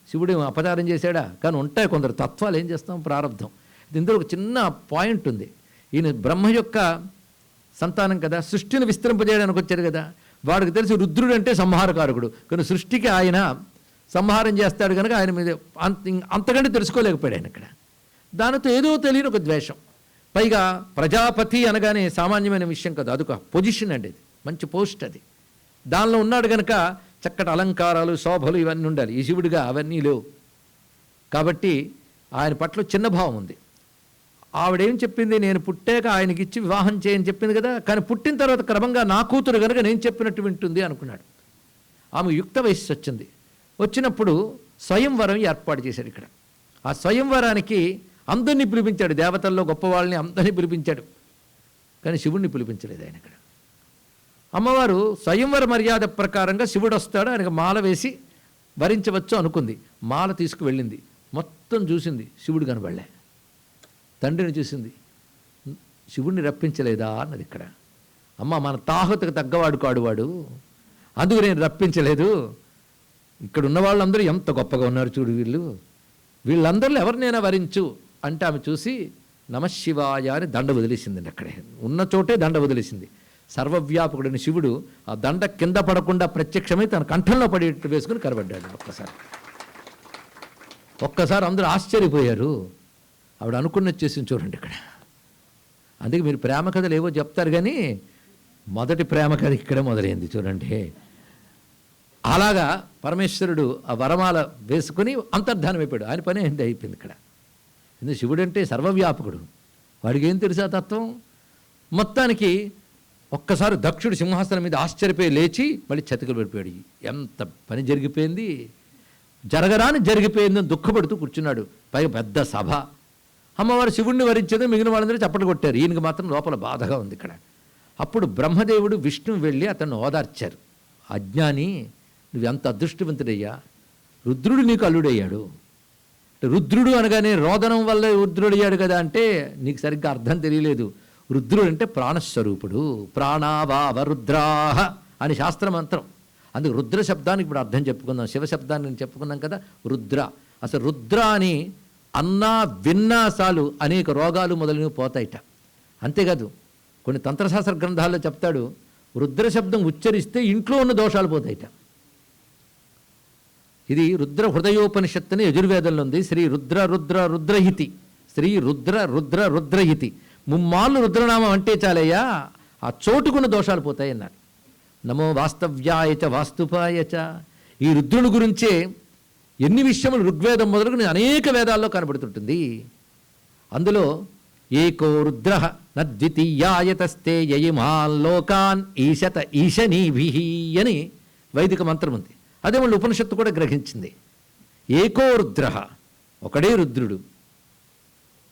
శివుడు అపచారం చేశాడా? కానీ ఉంటాయి కొందరు తత్వాలు. ఏం చేస్తాం, ప్రారంధం. ఇందులో ఒక చిన్న పాయింట్ ఉంది. ఈయన బ్రహ్మ యొక్క సంతానం కదా, సృష్టిని విస్తరింపజేయడానికి వచ్చారు కదా. వాడికి తెలిసి రుద్రుడు అంటే సంహారకారకుడు, కానీ సృష్టికి ఆయన సంహారం చేస్తాడు కనుక ఆయన మీద అంతకంటే తెలుసుకోలేకపోయాడు ఆయన ఇక్కడ. దానితో ఏదో తెలియని ఒక ద్వేషం. పైగా ప్రజాపతి అనగానే సామాన్యమైన విషయం కాదు, అదొక పొజిషన్ అండి, అది మంచి పోస్ట్. అది దానిలో ఉన్నాడు కనుక చక్కటి అలంకారాలు, శోభలు ఇవన్నీ ఉండాలి. ఈ శివుడిగా అవన్నీ లేవు కాబట్టి ఆయన పట్ల చిన్న భావం ఉంది. ఆవిడేం చెప్పింది? నేను పుట్టాక ఆయనకి ఇచ్చి వివాహం చేయని చెప్పింది కదా. కానీ పుట్టిన తర్వాత క్రమంగా నా కూతురు కనుక నేను చెప్పినట్టు వింటుంది అనుకున్నాడు. ఆమె యుక్త వయస్సు వచ్చింది. వచ్చినప్పుడు స్వయంవరం ఏర్పాటు చేశాడు ఇక్కడ. ఆ స్వయంవరానికి అందరినీ పిలిపించాడు, దేవతల్లో గొప్పవాళ్ళని అందరినీ పిలిపించాడు, కానీ శివుడిని పిలిపించలేదు ఆయన ఇక్కడ. అమ్మవారు స్వయంవర మర్యాద ప్రకారంగా శివుడు వస్తాడు, ఆయనకు మాల వేసి వరించవచ్చు అనుకుంది. మాల తీసుకువెళ్ళింది, మొత్తం చూసింది, శివుడు కనబడలే. తండ్రిని చూసింది, శివుడిని రప్పించలేదా అన్నది ఇక్కడ. అమ్మ, మన తాహతకు తగ్గవాడు కాడు వాడు, అందుకు నేను రప్పించలేదు. ఇక్కడ ఉన్న వాళ్ళందరూ ఎంత గొప్పగా ఉన్నారు చూడు, వీళ్ళందరిలో ఎవరినైనా వరించు అంటే ఆమె చూసి నమశివాయ అని దండ వదిలేసిందండి. అక్కడే ఉన్న చోటే దండ వదిలేసింది. సర్వవ్యాపకుడైన శివుడు ఆ దండ కింద పడకుండా ప్రత్యక్షమై తన కంఠంలో పడేట్టు వేసుకుని కనబడ్డాడు. ఒక్కసారి అందరూ ఆశ్చర్యపోయారు. ఆవిడ అనుకున్నది చేసింది చూడండి ఇక్కడ. అందుకే మీరు ప్రేమ కథలు ఏవో చెప్తారు, కానీ మొదటి ప్రేమ కథ ఇక్కడే మొదలైంది చూడండి. అలాగా పరమేశ్వరుడు ఆ వరమాల వేసుకుని అంతర్ధానం అయిపోయాడు. ఆయన పని ఏంటి అయిపోయింది ఇక్కడ. ఎందుకు? శివుడు అంటే సర్వవ్యాపకుడు, వాడికి ఏం తెలుసా తత్వం. మొత్తానికి ఒక్కసారి దక్షుడు సింహాసనం మీద ఆశ్చర్యపోయి లేచి మళ్ళీ చతికిలు పడిపోయాడు. ఎంత పని జరిగిపోయింది, జరగరాని జరిగిపోయిందని దుఃఖపడుతూ కూర్చున్నాడు. పైగా పెద్ద సభ. అమ్మవారు శివుణ్ణి వరించేది, మిగిలిన వాళ్ళందరూ చప్పట్లు కొట్టారు. ఈయనకి మాత్రం లోపల బాధగా ఉంది ఇక్కడ. అప్పుడు బ్రహ్మదేవుడు విష్ణువు వెళ్ళి అతన్ని ఓదార్చారు. అజ్ఞాని, నువ్వు ఎంత అదృష్టవంతుడయ్యా, రుద్రుడు నీకు అల్లుడయ్యాడు. రుద్రుడు అనగానే రోదనం వల్ల రుద్రుడయ్యాడు కదా అంటే నీకు సరిగ్గా అర్థం తెలియలేదు. రుద్రుడు అంటే ప్రాణస్వరూపుడు. ప్రాణావావ రుద్రాహ అని శాస్త్రమంత్రం. అందుకు రుద్ర శబ్దానికి ఇప్పుడు అర్థం చెప్పుకుందాం. శివ శబ్దాన్ని చెప్పుకున్నాం కదా, రుద్ర. అసలు రుద్ర అని అన్నా విన్నా చాలు అనేక రోగాలు మొదలైనవి పోతాయిట. అంతేకాదు కొన్ని తంత్రశాస్త్ర గ్రంథాల్లో చెప్తాడు, రుద్ర శబ్దం ఉచ్చరిస్తే ఇంట్లో ఉన్న దోషాలు పోతాయిట. ఇది రుద్ర హృదయోపనిషత్తు అని యజుర్వేదంలో ఉంది. శ్రీ రుద్ర రుద్ర రుద్రహితి, శ్రీ రుద్ర రుద్ర రుద్రహితి. ముమ్మాళ్ళు రుద్రనామం అంటే చాలయ్యా ఆ చోటుకున్న దోషాలు పోతాయి అన్నారు. నమో వాస్తవ్యాయచ వాస్తుపాయచ. ఈ రుద్రుని గురించే ఎన్ని విషయములు ఋగ్వేదం మొదలుకొని అనేక వేదాల్లో కనబడుతుంటుంది. అందులో ఏకో రుద్ర నద్వితీయాయతస్తే యయిమాల్లోకాన్ ఈశత ఈశనీభి అని వైదిక మంత్రం ఉంది. అదే మళ్ళీ ఉపనిషత్తు కూడా గ్రహించింది. ఏకో రుద్ర, ఒకడే రుద్రుడు.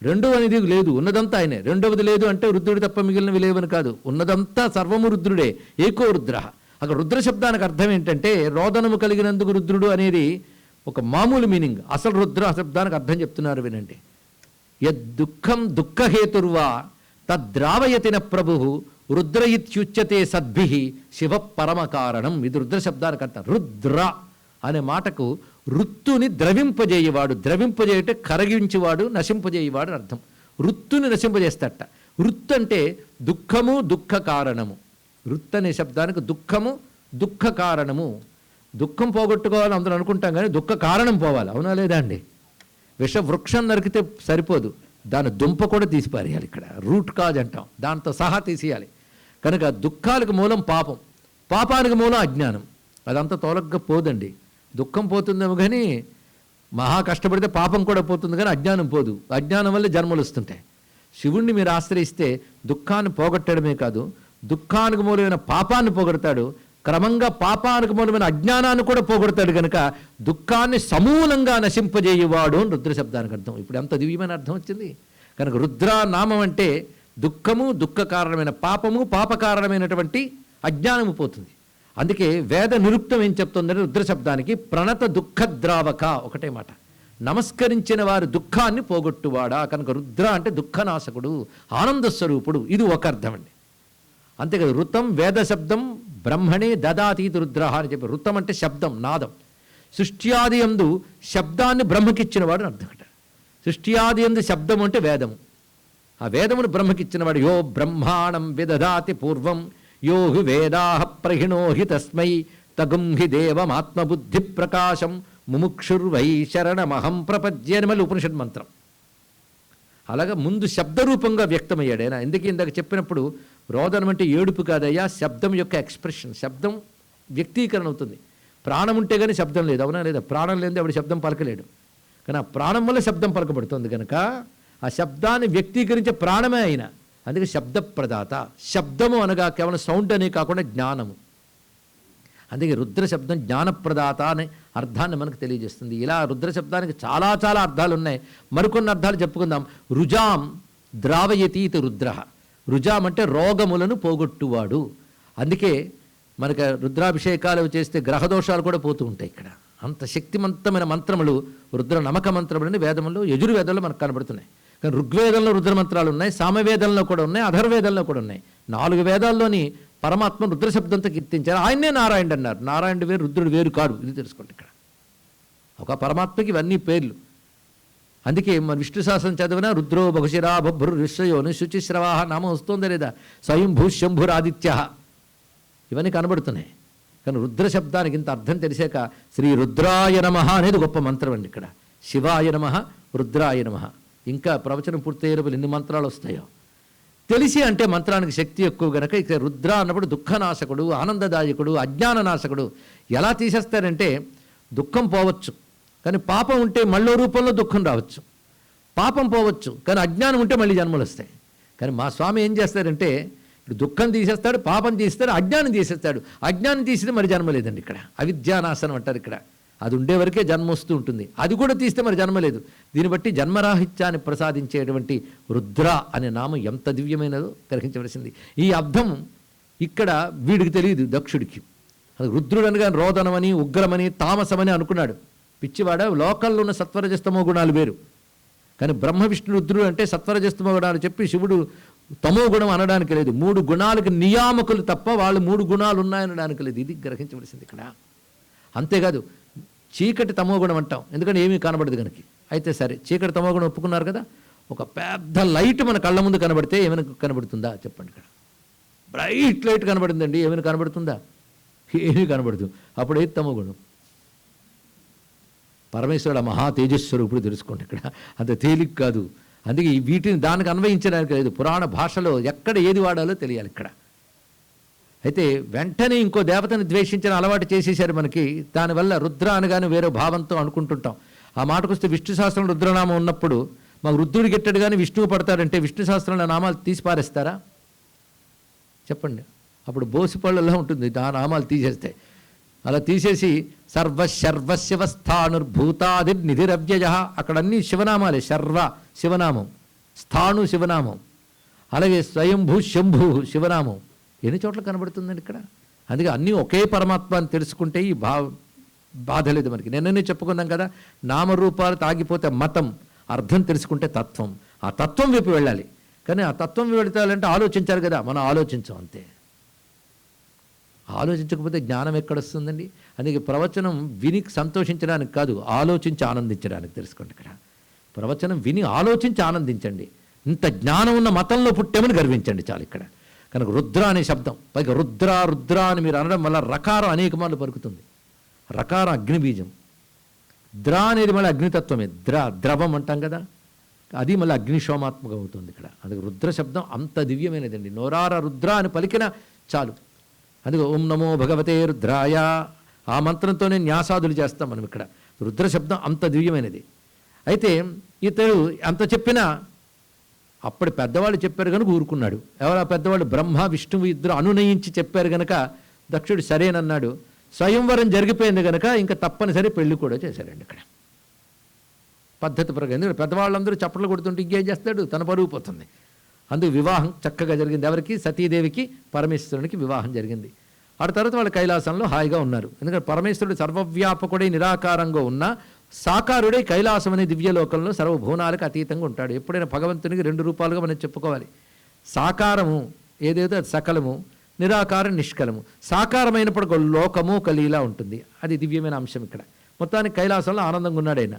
రెండో అనేది లేదు, ఉన్నదంతా ఆయనే. రెండవది లేదు అంటే రుద్రుడు తప్ప మిగిలినవి లేవని కాదు, ఉన్నదంతా సర్వము రుద్రుడే. ఏకో రుద్ర. అక్కడ రుద్ర శబ్దానికి అర్థం ఏంటంటే రోదనము కలిగినందుకు రుద్రుడు అనేది ఒక మామూలు మీనింగ్. అసలు రుద్ర శబ్దానికి అర్థం చెప్తున్నారు వినండి. యద్దుఃఖం దుఃఖహేతుర్వా తద్రావయతిన ప్రభు రుద్ర ఇత్యుచ్యతే సద్భి శివ పరమ కారణం. ఇది రుద్ర శబ్దానికి అర్థం. రుద్ర అనే మాటకు రుత్తుని ద్రవింపజేయవాడు. ద్రవింపజేయటే కరగించేవాడు, నశింపజేయవాడు అని అర్థం. రుత్తుని నశింపజేస్తట. రుత్ అంటే దుఃఖము, దుఃఖ కారణము. రుత్ అనే శబ్దానికి దుఃఖము, దుఃఖ కారణము. దుఃఖం పోగొట్టుకోవాలని అందరూ అనుకుంటాం కానీ దుఃఖ కారణం పోవాలి. అవునా లేదా అండి? విషవృక్షం నరికితే సరిపోదు, దాని దుంప కూడా తీసిపారేయాలి. ఇక్కడ రూట్ కాజ్ అంటాం, దాంతో సహా తీసేయాలి. కనుక దుఃఖాలకు మూలం పాపం, పాపానికి మూలం అజ్ఞానం. అదంతా తోలగ్గా పోదండి. దుఃఖం పోతుందేమో కానీ మహా కష్టపడితే పాపం కూడా పోతుంది కానీ అజ్ఞానం పోదు. అజ్ఞానం వల్ల జన్మలు వస్తుంటాయి. శివుణ్ణి మీరు ఆశ్రయిస్తే దుఃఖాన్ని పోగొట్టడమే కాదు, దుఃఖానికి మూలమైన పాపాన్ని పోగొడతాడు. క్రమంగా పాపానికి మూలమైన అజ్ఞానాన్ని కూడా పోగొడతాడు. కనుక దుఃఖాన్ని సమూలంగా నశింపజేయువాడు అని రుద్ర శబ్దానికి అర్థం. ఇప్పుడు ఎంత దివ్యమైన అర్థం వచ్చింది. కనుక రుద్ర నామం అంటే దుఃఖము, దుఃఖ కారణమైన పాపము, పాప కారణమైనటువంటి అజ్ఞానము పోతుంది. అందుకే వేద నిరుక్తం ఏం చెప్తుందంటే రుద్ర శబ్దానికి ప్రణత దుఃఖద్రావక ఒకటే మాట. నమస్కరించిన వారి దుఃఖాన్ని పోగొట్టువాడా. కనుక రుద్ర అంటే దుఃఖనాశకుడు, ఆనంద స్వరూపుడు. ఇది ఒక అర్థం అండి. అంతేకాదు ఋతం వేద శబ్దం బ్రహ్మణే దదాతీతి రుద్ర అని చెప్పి. ఋతం అంటే శబ్దం, నాదం. సృష్ట్యాది యందు శబ్దాన్ని బ్రహ్మకిచ్చినవాడు అని అర్థం. సృష్ట్యాది యందు శబ్దం అంటే వేదము. ఆ వేదమును బ్రహ్మకిచ్చినవాడు. యో బ్రహ్మాణం విదదాతి పూర్వం యో హి వేదాః ప్రహిణోహి తస్మై తగుం హి దేవమాత్మబుద్ధి ప్రకాశం ముముక్షుర్వై శరణమహం ప్రపద్యే అని మళ్ళీ ఉపనిషత్ మంత్రం. అలాగా ముందు శబ్దరూపంగా వ్యక్తమయ్యాడు ఆయన. ఎందుకు ఇందాక చెప్పినప్పుడు రోదనం అంటే ఏడుపు కాదయ్యా, శబ్దం యొక్క ఎక్స్ప్రెషన్. శబ్దం వ్యక్తీకరణ అవుతుంది. ప్రాణం ఉంటే కానీ శబ్దం లేదు. అవునా లేదా? ప్రాణం లేనిదే ఆవిడ శబ్దం పలకలేడు. కానీ ఆ ప్రాణం వల్ల శబ్దం పలకబడుతుంది. కనుక ఆ శబ్దాన్ని వ్యక్తీకరించే ప్రాణమే ఆయన. అందుకే శబ్ద ప్రదాత. శబ్దము అనగా కేవలం సౌండ్ అనే కాకుండా జ్ఞానము. అందుకే రుద్ర శబ్దం జ్ఞానప్రదాత అనే అర్థాన్ని మనకు తెలియజేస్తుంది. ఇలా రుద్ర శబ్దానికి చాలా చాలా అర్థాలు ఉన్నాయి. మరికొన్ని అర్థాలు చెప్పుకుందాం. రుజాం ద్రావయతీతి రుద్ర. రుజాం అంటే రోగములను పోగొట్టువాడు. అందుకే మనకు రుద్రాభిషేకాలు చేస్తే గ్రహదోషాలు కూడా పోతూ ఉంటాయి. ఇక్కడ అంత శక్తివంతమైన మంత్రములు రుద్ర నమక మంత్రములని వేదంలో యజుర్వేదంలో మనకు కనబడుతున్నాయి. కానీ ఋగ్వేదంలో రుద్రమంత్రాలు ఉన్నాయి, సామవేదంలో కూడా ఉన్నాయి, అధర్వేదంలో కూడా ఉన్నాయి. 4 వేదాల్లోని పరమాత్మ రుద్రశబ్దంతో కీర్తించారు. ఆయన్నే నారాయణుడు అన్నారు. నారాయణుడు వేరు, రుద్రుడు వేరు కాడు. ఇది తెలుసుకోండి. ఇక్కడ ఒక పరమాత్మకి ఇవన్నీ పేర్లు. అందుకే మన విష్ణు శాస్త్రం చదివినా రుద్రో బహుశిరా బభ్రు విశ్వయోని శుచిశ్రవాహ నామం వస్తుందా లేదా? స్వయంభూ శంభురాదిత్య ఇవన్నీ కనబడుతున్నాయి. కానీ రుద్ర శబ్దానికి ఇంత అర్థం తెలిసాక శ్రీ రుద్రాయ నమః అనేది గొప్ప మంత్రం అండి. ఇక్కడ శివాయ నమః, రుద్రాయ నమః. ఇంకా ప్రవచనం పూర్తయ్యేటప్పుడు ఎన్ని మంత్రాలు వస్తాయో తెలిసి అంటే మంత్రానికి శక్తి ఎక్కువ గనక ఇక రుద్ర అన్నప్పుడు దుఃఖనాశకుడు, ఆనందదాయకుడు, అజ్ఞాననాశకుడు. ఎలా తీసేస్తారంటే దుఃఖం పోవచ్చు కానీ పాపం ఉంటే మళ్ళీ రూపంలో దుఃఖం రావచ్చు. పాపం పోవచ్చు కానీ అజ్ఞానం ఉంటే మళ్ళీ జన్మలు వస్తాయి. కానీ మా స్వామి ఏం చేస్తారంటే ఇప్పుడు దుఃఖం తీసేస్తాడు, పాపం తీస్తాడు, అజ్ఞానం తీసేస్తాడు. అజ్ఞానం తీస్తే మరి జన్మ లేదండి. ఇక్కడ అవిద్యానాశనం అంటారు. ఇక్కడ అది ఉండే వరకే జన్మ వస్తూ ఉంటుంది. అది కూడా తీస్తే మరి జన్మ లేదు. దీన్ని బట్టి జన్మరాహిత్యాన్ని ప్రసాదించేటువంటి రుద్ర అనే నామం ఎంత దివ్యమైనదో గ్రహించవలసింది. ఈ అర్థం ఇక్కడ వీడికి తెలియదు దక్షుడికి. అది రుద్రుడు అనగా రోదనమని, ఉగ్రమని, తామసమని అనుకున్నాడు. పిచ్చివాడ, లోకల్లో ఉన్న సత్వరజస్తమో గుణాలు వేరు. కానీ బ్రహ్మ విష్ణు రుద్రుడు అంటే సత్వరజస్తమో గుణాలు చెప్పి శివుడు తమో గుణం అనడానికి లేదు. 3 గుణాలకు నియామకులు తప్ప వాళ్ళు 3 గుణాలు ఉన్నాయనడానికి లేదు. ఇది గ్రహించవలసింది ఇక్కడ. అంతేకాదు చీకటి తమో గుణం అంటాం, ఎందుకంటే ఏమీ కనబడదు కనుక. అయితే సరే, చీకటి తమో గుణం ఒప్పుకున్నారు కదా. ఒక పెద్ద లైట్ మన కళ్ళ ముందు కనబడితే ఏమైనా కనబడుతుందా చెప్పండి? ఇక్కడ బ్రైట్ లైట్ కనబడిందండి, ఏమైనా కనబడుతుందా? ఏమీ కనబడదు. అప్పుడు ఏది తమో గుణం? పరమేశ్వరుడు మహా తేజస్వరూపుడు తెలుసుకోండి. ఇక్కడ అంత తేలిక కాదు. అందుకే వీటిని దానికి అన్వయించడానికి లేదు. పురాణ భాషలో ఎక్కడ ఏది వాడాలో తెలియాలి ఇక్కడ. అయితే వెంటనే ఇంకో దేవతని ద్వేషించిన అలవాటు చేసేసారు మనకి. దానివల్ల రుద్ర అనగానే వేరే భావంతో అనుకుంటుంటాం. ఆ మాటకొస్తే విష్ణు శాస్త్రంలో రుద్రనామం ఉన్నప్పుడు మాకు రుద్రుడు గిట్టడు కానీ విష్ణువు పడతాడంటే విష్ణు శాస్త్రంలో నామాలు తీసి పారేస్తారా చెప్పండి? అప్పుడు బోసిపళ్ళలో ఉంటుంది ఆ నామాలు తీసేస్తే. అలా తీసేసి సర్వశర్వశివస్థానుర్భూతాదిర్నిధిరవ్యయ, అక్కడ అన్ని శివనామాలే. శర్వ శివనామం, స్థాణు శివనామం, అలాగే స్వయంభూ శంభు శివనామం. ఎన్ని చోట్ల కనబడుతుందండి ఇక్కడ. అందుకే అన్నీ ఒకే పరమాత్మ అని తెలుసుకుంటే ఈ బాధ లేదు మనకి. నిన్ననే చెప్పుకున్నాం కదా, నామరూపాలు తాగిపోతే మతం, అర్థం తెలుసుకుంటే తత్వం. ఆ తత్వం వైపు వెళ్ళాలి. కానీ ఆ తత్వం వెళతాలంటే ఆలోచించాలి కదా, మనం ఆలోచించాం అంతే. ఆలోచించకపోతే జ్ఞానం ఎక్కడొస్తుందండి? అందుకే ప్రవచనం విని సంతోషించడానికి కాదు, ఆలోచించి ఆనందించడానికి తెలుసుకోండి. ఇక్కడ ప్రవచనం విని ఆలోచించి ఆనందించండి. ఇంత జ్ఞానం ఉన్న మతంలో పుట్టామని గర్వించండి చాలు. ఇక్కడ కనుక రుద్ర అనే శబ్దం, పైగా రుద్ర రుద్ర అని మీరు అనడం వల్ల రకారం అనేక మార్లు పలుకుతుంది. రకారం అగ్నిబీజం, ద్ర అనేది మళ్ళీ అగ్నితత్వమే. ద్రవం అంటాం కదా, అది మళ్ళీ అగ్నిశోమాత్మకం అవుతుంది ఇక్కడ. అందుకే రుద్ర శబ్దం అంత దివ్యమైనదండి. నోరార రుద్ర అని పలికిన చాలు. అందుకే ఓం నమో భగవతే రుద్రాయ, ఆ మంత్రంతోనే న్యాసాదులు చేస్తాం మనం ఇక్కడ. రుద్ర శబ్దం అంత దివ్యమైనది. అయితే ఇతడు అంత చెప్పినా అప్పటి పెద్దవాళ్ళు చెప్పారు కనుక ఊరుకున్నాడు. ఎవరు ఆ పెద్దవాళ్ళు? బ్రహ్మ విష్ణువు ఇద్దరు అనునయించి చెప్పారు కనుక దక్షుడు సరేనన్నాడు. స్వయంవరం జరిగిపోయింది కనుక ఇంకా తప్పనిసరి పెళ్లి కూడా చేశారండి ఇక్కడ పద్ధతి ప్రకారం. ఎందుకంటే పెద్దవాళ్ళందరూ చప్పట్లు కొడుతుంటే ఇంకేం చేస్తాడు, తన పరువు పోతుంది. అందుకు వివాహం చక్కగా జరిగింది. ఎవరికి? సతీదేవికి పరమేశ్వరునికి వివాహం జరిగింది. ఆ తర్వాత వాళ్ళు కైలాసంలో హాయిగా ఉన్నారు. ఎందుకంటే పరమేశ్వరుడు సర్వవ్యాపకుడై నిరాకారంగా ఉన్న సాకారుడై కైలాసం అనే దివ్యలోకంలో సర్వభువనాలకు అతీతంగా ఉంటాడు. ఎప్పుడైనా భగవంతునికి 2 రూపాలుగా మనం చెప్పుకోవాలి. సాకారము ఏదైతే అది సకలము, నిరాకారం నిష్కలము. సాకారమైనప్పుడు ఒక లోకము ఒక లీలా ఉంటుంది. అది దివ్యమైన అంశం ఇక్కడ. మొత్తానికి కైలాసంలో ఆనందంగా ఉన్నాడు ఆయన.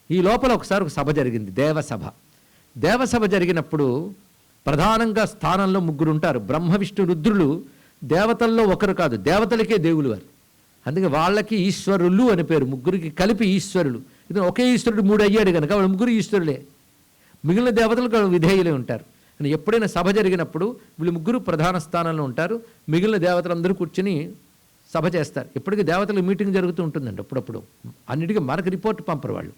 ఈ లోపల ఒకసారి ఒక సభ జరిగింది, దేవసభ. దేవసభ జరిగినప్పుడు ప్రధానంగా స్థానంలో 3 ఉంటారు. బ్రహ్మ విష్ణు రుద్రులు దేవతల్లో ఒకరు కాదు, దేవతలకే దేవులు వారు. అందుకే వాళ్ళకి ఈశ్వరులు అని పేరు. 3కి కలిపి ఈశ్వరులు. ఇది ఒకే ఈశ్వరుడు 3 అయ్యాడు కనుక వాళ్ళు 3 ఈశ్వరులే. మిగిలిన దేవతలకు విధేయులే ఉంటారు. అని ఎప్పుడైనా సభ జరిగినప్పుడు వీళ్ళు 3 ప్రధాన స్థానంలో ఉంటారు. మిగిలిన దేవతలందరూ కూర్చొని సభ చేస్తారు. ఎప్పటికీ దేవతలకు మీటింగ్ జరుగుతూ ఉంటుందండి. అప్పుడప్పుడు అన్నిటికీ మనకు రిపోర్ట్ పంపరు వాళ్ళు.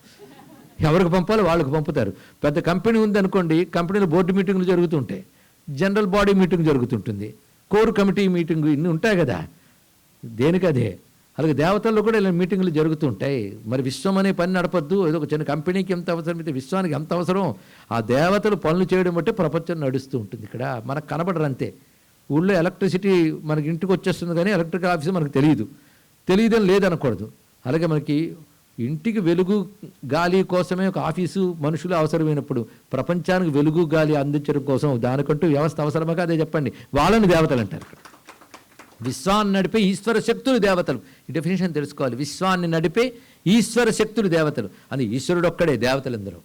ఎవరికి పంపాలో వాళ్ళకి పంపుతారు. పెద్ద కంపెనీ ఉందనుకోండి, కంపెనీలో బోర్డు మీటింగ్లు జరుగుతుంటాయి, జనరల్ బాడీ మీటింగ్ జరుగుతుంటుంది, కోర్ కమిటీ మీటింగ్, ఇన్ని ఉంటాయి కదా. దేనికదే. అలాగే దేవతల్లో కూడా ఇలా మీటింగ్లు జరుగుతూ ఉంటాయి. మరి విశ్వం అనే పని నడపద్దు. ఏదో ఒక చిన్న కంపెనీకి ఎంత అవసరం అయితే విశ్వానికి ఎంత అవసరం, ఆ దేవతలు పనులు చేయడం బట్టి ప్రపంచం నడుస్తూ ఉంటుంది. ఇక్కడ మనకు కనబడరు అంతే. ఊళ్ళో ఎలక్ట్రిసిటీ మనకి ఇంటికి వచ్చేస్తుంది కానీ ఎలక్ట్రికల్ ఆఫీస్ మనకు తెలియదని లేదనకూడదు. అలాగే మనకి ఇంటికి వెలుగు గాలి కోసమే ఒక ఆఫీసు మనుషులు అవసరమైనప్పుడు ప్రపంచానికి వెలుగు గాలి అందించడం కోసం దానికంటూ వ్యవస్థ అవసరమా? అదే చెప్పండి. వాళ్ళని దేవతలు అంటారు. విశ్వాన్ని నడిపే ఈశ్వర శక్తులు దేవతలు. ఈ డెఫినేషన్ తెలుసుకోవాలి. విశ్వాన్ని నడిపే ఈశ్వర శక్తులు దేవతలు. అని ఈశ్వరుడు ఒక్కడే, దేవతలందరూ.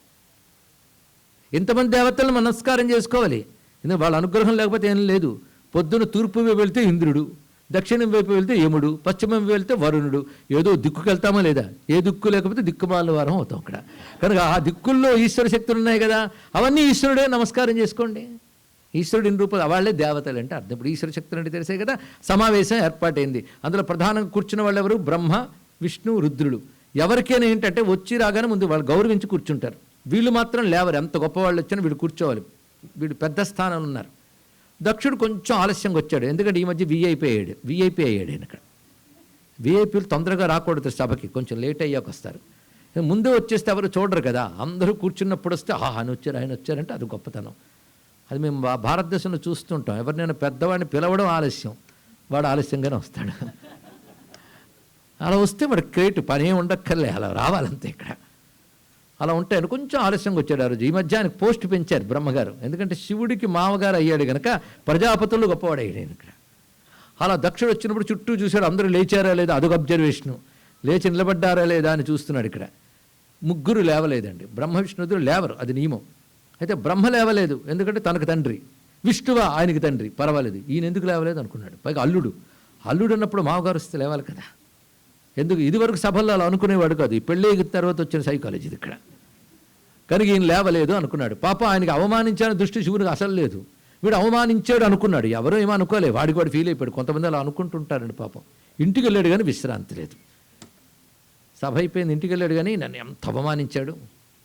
ఎంతమంది దేవతలను నమస్కారం చేసుకోవాలి. ఎందుకంటే వాళ్ళ అనుగ్రహం లేకపోతే ఏం లేదు. పొద్దున తూర్పు వైపు వెళ్తే ఇంద్రుడు, దక్షిణం వైపు వెళ్తే యముడు, పశ్చిమం వెళ్తే వరుణుడు. ఏదో దిక్కుకు వెళ్తామా లేదా? ఏ దిక్కు లేకపోతే దిక్కుమాల వారం అవుతాం అక్కడ. కనుక ఆ దిక్కుల్లో ఈశ్వర శక్తులు ఉన్నాయి కదా, అవన్నీ ఈశ్వరుడే. నమస్కారం చేసుకోండి. ఈశ్వరుడు ఇన్ని రూపాయలు, వాళ్ళే దేవతలు అంటే అర్థం. ఇప్పుడు ఈశ్వర శక్తులు అంటే తెలిసే కదా. సమావేశం ఏర్పాటైంది. అందులో ప్రధానంగా కూర్చున్న వాళ్ళు ఎవరు? బ్రహ్మ విష్ణు రుద్రులు. ఎవరికైనా ఏంటంటే వచ్చి రాగానే ముందు వాళ్ళు గౌరవించి కూర్చుంటారు. వీళ్ళు మాత్రం లేవరు. ఎంత గొప్పవాళ్ళు వచ్చినా వీళ్ళు కూర్చోవాలి. వీళ్ళు పెద్ద స్థానంలో ఉన్నారు. దక్షుడు కొంచెం ఆలస్యంగా వచ్చాడు. ఎందుకంటే ఈ మధ్య వీఐపీ అయ్యాడు ఆయన. అక్కడ వీఐపీలు తొందరగా రాకూడదు సభకి, కొంచెం లేట్ అయ్యాక వస్తారు. ముందే వచ్చేస్తే ఎవరు చూడరు కదా. అందరూ కూర్చున్నప్పుడు వస్తే ఆయన వచ్చారంటే అది గొప్పతనం. అది మేము భారతదేశంలో చూస్తుంటాం. ఎవరినైనా పెద్దవాడిని పిలవడం ఆలస్యం, వాడు ఆలస్యంగానే వస్తాడు. అలా వస్తే వాడు క్రియేట్ పని ఏమి ఉండక్కర్లే, అలా రావాలంతే. ఇక్కడ అలా ఉంటాయని కొంచెం ఆలస్యంగా వచ్చాడు ఆ రోజు. ఈ మధ్య ఆయనకు పోస్ట్ పెంచారు బ్రహ్మగారు, ఎందుకంటే శివుడికి మామగారు అయ్యాడు కనుక ప్రజాపతులు గొప్పవాడయ్యాడు. ఇక్కడ అలా దక్షుడు వచ్చినప్పుడు చుట్టూ చూశాడు, అందరూ లేచారా లేదా అదొక అబ్జర్వేషను, లేచి నిలబడ్డారా లేదా అని చూస్తున్నాడు. ఇక్కడ ముగ్గురు లేవలేదండి, బ్రహ్మ విష్ణువులు లేవరు, అది నియమం. అయితే బ్రహ్మ లేవలేదు, ఎందుకంటే తనకు తండ్రి, విష్ణువా ఆయనకి తండ్రి, పర్వాలేదు. ఈయన ఎందుకు లేవలేదు అనుకున్నాడు. పైగా అల్లుడు అన్నప్పుడు మామగారు వస్తే లేవాలి కదా. ఎందుకు ఇదివరకు సభల్లో అలా అనుకునేవాడు కాదు, ఈ పెళ్ళి తర్వాత వచ్చిన సైకాలజీ ఇది ఇక్కడ. కనుక ఈయన లేవలేదు అనుకున్నాడు. పాప ఆయనకి అవమానించాలని దృష్టి శివునికి అసలు లేదు, వీడు అవమానించాడు అనుకున్నాడు. ఎవరో ఏమో అనుకోలే, వాడికి వాడు ఫీల్ అయిపోయాడు. కొంతమంది అలా అనుకుంటుంటారండి పాపం. ఇంటికి వెళ్ళాడు కానీ విశ్రాంతి లేదు. సభ అయిపోయింది, ఇంటికి వెళ్ళాడు కానీ నన్ను ఎంత అవమానించాడు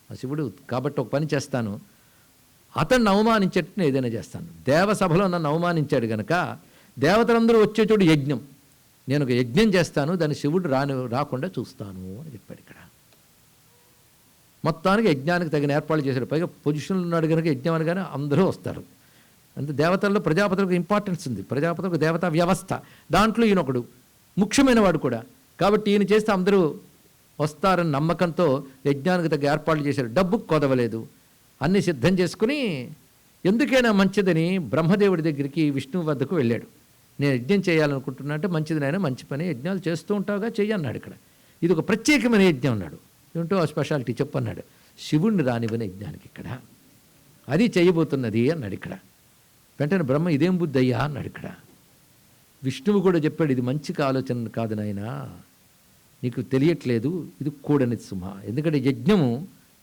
ఆ శివుడు. కాబట్టి ఒక పని చేస్తాను, అతన్ని అవమానించేట్టు ఏదైనా చేస్తాను. దేవసభలో నన్ను అవమానించాడు కనుక దేవతలందరూ వచ్చేటోడు యజ్ఞం, నేను ఒక యజ్ఞం చేస్తాను, దాన్ని శివుడు రాకుండా చూస్తాను అని చెప్పాడు. ఇక్కడ మొత్తానికి యజ్ఞానికి తగిన ఏర్పాట్లు చేశాడు. పైగా పొజిషన్లో ఉన్నాడు కనుక యజ్ఞం అనగానే అందరూ వస్తారు. అంటే దేవతల్లో ప్రజాపతులకు ఇంపార్టెన్స్ ఉంది, ప్రజాపతులకు దేవతా వ్యవస్థ, దాంట్లో ఈయన ఒకడు ముఖ్యమైన వాడు కూడా. కాబట్టి ఈయన చేస్తే అందరూ వస్తారని నమ్మకంతో యజ్ఞానికి తగ్గ ఏర్పాట్లు చేశారు. డబ్బుకు కొదవలేదు, అన్నీ సిద్ధం చేసుకుని ఎందుకైనా మంచిదని బ్రహ్మదేవుడి దగ్గరికి విష్ణువు వద్దకు వెళ్ళాడు. నేను యజ్ఞం చేయాలనుకుంటున్నా అంటే మంచిదినైనా మంచి పని, యజ్ఞాలు చేస్తూ ఉంటావుగా చెయ్యి అన్నాడు. ఇక్కడ ఇది ఒక ప్రత్యేకమైన యజ్ఞం అన్నాడు. ఏంటో ఆ స్పెషాలిటీ చెప్పన్నాడు. శివుణ్ణి రానివ్వని యజ్ఞానికి ఇక్కడ అది చేయబోతున్నది అన్నాడు. ఇక్కడ వెంటనే బ్రహ్మ ఇదేం బుద్ధి అయ్యా అన్నాడు. ఇక్కడ విష్ణువు కూడా చెప్పాడు, ఇది మంచి ఆలోచన కాదు నాయనా, నీకు తెలియట్లేదు, ఇది కూడనిది సుమ. ఎందుకంటే యజ్ఞము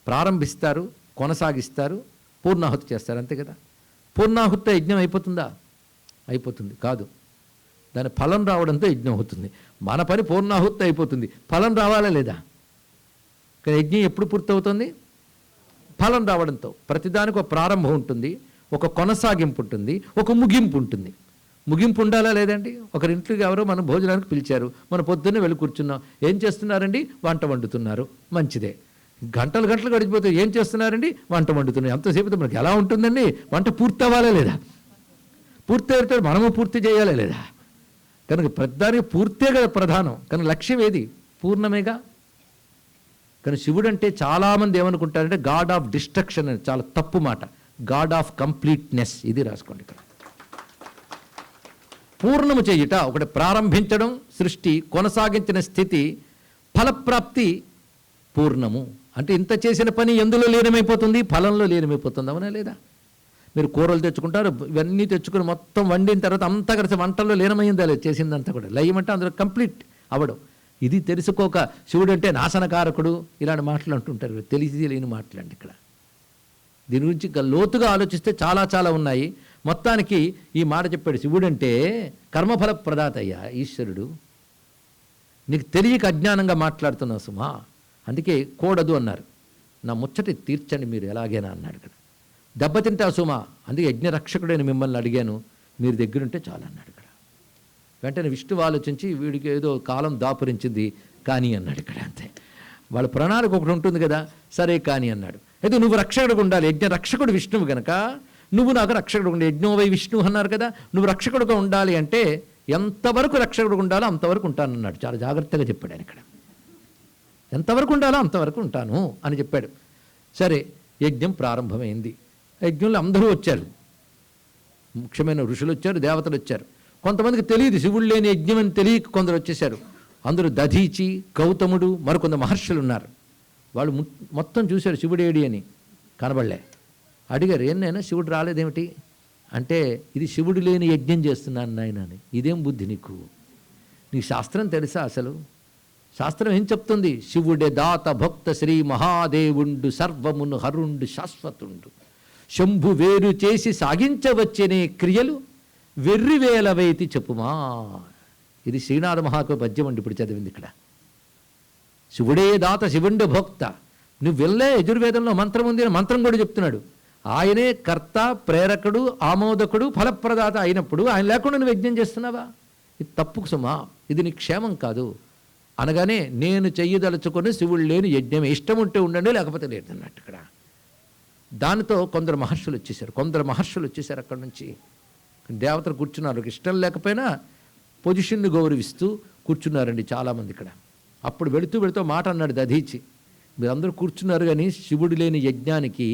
ప్రారంభిస్తారు, కొనసాగిస్తారు, పూర్ణాహుతి చేస్తారు, అంతే కదా. పూర్ణాహుతి యజ్ఞం అయిపోతుందా? అయిపోతుంది కాదు, దాని ఫలం రావడంతో యజ్ఞం అవుతుంది. మన పని పూర్ణాహుతి అయిపోతుంది, ఫలం రావాలా లేదా? కానీ యజ్ఞం ఎప్పుడు పూర్తవుతుంది? ఫలం రావడంతో. ప్రతిదానికి ఒక ప్రారంభం ఉంటుంది, ఒక కొనసాగింపు ఉంటుంది, ఒక ముగింపు ఉంటుంది. ముగింపు ఉండాలా లేదండి? ఒకరింట్లోకి ఎవరో మనం భోజనానికి పిలిచారు, మన పొద్దున్నే వెళ్ళి కూర్చున్నాం, ఏం చేస్తున్నారండి? వంట వండుతున్నారు, మంచిదే. గంటలు గంటలు గడిచిపోతే ఏం చేస్తున్నారండి? వంట వండుతున్నారు. ఎంతసేపు మనకి ఎలా ఉంటుందండి? వంట పూర్తి అవ్వాలా లేదా? పూర్తి అయితే మనము పూర్తి చేయాలా లేదా? కనుక ప్రతిదానికి పూర్తే కదా ప్రధానం. కనుక లక్ష్యం ఏది? పూర్ణమేగా. కానీ శివుడు అంటే చాలామంది ఏమనుకుంటారంటే గాడ్ ఆఫ్ డిస్ట్రక్షన్ అని, చాలా తప్పు మాట. గాడ్ ఆఫ్ కంప్లీట్నెస్, ఇది రాసుకోండి. ఇక్కడ పూర్ణము చేయుట, ఒకటి ప్రారంభించడం సృష్టి, కొనసాగించిన స్థితి, ఫలప్రాప్తి పూర్ణము. అంటే ఇంత చేసిన పని ఎందులో లీనమైపోతుంది? ఫలంలో లీనమైపోతుంది, అవునా లేదా? మీరు కూరలు తెచ్చుకుంటారు, ఇవన్నీ తెచ్చుకుని మొత్తం వండిన తర్వాత అంతా కలిసి వంటల్లో లీనమైందా లేదు? చేసిందంతా కూడా లయమంటే అందులో కంప్లీట్ అవ్వడం. ఇది తెలుసుకోక శివుడు అంటే నాశనకారకుడు ఇలాంటి మాటలు అంటుంటారు, తెలియని మాటలండి. ఇక్కడ దీని గురించి లోతుగా ఆలోచిస్తే చాలా చాలా ఉన్నాయి. మొత్తానికి ఈ మాట చెప్పాడు, శివుడంటే కర్మఫల ప్రదాత అయ్యా ఈశ్వరుడు. నీకు తెలియక అజ్ఞానంగా మాట్లాడుతున్నావు సుమా, అందుకే కూడదు అన్నారు. నా ముచ్చటి తీర్చండి మీరు ఎలాగైనా అన్నాడు. ఇక్కడ దెబ్బతింటావు సుమా, అందుకే యజ్ఞరక్షకుడైన మిమ్మల్ని అడిగాను, మీరు దగ్గరుంటే చాలు అన్నాడు. ఇక్కడ వెంటనే విష్ణువు ఆలోచించి వీడికి ఏదో కాలం దాపురించింది కానీ అన్నాడు. ఇక్కడ అంతే, వాళ్ళ ప్రణాళిక ఒకటి ఉంటుంది కదా, సరే కానీ అన్నాడు. అయితే నువ్వు రక్షకుడు ఉండాలి, యజ్ఞ రక్షకుడు విష్ణువు కనుక నువ్వు నాకు రక్షకుడు ఉండాలి. యజ్ఞోవై విష్ణువు అన్నారు కదా, నువ్వు రక్షకుడుగా ఉండాలి అంటే ఎంతవరకు రక్షకుడు ఉండాలో అంతవరకు ఉంటానన్నాడు. చాలా జాగ్రత్తగా చెప్పాడు ఆయన. ఇక్కడ ఎంతవరకు ఉండాలో అంతవరకు ఉంటాను అని చెప్పాడు. సరే, యజ్ఞం ప్రారంభమైంది. యజ్ఞంలో అందరూ వచ్చారు, ముఖ్యమైన ఋషులు వచ్చారు, దేవతలు వచ్చారు. కొంతమందికి తెలియదు శివుడు లేని యజ్ఞం అని తెలియక కొందరు వచ్చేసారు. అందరూ దధీచి, గౌతముడు, మరికొంత మహర్షులు ఉన్నారు. వాళ్ళు మొత్తం చూశారు శివుడేడి అని, కనబడలే. అడిగారు, ఏనైనా శివుడు రాలేదేమిటి అంటే, ఇది శివుడు లేని యజ్ఞం చేస్తున్నాను నాయన అని. ఇదేం బుద్ధి నీకు? నీకు శాస్త్రం తెలుసా అసలు? శాస్త్రం ఏం చెప్తుంది? శివుడే దాత భక్త శ్రీ మహాదేవుండు, సర్వమును హరుండు శాశ్వతుండు, శంభు వేరు చేసి సాగించవచ్చనే క్రియలు వెర్రివేలవైతి చెప్పుమా. ఇది శ్రీనాథ మహాకవి పద్యం అండి ఇప్పుడు చదివింది. ఇక్కడ శివుడే దాత శివుండు భోక్త, నువ్వు వెళ్ళే యజుర్వేదంలో మంత్రం ఉంది, మంత్రం కూడా చెప్తున్నాడు. ఆయనే కర్త, ప్రేరకుడు, ఆమోదకుడు, ఫలప్రదాత అయినప్పుడు ఆయన లేకుండా నువ్వు యజ్ఞం చేస్తున్నావా? ఇది తప్పు సుమా, ఇది నీ క్షేమం కాదు అనగానే, నేను చెయ్యదలుచుకొని శివుడు లేని యజ్ఞమే, ఇష్టం ఉంటే ఉండండి లేకపోతే లేదన్నట్టు. ఇక్కడ దానితో కొందరు మహర్షులు వచ్చేసారు అక్కడి నుంచి. దేవతలు కూర్చున్నారు, ఇష్టం లేకపోయినా పొజిషన్ని గౌరవిస్తూ కూర్చున్నారండి చాలామంది ఇక్కడ. అప్పుడు వెళుతూ మాట అన్నాడు దధీచి, మీరందరూ కూర్చున్నారు కానీ శివుడు లేని యజ్ఞానికి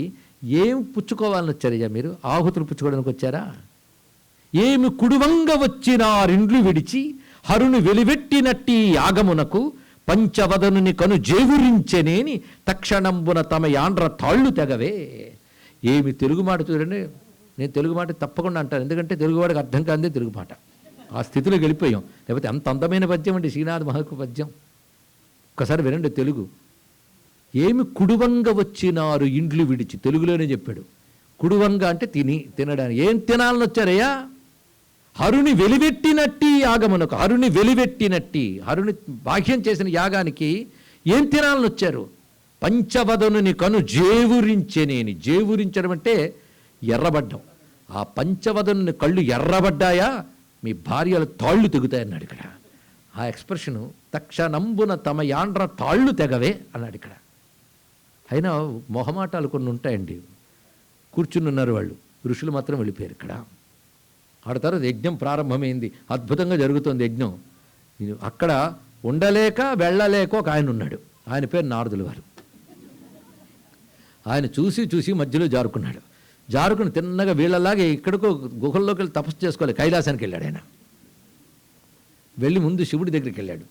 ఏం పుచ్చుకోవాలని వచ్చారయ్యా మీరు? ఆహుతులు పుచ్చుకోవడానికి వచ్చారా? ఏమి కుడువంగ వచ్చినారిండ్లు విడిచి హరుని వెలివెట్టినట్టి యాగమునకు పంచవదనుని కను జేవురించెనేని తక్షణంబున తమ యాండ్ర తాళ్ళు తెగవే. ఏమి తెలుగు మాట చూడండి. నేను తెలుగు మాట తప్పకుండా అంటాను, ఎందుకంటే తెలుగువాడికి అర్థం కాదే తెలుగు మాట. ఆ స్థితిలోకి వెళ్ళిపోయాం. లేకపోతే అంత అందమైన పద్యం అండి శ్రీనాథ్ మహాకు పద్యం. ఒకసారి వినండి తెలుగు. ఏమి కుడువంగ వచ్చినారు ఇండ్లు విడిచి, తెలుగులోనే చెప్పాడు. కుడువంగ అంటే తినడానికి. ఏం తినాలని వచ్చారయ్యా? హరుని వెలివెట్టినట్టి యాగమునకు, హరుని వెలివెట్టినట్టి, హరుని బాహ్యం చేసిన యాగానికి ఏం తినాలని వచ్చారు? పంచవదనుని కను జేవురించెనేని. జేవురించడం అంటే ఎర్రబడ్డం. ఆ పంచవదనుని కళ్ళు ఎర్రబడ్డాయా మీ భార్యల తాళ్ళు తెగుతాయన్నాడు ఇక్కడ. ఆ ఎక్స్ప్రెషను తక్షణంబున తమ యాండ్ర తాళ్ళు తెగవే అన్నాడు ఇక్కడ. అయినా మొహమాటాలు కొన్ని ఉంటాయండి. కూర్చుని ఉన్నారు వాళ్ళు, ఋషులు మాత్రం వెళ్ళిపోయారు ఇక్కడ. ఆడతారు యజ్ఞం ప్రారంభమైంది, అద్భుతంగా జరుగుతుంది యజ్ఞం. అక్కడ ఉండలేక వెళ్ళలేక ఒక ఆయన ఉన్నాడు, ఆయన పేరు నారదుల వారు. ఆయన చూసి మధ్యలో జారుకుని తిన్నగా వీళ్ళలాగే ఇక్కడికో గుహల్లోకి వెళ్ళి తపస్సు చేసుకోవాలి, కైలాసానికి వెళ్ళాడు ఆయన. వెళ్ళి ముందు శివుడి దగ్గరికి వెళ్ళాడు.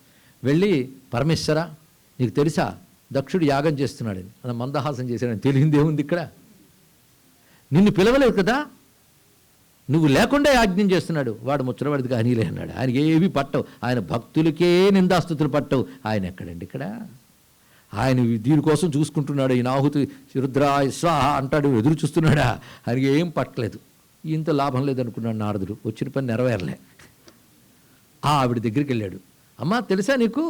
వెళ్ళి పరమేశ్వర నీకు తెలుసా దక్షుడు యాగం చేస్తున్నాడని అలా మందహాసం చేశాడని. తెలియందేముంది ఇక్కడ? నిన్ను పిలవలేదు కదా, నువ్వు లేకుండా యాజ్ఞం చేస్తున్నాడు. వాడు ముచ్చటవాడిది కానీలే అన్నాడు. ఆయనకి ఏవి పట్టవు, ఆయన భక్తులకే నిందాస్తుతులు పట్టవు. ఆయన ఎక్కడండి ఇక్కడ? ఆయన దీనికోసం చూసుకుంటున్నాడు. ఈయన ఆహుతి రుద్రా స్వాహ అంటాడు, ఎదురు చూస్తున్నాడా? ఆయనకి ఏం పట్టలేదు. ఇంత లాభం లేదనుకున్నాడు నారదుడు. వచ్చిన పని నెరవేరలే. ఆవిడ దగ్గరికి వెళ్ళాడు. అమ్మా తెలుసా నీకు,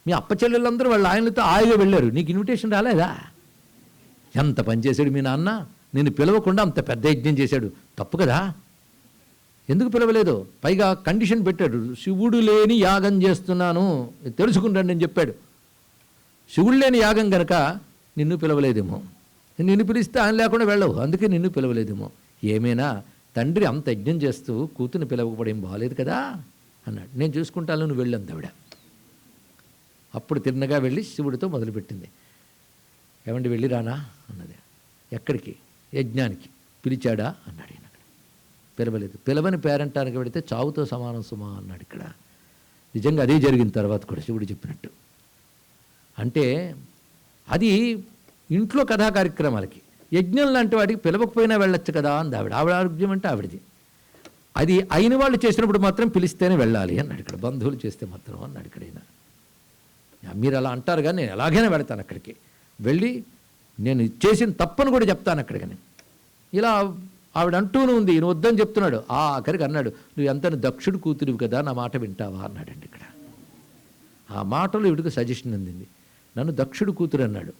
మీ అప్ప చెల్లెళ్ళందరూ వాళ్ళ ఆయనతో హాయిగా వెళ్ళారు, నీకు ఇన్విటేషన్ రాలేదా? ఎంత పని చేశాడు మీ నాన్న, నిన్ను పిలవకుండా అంత పెద్ద యజ్ఞం చేశాడు, తప్పు కదా? ఎందుకు పిలవలేదు? పైగా కండిషన్ పెట్టాడు, శివుడు లేని యాగం చేస్తున్నాను తెలుసుకుంటాను నేను చెప్పాడు. శివుడు లేని యాగం గనక నిన్ను పిలవలేదేమో, నిన్ను పిలిస్తే ఆయన లేకుండా వెళ్ళవు, అందుకే నిన్ను పిలవలేదేమో. ఏమైనా తండ్రి అంత యజ్ఞం చేస్తూ కూతుని పిలవకపోవడం బాగాలేదు కదా అన్నాడు. నేను చూసుకుంటాను, నువ్వు వెళ్ళంది ఆవిడ. అప్పుడు తిన్నగా వెళ్ళి శివుడితో మొదలుపెట్టింది. ఏమండి వెళ్ళి రానా అన్నది. ఎక్కడికి? యజ్ఞానికి. పిలిచాడా అన్నాడు ఈయన. పిలవలేదు. పిలవని పేరంటానికి వెళితే చావుతో సమానం సుమా అన్నాడు ఇక్కడ. నిజంగా అదే జరిగిన తర్వాత కూడా శివుడు చెప్పినట్టు. అంటే అది ఇంట్లో కథా కార్యక్రమాలకి, యజ్ఞం లాంటి వాటికి పిలవకపోయినా వెళ్ళొచ్చు కదా అంది ఆవిడ. ఆవిడ ఆరోగ్యం అంటే ఆవిడది. అది అయిన వాళ్ళు చేసినప్పుడు మాత్రం పిలిస్తేనే వెళ్ళాలి అన్నాడు ఇక్కడ. బంధువులు చేస్తే మాత్రం అన్నాడు ఇక్కడ ఈయన. మీరు అలా అంటారు కానీ నేను ఎలాగైనా వెళతాను అక్కడికి. వెళ్ళి నేను చేసిన తప్పను కూడా చెప్తాను అక్కడికని. ఇలా ఆవిడ అంటూనే ఉంది, ఈయన వద్దని చెప్తున్నాడు. ఆఖరికి అన్నాడు, నువ్వు ఎంత దక్షుడు కూతురివి కదా, నా మాట వింటావా అన్నాడండి ఇక్కడ. ఆ మాటలో ఇవిడికి సజెషన్ అందింది. నన్ను దక్షుడు కూతురు అన్నాడు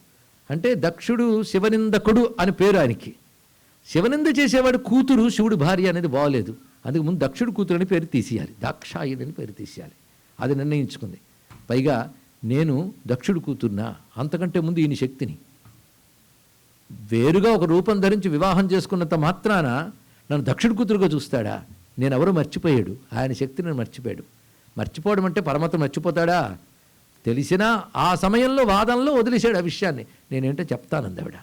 అంటే దక్షుడు శివనిందకుడు అని పేరు ఆయనకి. శివనింద చేసేవాడు కూతురు శివుడు భార్య అనేది బాగోలేదు. అందుకు ముందు దక్షుడు కూతురు అని పేరు తీసేయాలి, దాక్షాయుడు అని పేరు తీసేయాలి. అది నిర్ణయించుకుంది. పైగా నేను దక్షుడు కూతురునా, అంతకంటే ముందు ఈయన శక్తిని. వేరుగా ఒక రూపం ధరించి వివాహం చేసుకున్నంత మాత్రాన నన్ను దక్షుడు కూతురుగా చూస్తాడా? నేనెవరో మర్చిపోయాడు, ఆయన శక్తిని మర్చిపోయాడు. మర్చిపోవడం అంటే పరమాత్మ మర్చిపోతాడా? తెలిసినా ఆ సమయంలో వాదనలో వదిలేశాడు ఆ విషయాన్ని. నేనేంటో చెప్తానంది ఆవిడ.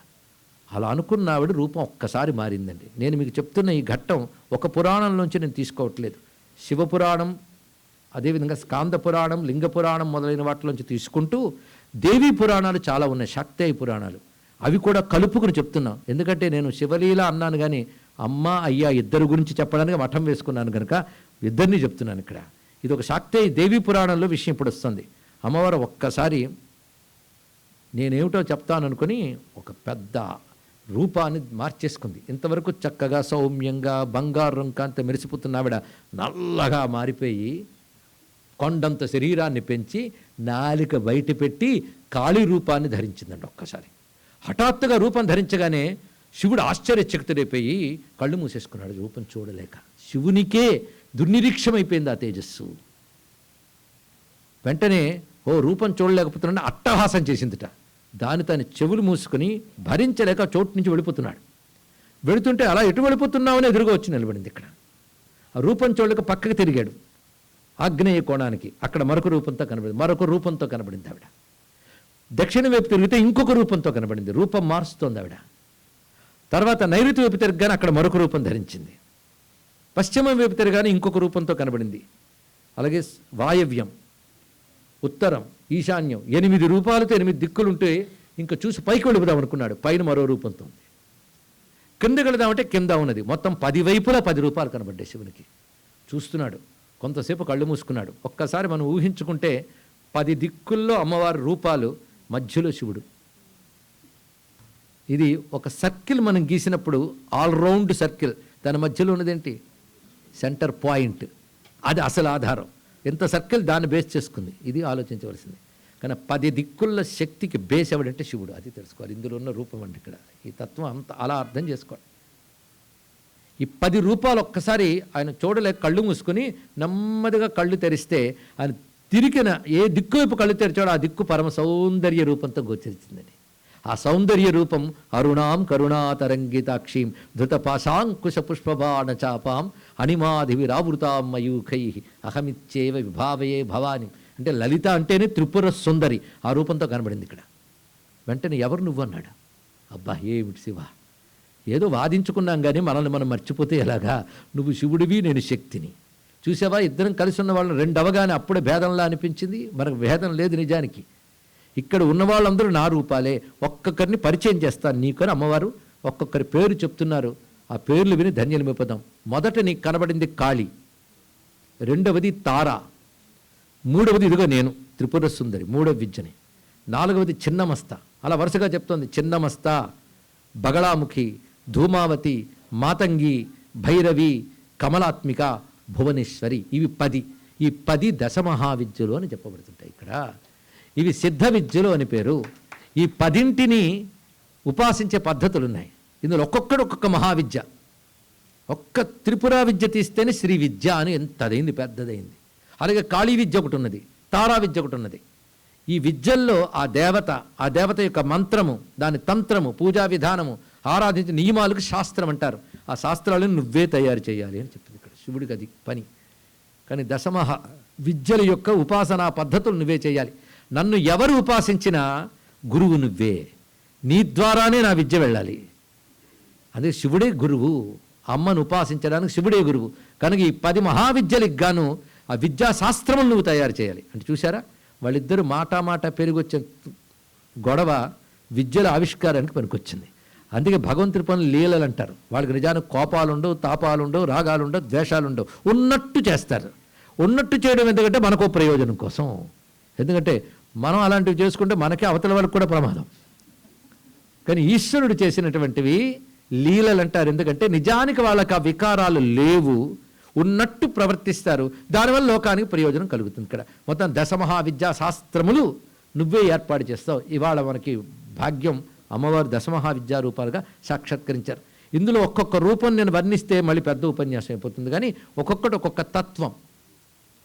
అలా అనుకున్న ఆవిడ రూపం ఒక్కసారి మారిందండి. నేను మీకు చెప్తున్న ఈ ఘట్టం ఒక పురాణంలోంచి నేను తీసుకోవట్లేదు. శివపురాణం, అదేవిధంగా స్కాంద పురాణం, లింగ పురాణం మొదలైన వాటిలోంచి తీసుకుంటూ దేవీ పురాణాలు చాలా ఉన్నాయి, శాక్తేయ పురాణాలు, అవి కూడా కలుపుకుని చెప్తున్నాం. ఎందుకంటే నేను శివలీల అన్నాను కానీ అమ్మ అయ్యా ఇద్దరు గురించి చెప్పడానికి మఠం వేసుకున్నాను కనుక ఇద్దరిని చెప్తున్నాను ఇక్కడ. ఇది ఒక శాక్తేయ దేవీ పురాణంలో విషయం ఇప్పుడు వస్తుంది. అమ్మవారు ఒక్కసారి నేనేమిటో చెప్తాననుకుని ఒక పెద్ద రూపాన్ని మార్చేసుకుంది. ఇంతవరకు చక్కగా సౌమ్యంగా బంగారం కాంత మెరిసిపోతున్న ఆవిడ నల్లగా మారిపోయి కొండంత శరీరాన్ని పెంచి నాలిక బయట పెట్టి కాళీ రూపాన్ని ధరించిందండి. ఒక్కసారి హఠాత్తుగా రూపం ధరించగానే శివుడు ఆశ్చర్యచకితుడైపోయి కళ్ళు మూసేసుకున్నాడు రూపం చూడలేక. శివునికే దుర్నిరీక్షమైపోయింది ఆ తేజస్సు. వెంటనే ఓ రూపం చూడలేకపోతున్నా అట్టహాసం చేసిందిట. దాని తన చెవులు మూసుకుని భరించలేక చోటు నుంచి వెళ్ళిపోతున్నాడు. వెళుతుంటే అలా ఎటు వెళ్ళిపోతున్నామని ఎదురుగా వచ్చి నిలబడింది. ఇక్కడ ఆ రూపం చూడలేక పక్కకి తిరిగాడు ఆగ్నేయ కోణానికి. అక్కడ మరొక రూపంతో కనబడింది, మరొక రూపంతో కనబడింది ఆవిడ. దక్షిణ వైపు తిరిగితే ఇంకొక రూపంతో కనబడింది, రూపం మారుస్తోంది ఆవిడ. తర్వాత నైరుతి వైపు తిరగగానే అక్కడ మరొక రూపం ధరించింది. పశ్చిమం వైపు తిరగానే ఇంకొక రూపంతో కనబడింది. అలాగే వాయవ్యం, ఉత్తరం, ఈశాన్యం 8 రూపాలతో 8 దిక్కులుంటే ఇంకా చూసి పైకి వెళ్ళిపోదాం అనుకున్నాడు. పైన మరో రూపంతో ఉంది. కిందకి వెళదామంటే కింద ఉన్నది. మొత్తం 10 వైపులా 10 రూపాలు కనబడ్డాయి శివునికి. చూస్తున్నాడు, కొంతసేపు కళ్ళు మూసుకున్నాడు. ఒక్కసారి మనం ఊహించుకుంటే 10 దిక్కుల్లో అమ్మవారి రూపాలు, మధ్యలో శివుడు. ఇది ఒక సర్కిల్ మనం గీసినప్పుడు ఆల్రౌండ్ సర్కిల్, దాని మధ్యలో ఉన్నదేంటి? Centre point. అది అసలు ఆధారం. ఎంత సర్కిల్ దాన్ని బేస్ చేసుకుంది. ఇది ఆలోచించవలసింది. కానీ 10 దిక్కుల శక్తికి బేస్ ఎవడంటే శివుడు. అది తెలుసుకోవాలి. ఇందులో ఉన్న రూపం అంటే ఇక్కడ ఈ తత్వం అంత అలా అర్థం చేసుకోవాలి. ఈ 10 రూపాలు ఒక్కసారి ఆయన చూడలేక కళ్ళు మూసుకొని నెమ్మదిగా కళ్ళు తెరిస్తే ఆయన తిరిగిన ఏ దిక్కు వైపు కళ్ళు తెరిచాడో ఆ దిక్కు పరమ సౌందర్య రూపంతో గోచరించిందని. ఆ సౌందర్య రూపం అరుణాం కరుణాతరంగితాక్షీం ధృతపాశాంకుశ పుష్పబాణ చాపాం అణిమాధివిరావృతాం మయూఖై అహమిచ్చేవ విభావయే భవాని. అంటే లలిత అంటేనే త్రిపుర సుందరి. ఆ రూపంతో కనబడింది ఇక్కడ. వెంటనే ఎవరు నువ్వు అన్నాడు. అబ్బా ఏమిటి శివ, ఏదో వాదించుకున్నాం కానీ మనల్ని మనం మర్చిపోతే ఎలాగా? నువ్వు శివుడివి, నేను శక్తిని. చూసావా, ఇద్దరం కలిసి ఉన్న వాళ్ళని 2 అవగానే అప్పుడే భేదంలా అనిపించింది. మనకు భేదం లేదు నిజానికి. ఇక్కడ ఉన్న వాళ్ళందరూ నా రూపాలే. ఒక్కొక్కరిని పరిచయం చేస్తాను నీకని అమ్మవారు ఒక్కొక్కరి పేరు చెప్తున్నారు. ఆ పేర్లు విని ధన్యలమైపోదాం. మొదట నీకు కనబడింది కాళి, రెండవది తార, మూడవది ఇదిగో నేను త్రిపుర సుందరి, 3వ విద్యని, 4వది చిన్నమస్త. అలా వరుసగా చెప్తోంది. చిన్నమస్త, బగళాముఖి, ధూమావతి, మాతంగి, భైరవి, కమలాత్మిక, భువనేశ్వరి. ఇవి 10. ఈ 10 దశమహావిద్యలు అని చెప్పబడుతుంటాయి ఇక్కడ. ఇవి సిద్ధ విద్యలు అని పేరు. ఈ 10ంటిని ఉపాసించే పద్ధతులు ఉన్నాయి. ఇందులో ఒక్కొక్కడు ఒక్కొక్క మహావిద్య. ఒక్క త్రిపురా విద్య తీస్తేనే శ్రీ విద్య అని ఎంతదైంది, పెద్దదైంది. అలాగే కాళీ విద్య ఒకటి ఉన్నది, తారా విద్య ఒకటి ఉన్నది. ఈ విద్యల్లో ఆ దేవత యొక్క మంత్రము, దాని తంత్రము, పూజా విధానము, ఆరాధించే నియమాలకు శాస్త్రం అంటారు. ఆ శాస్త్రాలను నువ్వే తయారు చేయాలి అని చెప్తుంది ఇక్కడ. శివుడికి అది పని. కానీ దశమహా విద్యల యొక్క ఉపాసనా పద్ధతులు నువ్వే చేయాలి. నన్ను ఎవరు ఉపాసించినా గురువు నువ్వే, నీ ద్వారానే నా విద్య వెళ్ళాలి. అదే శివుడే గురువు. అమ్మను ఉపాసించడానికి శివుడే గురువు. కనుక ఈ 10 మహావిద్యలకు గాను ఆ విద్యాశాస్త్రములు నువ్వు తయారు చేయాలి అంటే చూసారా, వాళ్ళిద్దరూ మాట పెరిగొచ్చే గొడవ విద్యల ఆవిష్కారానికి పనికొచ్చింది. అందుకే భగవంతుడి పనులు లీలలు అంటారు. వాళ్ళకి నిజానికి కోపాలుండవు, తాపాలుండవు, రాగాలుండవు, ద్వేషాలుండవు. ఉన్నట్టు చేస్తారు. ఉన్నట్టు చేయడం ఎందుకంటే మనకో ప్రయోజనం కోసం. ఎందుకంటే మనం అలాంటివి చేసుకుంటే మనకే అవతల వాళ్ళకి కూడా ప్రమాదం. కానీ ఈశ్వరుడు చేసినటువంటివి లీలలు అంటారు. ఎందుకంటే నిజానికి వాళ్ళకి ఆ వికారాలు లేవు, ఉన్నట్టు ప్రవర్తిస్తారు. దానివల్ల లోకానికి ప్రయోజనం కలుగుతుంది. ఇక్కడ మొత్తం దశమహావిద్యా శాస్త్రములు నువ్వే ఏర్పాటు చేస్తావు. ఇవాళ మనకి భాగ్యం, అమ్మవారు దశమహావిద్యా రూపాలుగా సాక్షాత్కరించారు. ఇందులో ఒక్కొక్క రూపం నేను వర్ణిస్తే మళ్ళీ పెద్ద ఉపన్యాసం అయిపోతుంది. కానీ ఒక్కొక్కటి ఒక్కొక్క తత్వం.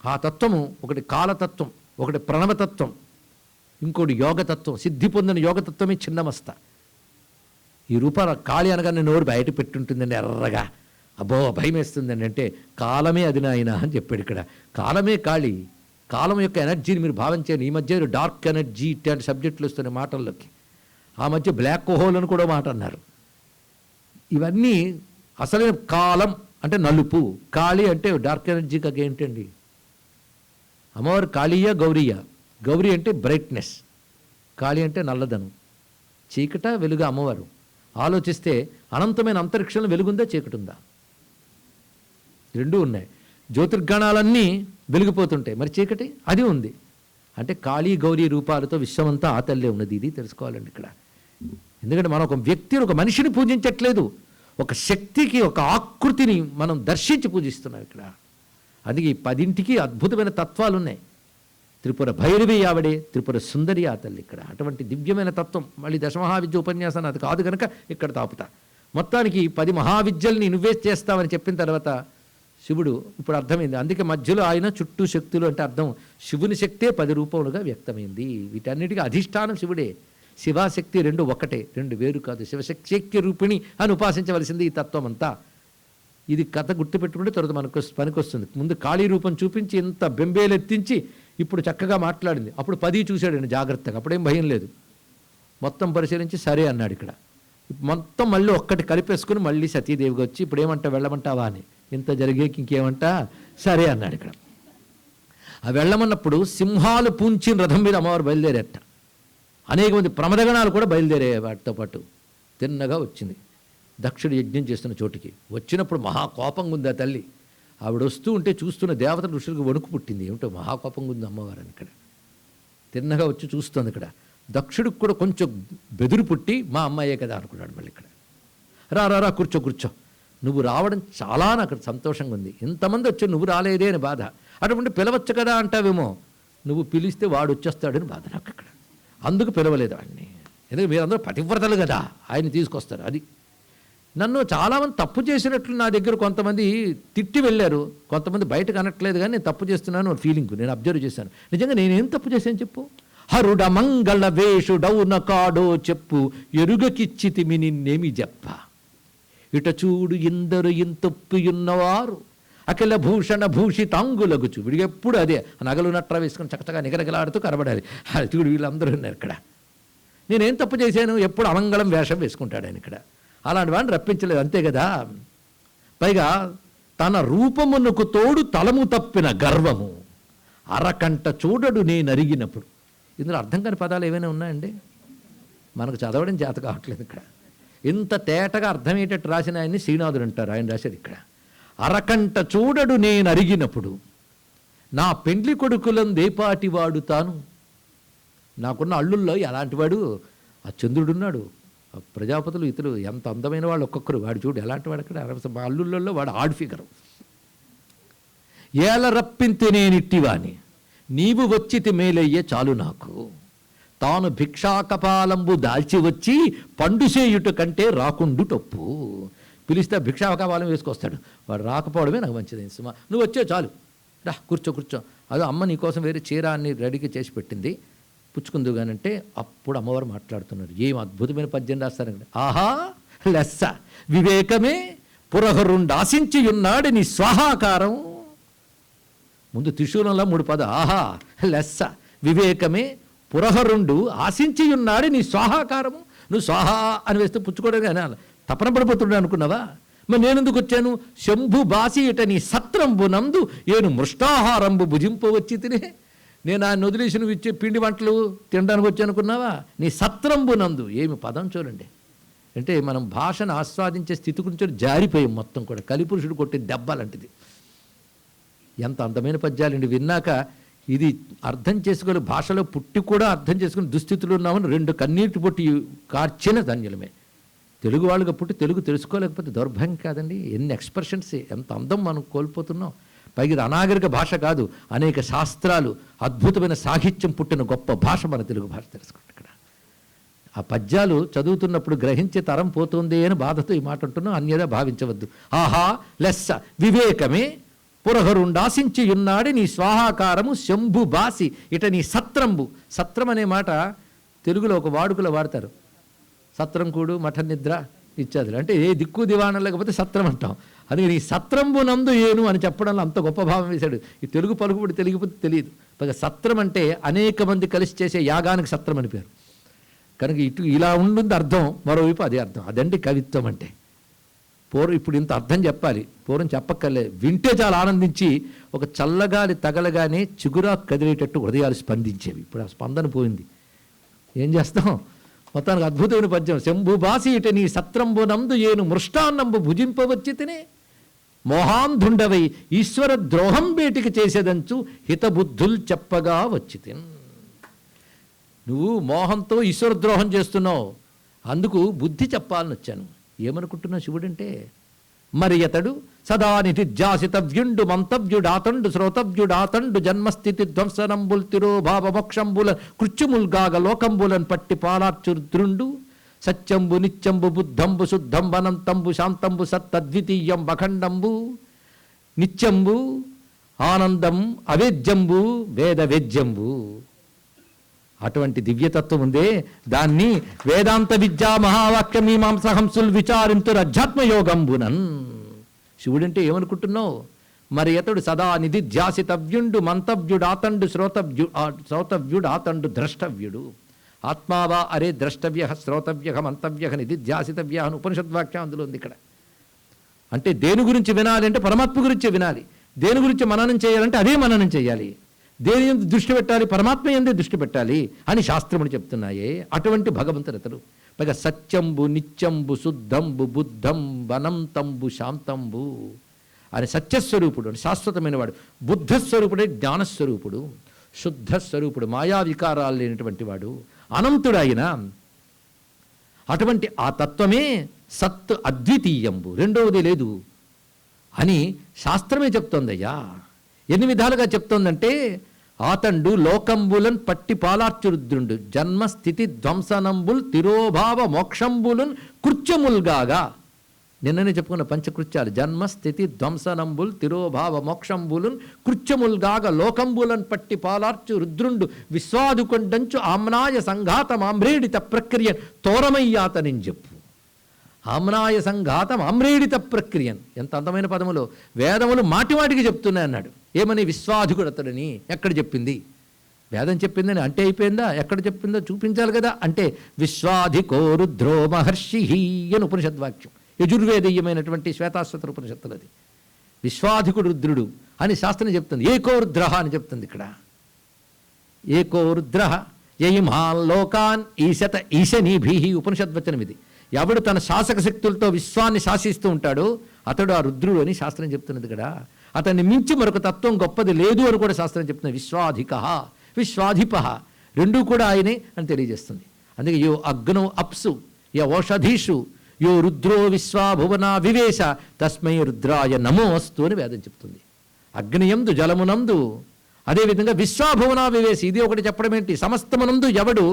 ఆ తత్వము ఒకటి కాలతత్వం, ఒకటి ప్రణవతత్వం, ఇంకోటి యోగతత్వం. సిద్ధి పొందిన యోగతత్వమే చిన్నమస్త. ఈ రూపాల కాళి అనగానే నోరు బయట పెట్టుంటుందండి ఎర్రగా, అబ్బో భయం వేస్తుందండి. అంటే కాలమే అది నాయన అని చెప్పాడు ఇక్కడ. కాలమే కాళి. కాలం యొక్క ఎనర్జీని మీరు భావం చేయండి. ఈ మధ్య డార్క్ ఎనర్జీ ఇట్లాంటి సబ్జెక్టులు వస్తున్నాయి మాటల్లోకి. ఆ మధ్య బ్లాక్ హోల్ అని కూడా మాట అన్నారు. ఇవన్నీ అసలైన కాలం అంటే నలుపు, కాళి అంటే డార్క్ ఎనర్జీకి ఏంటండి? అమ్మవారు కాళీయ గౌరీయ. గౌరీ అంటే బ్రైట్నెస్, కాళి అంటే నల్లదనం. చీకట వెలుగు అమ్మవారు. ఆలోచిస్తే అనంతమైన అంతరిక్షంలో వెలుగుందా చీకటి ఉందా? రెండూ ఉన్నాయి. జ్యోతిర్గణాలన్నీ వెలిగిపోతుంటాయి, మరి చీకటి అది ఉంది. అంటే కాళీ గౌరీ రూపాలతో విశ్వమంతా ఆ తల్లే ఉన్నది. ఇది తెలుసుకోవాలండి ఇక్కడ. ఎందుకంటే మనం ఒక వ్యక్తిని, ఒక మనిషిని పూజించట్లేదు, ఒక శక్తికి, ఒక ఆకృతిని మనం దర్శించి పూజిస్తున్నాం ఇక్కడ. అందుకే ఈ 10ంటికి అద్భుతమైన తత్వాలు ఉన్నాయి. త్రిపుర భైరవి ఆవిడే, త్రిపుర సుందరి ఆ తల్లి ఇక్కడ. అటువంటి దివ్యమైన తత్వం. మళ్ళీ దశమహావిద్య ఉపన్యాసాన్ని అది కాదు కనుక ఇక్కడ తాపుతా. మొత్తానికి 10 మహావిద్యల్ని నువ్వే చేస్తావని చెప్పిన తర్వాత శివుడు ఇప్పుడు అర్థమైంది. అందుకే మధ్యలో ఆయన చుట్టూ శక్తులు అంటే అర్థం శివుని శక్తే 10 రూపములుగా వ్యక్తమైంది. వీటన్నిటికీ అధిష్టానం శివుడే. శివాశక్తి రెండు ఒకటే, రెండు వేరు కాదు. శివశక్తి రూపిణి అని ఉపాసించవలసింది ఈ తత్వం అంతా. ఇది కథ గుర్తుపెట్టుకుంటే తర్వాత మనకు పనికొస్తుంది. ముందు కాళీ రూపం చూపించి ఇంత బెంబేలెత్తించి ఇప్పుడు చక్కగా మాట్లాడింది. అప్పుడు 10 చూశాడండి జాగ్రత్తగా, అప్పుడేం భయం లేదు. మొత్తం పరిశీలించి సరే అన్నాడు. ఇక్కడ మొత్తం మళ్ళీ ఒక్కటి కలిపేసుకుని మళ్ళీ సతీదేవిగా వచ్చి ఇప్పుడు ఏమంటా వెళ్ళమంటావా అని, ఇంత జరిగేకి ఇంకేమంటా సరే అన్నాడు. ఇక్కడ ఆ వెళ్ళమన్నప్పుడు సింహాలు పూంచిన రథం మీద అమ్మవారు బయలుదేరేట. అనేక మంది ప్రమదగణాలు కూడా బయలుదేరే వాటితో పాటు తిన్నగా వచ్చింది దక్షుడు యజ్ఞం చేస్తున్న చోటికి. వచ్చినప్పుడు మహాకోపంగా ఉంది ఆ తల్లి. ఆవిడ వస్తూ ఉంటే చూస్తున్న దేవతల ఋషులకు వణుకు పుట్టింది. ఏమిటో మహాకోపంగా ఉంది అమ్మవారు అని. ఇక్కడ తిన్నగా వచ్చి చూస్తోంది. ఇక్కడ దక్షుడికి కూడా కొంచెం బెదురు పుట్టి మా అమ్మాయే కదా అనుకున్నాడు. మళ్ళీ ఇక్కడ రా రా రా కూర్చో కూర్చో, నువ్వు రావడం చాలా నాకు సంతోషంగా ఉంది. ఇంతమంది వచ్చి నువ్వు రాలేదే అని బాధ. అటువంటి పిలవచ్చు కదా అంటావేమో, నువ్వు పిలిస్తే వాడు వచ్చేస్తాడని బాధ నాకు ఇక్కడ. అందుకు పిలవలేదు వాడిని. ఎందుకంటే మీరందరూ పతివ్రతలు కదా, ఆయన తీసుకొస్తారు. అది నన్ను చాలామంది తప్పు చేసినట్లు నా దగ్గర కొంతమంది తిట్టి వెళ్ళారు, కొంతమంది బయటకు అనట్లేదు. కానీ నేను తప్పు చేస్తున్నాను ఫీలింగ్ నేను అబ్జర్వ్ చేశాను. నిజంగా నేనేం తప్పు చేశాను చెప్పు? హరుడ మంగళ వేషుడౌన కాడో చెప్పు, ఎరుగకిచ్చితిమి నిన్నేమి చెప్ప. ఇట చూడు ఇందరు ఇంతొప్పియున్నవారు అఖిల భూషణ భూషితాంగులగుచు. వీడికి ఎప్పుడు అదే నగలు నట్ర వేసుకొని చక్కగా నిగరగలాడుతూ కనబడాలి. చూడు వీళ్ళందరూ ఉన్నారు ఇక్కడ. నేనేం తప్పు చేశాను? ఎప్పుడు అమంగళం వేషం వేసుకుంటాడు ఆయన. ఇక్కడ అలాంటి వాడిని రప్పించలేదు, అంతే కదా. పైగా తన రూపమునకు తోడు తలము తప్పిన గర్వము, అరకంట చూడడు నేను అరిగినప్పుడు. ఇందులో అర్థం కాని పదాలు ఏమైనా ఉన్నాయండి? మనకు చదవడం చేత కావట్లేదు. ఇక్కడ ఇంత తేటగా అర్థమయ్యేటట్టు రాసిన ఆయన్ని శ్రీనాథుడు అంటారు. ఆయన రాశారు ఇక్కడ, అరకంట చూడడు నేను అరిగినప్పుడు నా పెండ్లి కొడుకులందేపాటి వాడు తాను. నాకున్న అల్లుల్లో ఎలాంటి వాడు ఆ చంద్రుడున్నాడు, ఆ ప్రజాపతులు, ఇతరులు ఎంత అందమైన వాళ్ళు ఒక్కొక్కరు. వాడు చూడు ఎలాంటి వాడు. అక్కడ మా అల్లుళ్ళల్లో వాడు ఆడ్ ఫిగరు. ఏల రప్పింతే నేనిట్టివాని నీవు వచ్చితి మేలయ్యే చాలు నాకు, తాను భిక్షాకపాలంబు దాల్చి వచ్చి పండుసేయుట కంటే రాకుండు టొప్పు. పిలిస్తే భిక్షాకపాలం వేసుకొస్తాడు, వాడు రాకపోవడమే నాకు మంచిది. సుమా నువ్వు వచ్చే చాలు, రా కూర్చో కూర్చో. అదో అమ్మ నీకోసం వేరే చీర అన్ని రెడీగా చేసి పెట్టింది, పుచ్చుకుందు కానంటే అప్పుడు అమ్మవారు మాట్లాడుతున్నారు. ఏం అద్భుతమైన పద్యం రాస్తారండి. ఆహా లెస్స వివేకమే పురహరుండాశించి ఉన్నాడు నీ స్వాహాకారం. ముందు త్రిశూలంలో 3 పదాలు. ఆహా లెస్స వివేకమే పురహరుండు ఆశించి ఉన్నాడు నీ స్వాహాకారము. నువ్వు స్వాహా అని వేస్తే పుచ్చుకోవడం కానీ తపన పడిపోతుండే అనుకున్నావా? మరి నేనెందుకు వచ్చాను? శంభు బాసి ఇట నీ సత్రంబు నందు ఏను మృష్టాహారంబు భుజింపవచ్చి తినే. నేను ఆయన వదిలేసి నువ్వు ఇచ్చే పిండి వంటలు తినడానికి వచ్చి అనుకున్నావా? నీ సత్రంబు నందు. ఏమి పదం చూడండి. అంటే మనం భాషను ఆస్వాదించే స్థితి గురించి జారిపోయాం మొత్తం కూడా. కలిపురుషుడు కొట్టే దెబ్బలాంటిది. ఎంత అందమైన పద్యాలండి. విన్నాక ఇది అర్థం చేసుకోవాలి. భాషలో పుట్టి కూడా అర్థం చేసుకుని దుస్థితులు ఉన్నామని 2 కన్నీటి పొట్టి కార్చిన ధన్యులమే. తెలుగు వాళ్ళుగా పుట్టి తెలుగు తెలుసుకోలేకపోతే దౌర్భాగ్యం కాదండి. ఎన్ని ఎక్స్ప్రెషన్స్, ఎంత అందం మనం కోల్పోతున్నాం. పైగా ఇది అనాగరిక భాష కాదు, అనేక శాస్త్రాలు, అద్భుతమైన సాహిత్యం పుట్టిన గొప్ప భాష మన తెలుగు భాష. తెలుసుకోండి. ఇక్కడ ఆ పద్యాలు చదువుతున్నప్పుడు గ్రహించే తరం పోతుంది అని బాధతో ఈ మాట అంటున్నాం, అన్యదా భావించవద్దు. ఆహా లెస్స వివేకమే పురహరుండాశించి ఉన్నాడు నీ స్వాహాకారము శంభు బాసి ఇట నీ సత్రంబు. సత్రం అనే మాట తెలుగులో ఒక వాడుకలో వాడతారు. సత్రం కూడు మఠ నిద్ర ఇత్యాదులు. అంటే ఏ దిక్కు దివాణం లేకపోతే సత్రం అంటాం. అది నీ సత్రంబు నందు ఏను అని చెప్పడంలో అంత గొప్ప భావం వేశాడు. ఈ తెలుగు పలుకుబడి తెలియకపోతే తెలియదు. పైగా సత్రం అంటే అనేక మంది కలిసి చేసే యాగానికి సత్రం అని పేరు. కనుక ఇటు ఇలా ఉంటుంది అర్థం, మరోవైపు అదే అర్థం. అదండి కవిత్వం అంటే. ఇప్పుడు ఇంత అర్థం చెప్పాలి, పూర్వం చెప్పక్కర్లేదు. వింటే చాలా ఆనందించి ఒక చల్లగాలి తగలగానే చిగురా కదిలేటట్టు హృదయాలు స్పందించేవి. ఇప్పుడు ఆ స్పందన పోయింది. ఏం చేస్తాం? మొత్తానికి అద్భుతమైన పద్యం. శంభుబాసి ఇట నీ సత్రంబు నందు ఏను మృష్టాన్నంబు భుజింపవచ్చి తినే మోహాంధుండవై ఈశ్వర ద్రోహం బేటికి చేసేదంచు హితబుద్ధులు చెప్పగా వచ్చి తిన్. నువ్వు మోహంతో ఈశ్వర ద్రోహం చేస్తున్నావు, అందుకు బుద్ధి చెప్పాలని వచ్చాను. ఏమనుకుంటున్నావు శివుడంటే? మరి అతడు సదా నిధిధ్యాసితవ్యుండు మంతవ్యుడాతండు శ్రోతవ్యుడాతండు జన్మస్థితి ధ్వంసనంబుల్ తిరోభావ మోక్షంబుల కృత్యుముల్గాగ లోకంబులను పట్టి పాలార్చుద్రుండు సత్యంబు నిత్యంబు బుద్ధంబు శుద్ధంబు అనంతంబు శాంతంబు సత్తద్వితీయం అఖండంబు నిత్యంబు ఆనందం అవేద్యంబు వేద వేద్యంబు. అటువంటి దివ్యతత్వం ఉందే, దాన్ని వేదాంత విద్యా మహావాక్య మీమాంస హంసులు విచారింతురు అధ్యాత్మయోగంబునన్. శివుడంటే ఏమనుకుంటున్నావు? మరి అతడు సదా నిధిధ్యాసితవ్యుండు మంతవ్యుడాతండు శ్రోతవ్యుడాతండు ద్రష్టవ్యుడు. ఆత్మావా అరే ద్రష్టవ్య శ్రోతవ్య మంతవ్య నిధిధ్యాసితవ్య అని ఉపనిషద్వాక్యం అందులో ఉంది. ఇక్కడ అంటే దేని గురించి వినాలి అంటే పరమాత్మ గురించే వినాలి. దేని గురించి మననం చేయాలంటే అదే మననం చేయాలి. దేని ఎందు దృష్టి పెట్టాలి? పరమాత్మ ఎందే దృష్టి పెట్టాలి అని శాస్త్రములు చెప్తున్నాయే. అటువంటి భగవంతుడతడు. పైగా సత్యంబు నిత్యంబు శుద్ధంబు బుద్ధం వనంతంబు శాంతంబు అని సత్యస్వరూపుడు అని శాశ్వతమైన వాడు. బుద్ధస్వరూపుడే జ్ఞానస్వరూపుడు. శుద్ధస్వరూపుడు మాయా వికారాలు లేనటువంటి వాడు. అనంతుడు ఆయన. అటువంటి ఆ తత్వమే సత్ అద్వితీయంబు, రెండవది లేదు అని శాస్త్రమే చెప్తోందయ్యా. ఎన్ని విధాలుగా చెప్తోందంటే, ఆతండు లోకంబులన్ పట్టి పాలార్చురుద్రుండు జన్మ స్థితి ధ్వంసనంబుల్ తిరోభావ మోక్షంబులన్ కృత్యముల్గాగా. నిన్ననే చెప్పుకున్న పంచకృత్యాలు జన్మ స్థితి ధ్వంసనంబుల్ తిరోభావ మోక్షంబులున్ కృత్యముల్గాగా లోకంబులన్ పట్టి పాలార్చు రుద్రుండు విశ్వాదుకొండంచు ఆమ్నాయ సంఘాతం ఆమ్రేడిత ప్రక్రియ తోరమయ్యాతనిని చెప్పు. ఆమ్నాయ సంఘాతం ఆమ్రేడిత ప్రక్రియన్. ఎంత అందమైన పదములో వేదములు మాటిమాటికి చెప్తున్నాయి అన్నాడు. ఏమని? విశ్వాధికుడతడని. ఎక్కడ చెప్పింది? వేదం చెప్పిందని అంటే అయిపోయిందా? ఎక్కడ చెప్పిందో చూపించాలి కదా. అంటే విశ్వాధికో రుద్రో మహర్షి అని ఉపనిషద్వాక్యం, యజుర్వేదీయమైనటువంటి శ్వేతాశ్వత ఉపనిషత్తులది. విశ్వాధికుడు రుద్రుడు అని శాస్త్రం చెప్తుంది. ఏకో రుద్ర అని చెప్తుంది ఇక్కడ. ఏకో రుద్ర యయిమాన్ లోకాన్ ఈశత ఈశనీభి ఉపనిషద్వచనం ఇది. ఎవడు తన శాసక శక్తులతో విశ్వాన్ని శాసిస్తూ ఉంటాడో అతడు ఆ రుద్రుడు అని శాస్త్రం చెప్తున్నది కదా. అతన్ని మించి మరొక తత్వం గొప్పది లేదు అని కూడా శాస్త్రం చెప్తున్నది. విశ్వాధిక విశ్వాధిప రెండూ కూడా ఆయనే అని తెలియజేస్తుంది. అందుకే యో అగ్నో అప్సు య ఓషధీషు యో రుద్రో విశ్వాభువన వివేశ తస్మై రుద్రాయ నమోస్తు అని వేదం చెప్తుంది. అగ్నియందు జలమునందు, అదేవిధంగా విశ్వాభువన వివేశ, ఇది ఒకటి చెప్పడం ఏంటి? సమస్తమునందు ఎవడు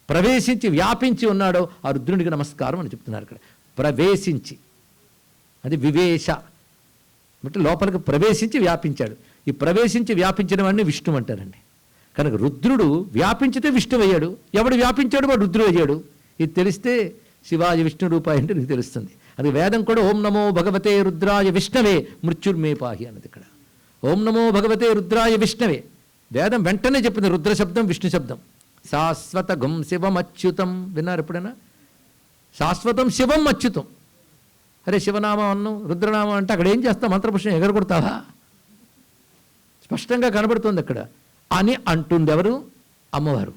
ప్రవేశించి వ్యాపించి ఉన్నాడో ఆ రుద్రునికి నమస్కారం అని చెప్తున్నారు ఇక్కడ. ప్రవేశించి, అది వివేశ అంటే లోపలికి ప్రవేశించి వ్యాపించాడు. ఈ ప్రవేశించి వ్యాపించిన వాడిని విష్ణు అంటారండి. కనుక రుద్రుడు వ్యాపించితే విష్ణు అయ్యాడు. ఎవడు వ్యాపించాడు వాడు రుద్రుడు అయ్యాడు. ఇది తెలిస్తే శివాయ విష్ణు రూపాయ అంటే నీకు తెలుస్తుంది. అది వేదం కూడా ఓం నమో భగవతే రుద్రాయ విష్ణవే మృత్యుర్మే పాహి అన్నది ఇక్కడ. ఓం నమో భగవతే రుద్రాయ విష్ణవే. వేదం వెంటనే చెప్పింది రుద్ర శబ్దం విష్ణు శబ్దం. శాశ్వత గం శివం అచ్యుతం. విన్నారు ఎప్పుడైనా? శాశ్వతం శివం అచ్యుతం. అరే శివనామం అన్నం రుద్రనామం అంటే అక్కడ ఏం చేస్తావు? మంత్రపుష్పం ఎగరగొడతావా? స్పష్టంగా కనబడుతుంది అక్కడ అని అంటుంది ఎవరు? అమ్మవారు.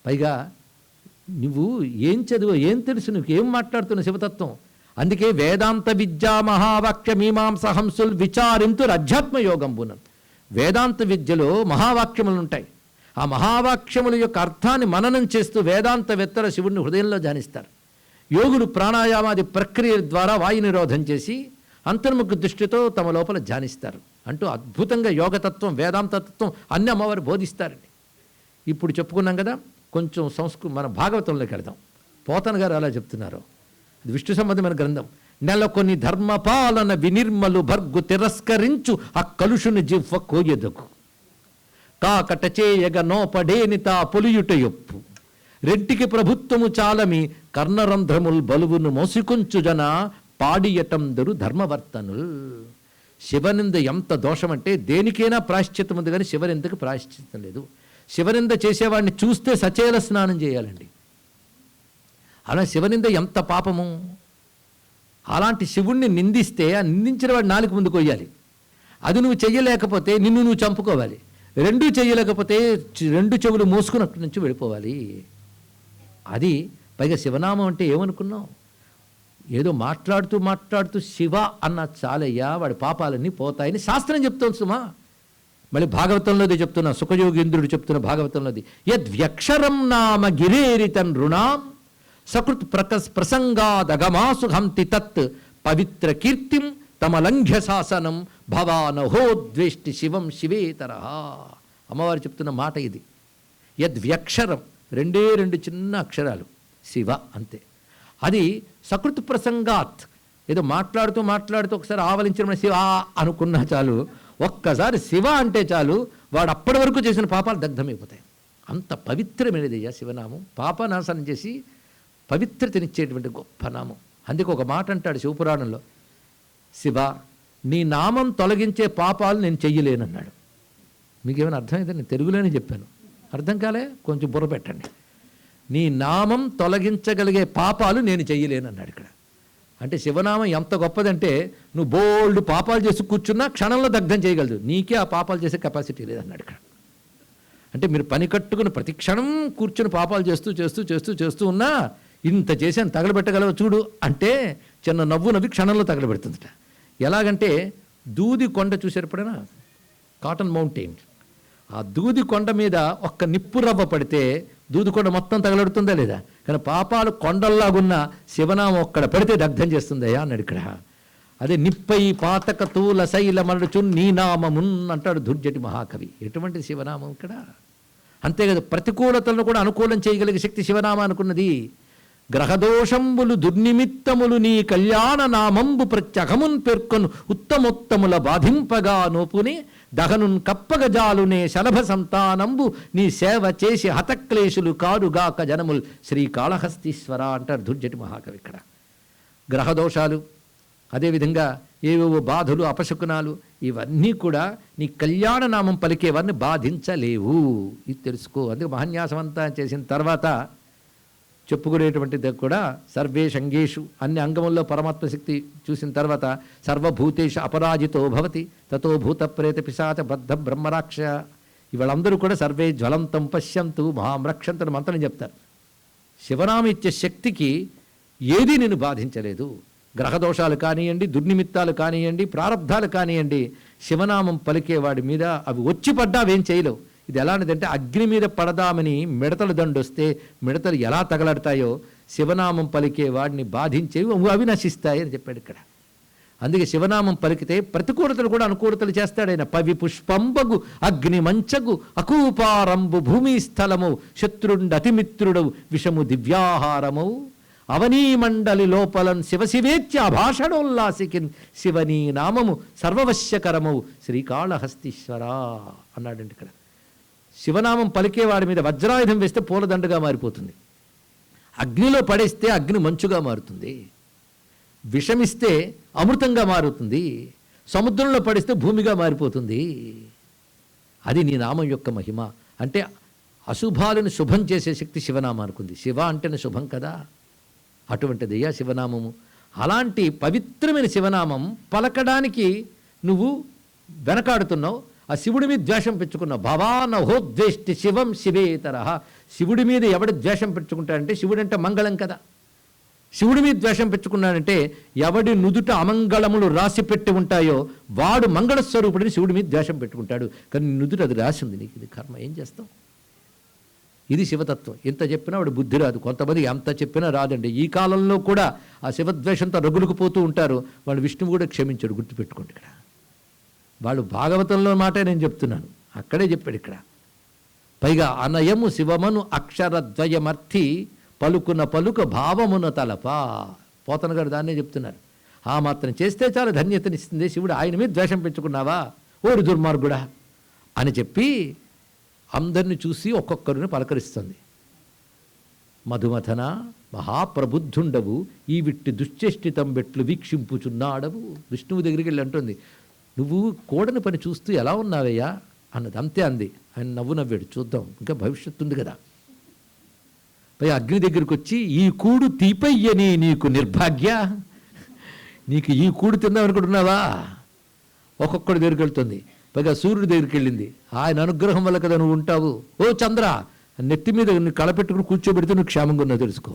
పైగా నువ్వు ఏం చదువు, ఏం తెలుసు, నువ్వు ఏం మాట్లాడుతున్నావు శివతత్వం. అందుకే వేదాంత విద్యా మహావాక్య మీమాంస హంసుల్ విచారింతురు అధ్యాత్మయోగంబునన్. వేదాంత విద్యలో మహావాక్యములు ఉంటాయి. ఆ మహావాక్యముల యొక్క అర్థాన్ని మననం చేస్తూ వేదాంతవేత్తల శివుడిని హృదయంలో ధ్యానిస్తారు. యోగులు ప్రాణాయామాది ప్రక్రియ ద్వారా వాయు నిరోధం చేసి అంతర్ముఖ దృష్టితో తమ లోపల ధ్యానిస్తారు. అంటూ అద్భుతంగా యోగతత్వం వేదాంతతత్వం అన్ని అమ్మవారు బోధిస్తారండి. ఇప్పుడు చెప్పుకున్నాం కదా, కొంచెం మన భాగవతంలోకి వెళదాం. పోతన గారు అలా చెప్తున్నారు. అది విష్ణు సంబంధమైన గ్రంథం. నెలకొని ధర్మపాలన వినిర్మలు భర్గు తిరస్కరించు ఆ కలుషుని జివ్వ కోయదకు కాకట చేయగ నోపడేనిత పొలియుట యొప్పు రెడ్డికి ప్రభుత్వము చాలమి కర్ణరంధ్రముల్ బలువును మోసికొంచు జన పాడియటందరు ధర్మవర్తనుల్. శివనింద ఎంత దోషమంటే దేనికైనా ప్రాయశ్చిత్తం ఉంది, కానీ శివనిందకు ప్రాయశ్చిత్తం లేదు. శివనింద చేసేవాడిని చూస్తే సచేల స్నానం చేయాలండి. అలా శివనింద ఎంత పాపము. అలాంటి శివుణ్ణి నిందిస్తే ఆ నిందించిన వాడు నాలుగు ముందు కొయ్యాలి. అది నువ్వు చెయ్యలేకపోతే నిన్ను నువ్వు చంపుకోవాలి. రెండూ చెయ్యలేకపోతే రెండు చెవులు మూసుకుని అక్కడి నుంచి వెళ్ళిపోవాలి. అది పైగా శివనామం అంటే ఏమనుకున్నావు? ఏదో మాట్లాడుతూ శివ అన్న చాలయ్యా వాడి పాపాలన్నీ పోతాయని శాస్త్రం చెప్తోంది సుమా. మళ్ళీ భాగవతంలోది చెప్తున్నా, సుఖయోగేంద్రుడు చెప్తున్న భాగవతంలోది యద్వ్యక్షరం నామ గిరేరితన్ రుణాం సకృత్ ప్రసంగాదగమాసు హంతి తత్ పవిత్ర కీర్తిం తమలంఘ్య శాసనం భవానహోద్వేష్టి శివం శివేతర. అమ్మవారు చెప్తున్న మాట ఇది. యద్వ్యక్షరం, రెండే రెండు చిన్న అక్షరాలు శివ అంతే. అది సకృత్ ప్రసంగాత్, ఏదో మాట్లాడుతూ ఒకసారి ఆవలించిన శివ అనుకున్నా చాలు, ఒక్కసారి శివ అంటే చాలు వాడు అప్పటి వరకు చేసిన పాపాలు దగ్ధమైపోతాయి. అంత పవిత్రమైనదయ్యా శివనామం. పాపనాశనం చేసి పవిత్రతనిచ్చేటువంటి గొప్ప నామం. అందుకే ఒక మాట అంటాడు శివపురాణంలో, శివ నీ నామం తొలగించే పాపాలు నేను చెయ్యలేనన్నాడు. మీకేమైనా అర్థమైంది? నేను తెలుగులోనే చెప్పాను, అర్థం కాలే కొంచెం బుర్ర పెట్టండి. నీ నామం తొలగించగలిగే పాపాలు నేను చెయ్యలేనన్నాడు ఇక్కడ. అంటే శివనామం ఎంత గొప్పదంటే నువ్వు బోల్డ్ పాపాలు చేసి కూర్చున్నా క్షణంలో దగ్ధం చేయగలదు, నీకే ఆ పాపాలు చేసే కెపాసిటీ లేదన్నాడు ఇక్కడ. అంటే మీరు పని కట్టుకుని ప్రతి క్షణం కూర్చుని పాపాలు చేస్తూ చేస్తూ చేస్తూ చేస్తూ ఉన్నా ఇంత చేసాను తగలబెట్టగలవు చూడు అంటే చిన్న నవ్వు నవ్వి క్షణంలో తగలబెడుతుందట. ఎలాగంటే దూది కొండ చూసారు ఎప్పుడైనా? Cotton mountain. ఆ దూది కొండ మీద ఒక్క నిప్పు రవ్వ పడితే దూది కొండ మొత్తం తగలడుతుందా లేదా? కానీ పాపాలు కొండల్లాగున్న శివనామం ఒక్కడ పడితే దగ్ధం చేస్తుందయ్యా అన్నాడు ఇక్కడ. అదే నిప్పై పాతక తూల శైల మరడుచు నీ నామమున్ అంటాడు దుర్జటి మహాకవి. ఎటువంటి శివనామం ఇక్కడ! అంతేకాదు ప్రతికూలతలను కూడా అనుకూలం చేయగలిగే శక్తి శివనామానుకున్నది. గ్రహదోషంబులు దుర్నిమిత్తములు నీ కళ్యాణ నామంబు ప్రత్యఘమున్ పేర్కొను ఉత్తమోత్తముల బాధింపగా నోపుని దహనున్ కప్పగజాలునే శలభ సంతానంబు నీ సేవ చేసి హతక్లేశులు కారుగాక జనముల్ శ్రీకాళహస్తీశ్వర అంటారు దుర్జటి మహాకవి ఇక్కడ. గ్రహదోషాలు, అదేవిధంగా ఏవేవో బాధలు అపశకునాలు ఇవన్నీ కూడా నీ కళ్యాణ నామం పలికేవారిని బాధించలేవు, ఇది తెలుసుకో. అందుకే మహాన్యాసం అంతా చేసిన తర్వాత చెప్పుకునేటువంటిది కూడా సర్వే సంగేషు అన్ని అంగముల్లో పరమాత్మ శక్తి చూసిన తర్వాత సర్వభూతేషు అపరాజితో భవతి తతో భూత ప్రేత పిశాచ బద్ధ బ్రహ్మరాక్ష ఇవాళందరూ కూడా సర్వే జ్వలంతం పశ్యంతు మహామ్రక్షంతు మంత్రం చెప్తారు. శివనామం ఇచ్చే శక్తికి ఏదీ నేను బాధించలేదు. గ్రహదోషాలు కానివ్వండి, దుర్నిమిత్తాలు కానివ్వండి, ప్రారంధాలు కానివ్వండి, శివనామం పలికేవాడి మీద అవి వచ్చి పడ్డా అవేం చేయలేవు. ఇది ఎలాంటిదంటే అగ్ని మీద పడదామని మిడతలు దండొస్తే మిడతలు ఎలా తగలడతాయో శివనామం పలికే వాడిని బాధించేవి అవి నశిస్తాయి అని చెప్పాడు ఇక్కడ. అందుకే శివనామం పలికితే ప్రతికూలతలు కూడా అనుకూలతలు చేస్తాడు ఆయన. పవి పుష్పంబగు అగ్ని మంచగు అకూపారంబు భూమి స్థలము శత్రుండ అతిమిత్రుడవు విషము దివ్యాహారము అవనీ మండలి లోపలన్ శివశివేత్య భాషణోల్లాసికిన్ శివనీ నామము సర్వవశ్యకరమవు శ్రీకాళహస్తీశ్వర అన్నాడండి ఇక్కడ. శివనామం పలికేవాడి మీద వజ్రాయుధం వేస్తే పూలదండగా మారిపోతుంది, అగ్నిలో పడేస్తే అగ్ని మంచుగా మారుతుంది, విషమిస్తే అమృతంగా మారుతుంది, సముద్రంలో పడిస్తే భూమిగా మారిపోతుంది. అది నీ నామం యొక్క మహిమ. అంటే అశుభాలను శుభం చేసే శక్తి శివనామానుకుంది. శివ అంటేనే శుభం కదా, అటువంటిదయ్యా శివనామము. అలాంటి పవిత్రమైన శివనామం పలకడానికి నువ్వు వెనకాడుతున్నావు, ఆ శివుడి మీద ద్వేషం పెంచుకున్నావు. భవానహోద్వేష్టి శివం శివేతర. శివుడి మీద ఎవడు ద్వేషం పెంచుకుంటాడంటే శివుడు అంటే మంగళం కదా. శివుడి మీద ద్వేషం పెంచుకున్నాడంటే ఎవడి నుదుట అమంగళములు రాసి పెట్టి ఉంటాయో వాడు మంగళస్వరూపుడిని శివుడి మీద ద్వేషం పెట్టుకుంటాడు. కానీ నుదుట అది రాసి ఉంది, నీకు ఇది కర్మ, ఏం చేస్తావు? ఇది శివతత్వం. ఎంత చెప్పినా వాడు బుద్ధి రాదు. కొంతమంది ఎంత చెప్పినా రాదండి. ఈ కాలంలో కూడా ఆ శివద్వేషంతో రగులుకు పోతూ ఉంటారు. వాళ్ళు విష్ణువు కూడా క్షమించాడు, గుర్తుపెట్టుకోండి ఇక్కడ. వాళ్ళు భాగవతంలో మాటే నేను చెప్తున్నాను, అక్కడే చెప్పాడు ఇక్కడ. పైగా అనయము శివమను అక్షరద్వయమర్థి పలుకున పలుక భావమున తలప. పోతన గారు దాన్నే చెప్తున్నారు. ఆ మాత్రం చేస్తే చాలా ధన్యతనిస్తుంది. శివుడు ఆయన మీద ద్వేషం పెంచుకున్నావా ఓడి దుర్మార్గుడా అని చెప్పి అందరిని చూసి ఒక్కొక్కరిని పలకరిస్తుంది. మధుమథన మహాప్రబుద్ధుండవు ఈ విట్టి దుశ్చేష్టితం బెట్లు వీక్షింపుచున్నాడవు. విష్ణువు దగ్గరికి వెళ్ళి అంటుంది, నువ్వు కోడని పని చూస్తూ ఎలా ఉన్నావయ్యా అన్నది. అంతే అంది. ఆయన నవ్వు నవ్వాడు. చూద్దాం, ఇంకా భవిష్యత్తు ఉంది కదా. పై అగ్ని దగ్గరికి వచ్చి ఈ కూడు తీపయ్యని నీకు నిర్భాగ్య, నీకు ఈ కూడు తిందామనుకుంటున్నావా? ఒక్కొక్కడి దగ్గరికి వెళ్తుంది. పైగా సూర్యుడి దగ్గరికి వెళ్ళింది. ఆయన అనుగ్రహం వల్ల కదా నువ్వు ఉంటావు. ఓ చంద్ర, నెత్తి మీద కళపెట్టుకుని కూర్చోబెడితే నువ్వు క్షేమంగా ఉన్నావు తెలుసుకో.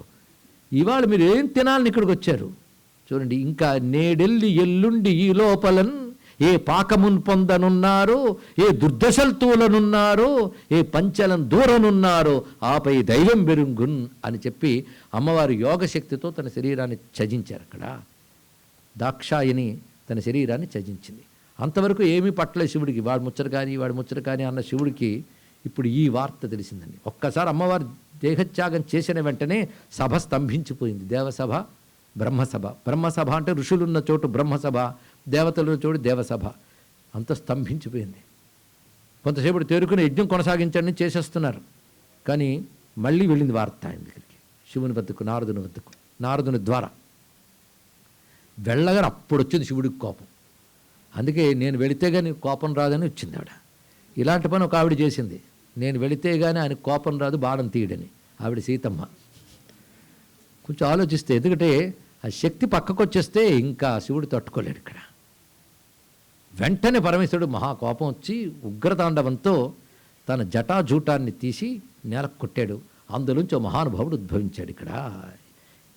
ఇవాళ మీరు ఏం తినాలని ఇక్కడికి వచ్చారు చూడండి. ఇంకా నేడెల్లి ఎల్లుండి ఈ లోపలన్ ఏ పాకమున్ పొందనున్నారో, ఏ దుర్దశల్తూలనున్నారో, ఏ పంచలను దూరనున్నారో ఆపై దైవం బెరుంగున్ అని చెప్పి అమ్మవారు యోగశక్తితో తన శరీరాన్ని త్యజించారు. అక్కడ దాక్షాయని తన శరీరాన్ని త్యజించింది. అంతవరకు ఏమీ పట్టలేదు శివుడికి. వాడు ముచ్చట కానీ అన్న శివుడికి ఇప్పుడు ఈ వార్త తెలిసిందండి. ఒక్కసారి అమ్మవారు దేహత్యాగం చేసిన వెంటనే సభ స్తంభించిపోయింది. దేవసభ, బ్రహ్మసభ. బ్రహ్మసభ అంటే ఋషులున్న చోటు బ్రహ్మసభ, దేవతలున్న చోటు దేవసభ. అంత స్తంభించిపోయింది. కొంతసేపు తేరుకుని యజ్ఞం కొనసాగించండి చేసేస్తున్నారు. కానీ మళ్ళీ వెళ్ళింది వార్త ఆయన దగ్గరికి, శివుని వద్దకు, నారదుని వద్దకు, నారదుని ద్వారా వెళ్ళగానే అప్పుడు వచ్చింది శివుడికి కోపం. అందుకే నేను వెళితే కానీ కోపం రాదని వచ్చింది ఆవిడ. ఇలాంటి పని ఒక ఆవిడ చేసింది, నేను వెళితే కానీ ఆయన కోపం రాదు బాణం తీయడని. ఆవిడ సీతమ్మ. కొంచెం ఆలోచిస్తే, ఎందుకంటే ఆ శక్తి పక్కకు వచ్చేస్తే ఇంకా శివుడు తట్టుకోలేడు. ఇక్కడ వెంటనే పరమేశ్వరుడు మహాకోపం వచ్చి ఉగ్రతాండవంతో తన జటాజూటాన్ని తీసి నేలకు కొట్టాడు. అందులోంచి ఒక మహానుభావుడు ఉద్భవించాడు. ఇక్కడ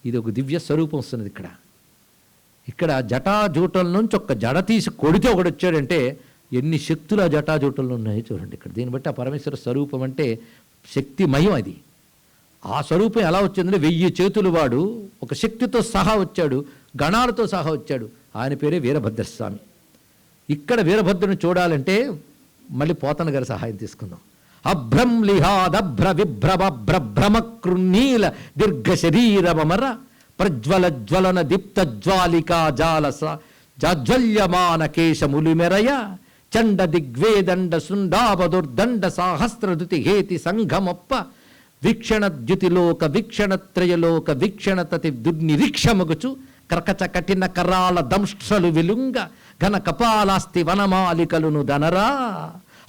ఇది ఒక దివ్య స్వరూపం వస్తున్నది. ఇక్కడ జటాజూటల నుంచి ఒక జడ తీసి కొడితే ఒకడు వచ్చాడంటే ఎన్ని శక్తులు ఆ జటాజూటంలో ఉన్నాయో చూడండి. ఇక్కడ దీన్ని బట్టి ఆ పరమేశ్వర స్వరూపం అంటే శక్తిమయం. అది ఆ స్వరూపం ఎలా వచ్చిందంటే 1000 చేతులు వాడు ఒక శక్తితో సహా వచ్చాడు, గణాలతో సహా వచ్చాడు. ఆయన పేరే వీరభద్రస్వామి. ఇక్కడ వీరభద్రుని చూడాలంటే మళ్ళీ పోతన గారి సహాయం తీసుకుందాం. అభ్రం లిహాదభ్ర విభ్రమక్రున్నీల దీర్ఘ శరీరమర ప్రజ్వల జ్వలన దీప్త జ్వాలికా జాలస జాజ్వల్యమాన కేశములిమెరయ చండ దిగ్వేదండ శృందావదుర్దండ సాహస్రదుతి హేతి సంఘమప్ప వీక్షణద్యుతిలోక వీక్షణత్రయలోక వీక్షణతతి దుర్నిరీక్షమగుచు కర్కచ కఠిన కరాళ దంష్ట్రలు వెలుంగ ఘన కపాలాస్తి వనమాలికలును దనరా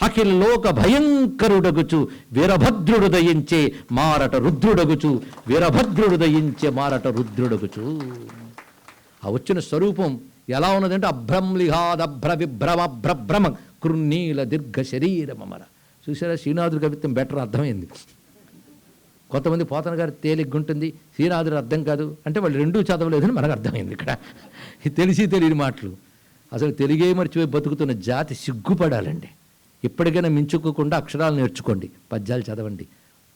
అఖిల్లోక భయంకరుడగుచు వీరభద్రుడు దయించే మారట రుద్రుడగుచు వీరభద్రుడు దయించే మారట రుద్రుడగుచు. ఆ వచ్చిన స్వరూపం ఎలా ఉన్నదంటే అభ్రంలిహాదభ్ర విభ్రమభ్రభ్రమ కృన్నీల దీర్ఘ శరీరమర. చూసారా, శ్రీనాథుడి కవిత్వం బెటర్ అర్థమైంది. కొంతమంది పోతన గారు తేలిగ్గుంటుంది, శ్రీనాథుడు అర్థం కాదు అంటే వాళ్ళు రెండూ చదవలేదని మనకు అర్థమైంది. ఇక్కడ తెలిసి తెలియని మాటలు. అసలు తెలుగే మర్చిపోయి బతుకుతున్న జాతి సిగ్గుపడాలండి. ఇప్పటికైనా మించుకోకుండా అక్షరాలు నేర్చుకోండి, పద్యాలు చదవండి,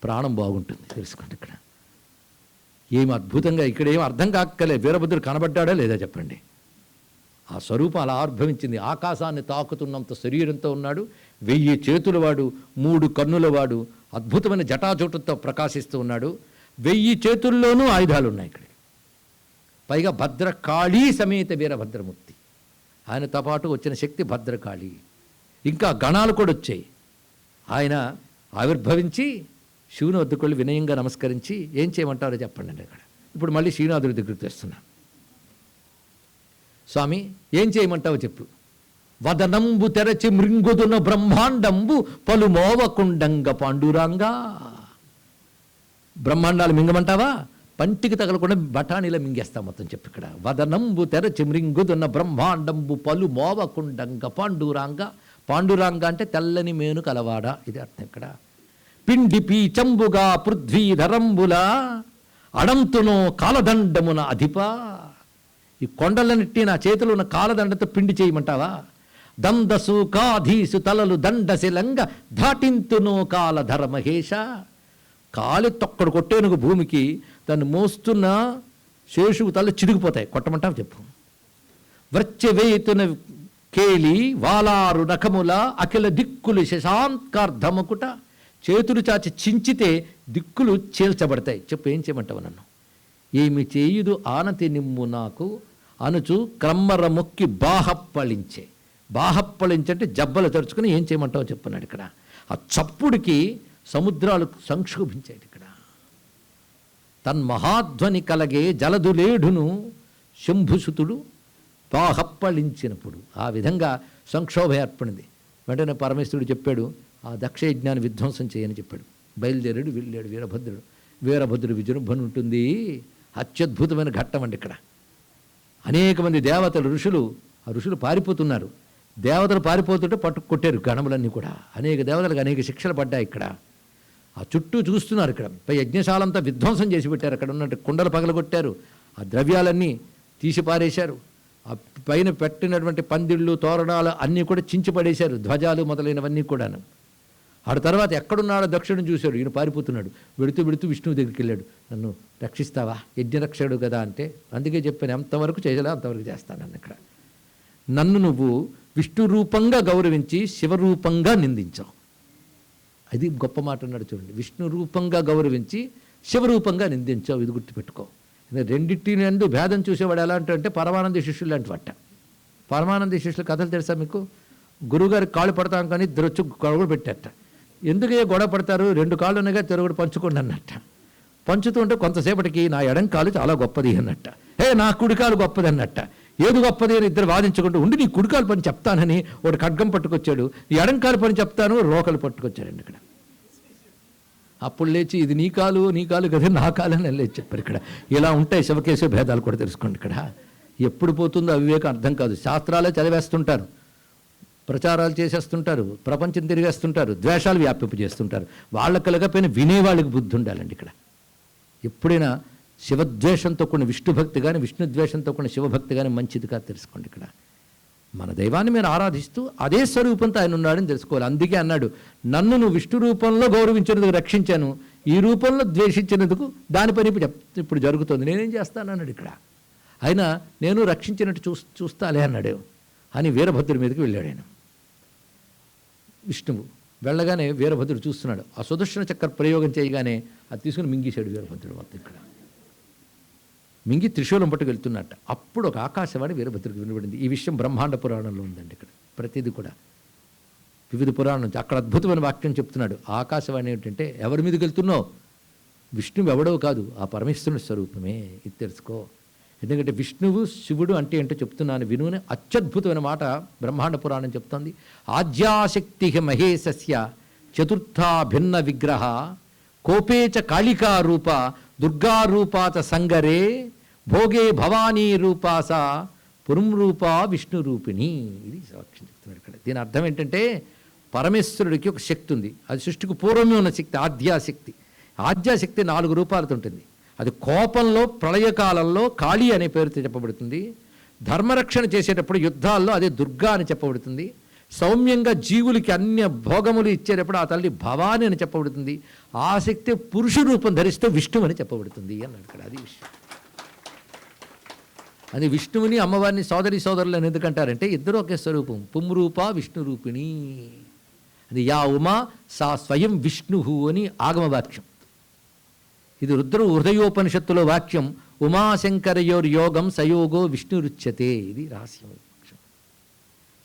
ప్రాణం బాగుంటుంది. తెలుసుకోండి. ఇక్కడ ఏమి అద్భుతంగా, ఇక్కడ ఏం అర్థం కాక్కలే. వీరభద్రుడు కనబడ్డాడా లేదా చెప్పండి. ఆ స్వరూపం అలా ఆవిర్భవించింది. ఆకాశాన్ని తాకుతున్నంత శరీరంతో ఉన్నాడు, 1000 చేతుల వాడు, 3 కన్నుల వాడు, అద్భుతమైన జటాజూటంతో ప్రకాశిస్తూ ఉన్నాడు. 1000 చేతుల్లోనూ ఆయుధాలు ఉన్నాయి ఇక్కడ. పైగా భద్రకాళీ సమేత వీరభద్రమూర్తి. ఆయనతో పాటు వచ్చిన శక్తి భద్రకాళి. ఇంకా గణాలు కూడా వచ్చాయి. ఆయన ఆవిర్భవించి శివుని వద్దకు వెళ్ళి వినయంగా నమస్కరించి ఏం చేయమంటారో చెప్పండి అండి. అక్కడ ఇప్పుడు మళ్ళీ శ్రీనాథుడి దగ్గరికి తెస్తున్నా. స్వామి ఏం చేయమంటావో చెప్పు. వదనంబు తెరచి మృంగుదున బ్రహ్మాండంబు పలు మోవకుండంగ పాండురాంగా. బ్రహ్మాండాలు మింగమంటావా? పంటికి తగలకుండా బఠానీలో మింగేస్తాం మొత్తం చెప్పు. ఇక్కడ వదనంబు తెరచి మృంగుదున బ్రహ్మాండంబు పలు మోవకుండంగ పాండురాంగా. పాండురాంగ అంటే తెల్లని మేను కలవాడ, ఇది అర్థం. ఇక్కడ పిండి పీచంబుగా పృథ్వీధరంబుల అడంతునో కాలదండమున అధిప. ఈ కొండలన్నిటి నా చేతిలో ఉన్న కాలదండతో పిండి చేయమంటావా? దందసు కాధీసు తలలు దండశిలంగ ధాటింతునో కాలధర మహేష. కాలి తొక్కడు కొట్టేనుగు భూమికి దాన్ని మోస్తున్న శేషువు తల చిరిగిపోతాయి, కొట్టమంటావు చెప్పు. వ్రత్యవేతున కేలి వాలారు నఖముల అఖిల దిక్కులు శశాంకార్ధముకుట. చేతులు చాచి చించితే దిక్కులు చీల్చబడతాయి. చెప్పు ఏం చేయమంటావు నన్ను? ఏమి చేయుదు ఆనతి నిమ్ము నాకు అనుచు క్రమ్మర మొక్కి బాహప్పళించే. బాహప్పళించంటే జబ్బలు తెరుచుకుని ఏం చేయమంటావో చెప్పున్నాడు. ఇక్కడ ఆ చప్పుడికి సముద్రాలు సంక్షోభించాయి. ఇక్కడ తన్మహాధ్వని కలగే జలదులేఢును శంభుసుతుడు బాహప్పళించినప్పుడు ఆ విధంగా సంక్షోభ ఏర్పడింది. వెంటనే పరమేశ్వరుడు చెప్పాడు, ఆ దక్షయజ్ఞాన్ని విధ్వంసం చేయని చెప్పాడు. బయలుదేరాడు, వెళ్ళాడు వీరభద్రుడు. వీరభద్రుడు విజృంభణ ఉంటుంది. అత్యద్భుతమైన ఘట్టం అండి. ఇక్కడ అనేక మంది దేవతలు, ఋషులు, ఆ ఋషులు పారిపోతున్నారు. దేవతలు పారిపోతుంటే పట్టు కొట్టారు గణములన్నీ కూడా. అనేక దేవతలకు అనేక శిక్షలు పడ్డాయి. ఇక్కడ ఆ చుట్టూ చూస్తున్నారు. ఇక్కడ పై యజ్ఞశాలంతా విధ్వంసం చేసి పెట్టారు. అక్కడ ఉన్నట్టు కుండలు పగలగొట్టారు, ఆ ద్రవ్యాలన్నీ తీసి పారేశారు. ఆ పైన పెట్టినటువంటి పందిళ్ళు, తోరణాలు అన్నీ కూడా చించి పడేశారు, ధ్వజాలు మొదలైనవన్నీ కూడాను. ఆడ తర్వాత ఎక్కడున్నాడో దక్షుడిని చూశాడు. ఈయన పారిపోతున్నాడు. వెడుతూ వెడుతూ విష్ణువు దగ్గరికి వెళ్ళాడు. నన్ను రక్షిస్తావా, యజ్ఞరక్షకుడు కదా అంటే. అందుకే చెప్పాను, ఎంతవరకు చేయలే అంతవరకు చేస్తానని. ఇక్కడ నన్ను నువ్వు విష్ణు రూపంగా గౌరవించి శివరూపంగా నిందించావు. అది గొప్ప మాట అన్నాడు చూడండి. విష్ణు రూపంగా గౌరవించి శివరూపంగా నిందించావు. ఇది గుర్తుపెట్టుకో. రెండింటి నందు భేదం చూసేవాడు ఎలా అంటే పరమానంద శిష్యులు లాంటి వట్ట. పరమానంద శిష్యుల కథలు తెలుసా మీకు? గురువుగారికి కాళ్ళు పడతాం కానీ ఇద్దరు వచ్చి గొడవలు పెట్టారట. ఎందుకే గొడవ పడతారు, 2 కాళ్ళు ఉన్నాగా తిరుగుడు పంచుకోండి అన్నట్ట. పంచుతుంటే కొంతసేపటికి నా ఎడం కాలు చాలా గొప్పది అన్నట్ట, నా కుడికాలు గొప్పది అన్నట్ట. ఏది గొప్పది అని ఇద్దరు వాదించుకుంటూ ఉండి నీ కుడికాలు పని చెప్తానని ఒకటి ఖడ్గం పట్టుకొచ్చాడు, ఎడంకాలు పని చెప్తాను రోకలు పట్టుకొచ్చాడండి ఇక్కడ. అప్పుడు లేచి ఇది నీ కాలు కదా నా కాలు అని లేచి చెప్పారు ఇక్కడ. ఇలా ఉంటాయి శివకేశవ భేదాలు కూడా తెలుసుకోండి ఇక్కడ. ఎప్పుడు పోతుందో అవివేకం అర్థం కాదు. శాస్త్రాలే చదివేస్తుంటారు, ప్రచారాలు చేసేస్తుంటారు, ప్రపంచం తిరిగేస్తుంటారు, ద్వేషాలు వ్యాపింపు చేస్తుంటారు. వాళ్ళకి కలగపోయిన వినేవాళ్ళకి బుద్ధి ఉండాలండి ఇక్కడ. ఎప్పుడైనా శివద్వేషంతో కూడిన విష్ణుభక్తి కానీ విష్ణుద్వేషంతో కూడిన శివభక్తి కానీ మంచిదిగా తెలుసుకోండి ఇక్కడ. మన దైవాన్ని మీరు ఆరాధిస్తూ అదే స్వరూపంతో ఆయన ఉన్నాడని తెలుసుకోవాలి. అందుకే అన్నాడు, నన్ను నువ్వు విష్ణు రూపంలో గౌరవించినందుకు రక్షించాను, ఈ రూపంలో ద్వేషించినందుకు దాని పని ఇప్పుడు జరుగుతుంది, నేనేం చేస్తాను అన్నాడు ఇక్కడ. అయినా నేను రక్షించినట్టు చూస్తాలే అన్నాడు అని వీరభద్రుడి మీదకి వెళ్ళాడు ఆయన. విష్ణువు వెళ్ళగానే వీరభద్రుడు చూస్తున్నాడు. ఆ సుదర్శన చక్ర ప్రయోగం చేయగానే అది తీసుకుని మింగేశాడు వీరభద్రుడు మొత్తం ఇక్కడ. మింగి త్రిశూలం పట్టుకు వెళ్తున్నట్ట. అప్పుడు ఒక ఆకాశవాణి వీరభద్రుడికి వినబడింది. ఈ విషయం బ్రహ్మాండ పురాణంలో ఉందండి ఇక్కడ. ప్రతిదీ కూడా వివిధ పురాణం నుంచి అక్కడ అద్భుతమైన వాక్యం చెప్తున్నాడు. ఆకాశవాణి ఏంటంటే, ఎవరి మీదకి వెళ్తున్నావు, విష్ణువు ఎవడో కాదు, ఆ పరమేశ్వరుని స్వరూపమే, ఇది తెలుసుకో. ఎందుకంటే విష్ణువు శివుడు అంటే ఏంటో చెప్తున్నాను వినుని అత్యద్భుతమైన మాట బ్రహ్మాండ పురాణం చెప్తోంది. ఆద్యాశక్తి మహేశస్య చతుర్థా భిన్న విగ్రహ కోపేచ కాళికా రూప దుర్గారూపాచ సంగరే భోగే భవానీ రూపాస పురుంరూపా విష్ణు రూపిణి. ఇది సాక్ష్యం చెప్తున్నారు ఇక్కడ. దీని అర్థం ఏంటంటే, పరమేశ్వరుడికి ఒక శక్తి ఉంది, అది సృష్టికి పూర్వమే ఉన్న శక్తి, ఆద్యాశక్తి. ఆద్యాశక్తి 4 రూపాలతో ఉంటుంది. అది కోపంలో ప్రళయకాలంలో కాళీ అనే పేరుతో చెప్పబడుతుంది. ధర్మరక్షణ చేసేటప్పుడు యుద్ధాల్లో అదే దుర్గా అని చెప్పబడుతుంది. సౌమ్యంగా జీవులకి అన్య భోగములు ఇచ్చేటప్పుడు ఆ తల్లి భవాని అని చెప్పబడుతుంది. ఆ శక్తి పురుష రూపం ధరిస్తే విష్ణువు అని చెప్పబడుతుంది అన్నాడు ఇక్కడ. అది విషయం. అది విష్ణువుని అమ్మవారిని సోదరులు అని ఎందుకంటారంటే ఇద్దరు ఒకే స్వరూపం, పుంరూప విష్ణు రూపిణి. అది యా ఉమా సా స్వయం విష్ణు అని ఆగమ వాక్యం. ఇది రుద్ర హృదయోపనిషత్తులో వాక్యం. ఉమాశంకరయోర్ యోగం సయోగో విష్ణురుచ్యతే. ఇది రహస్యం.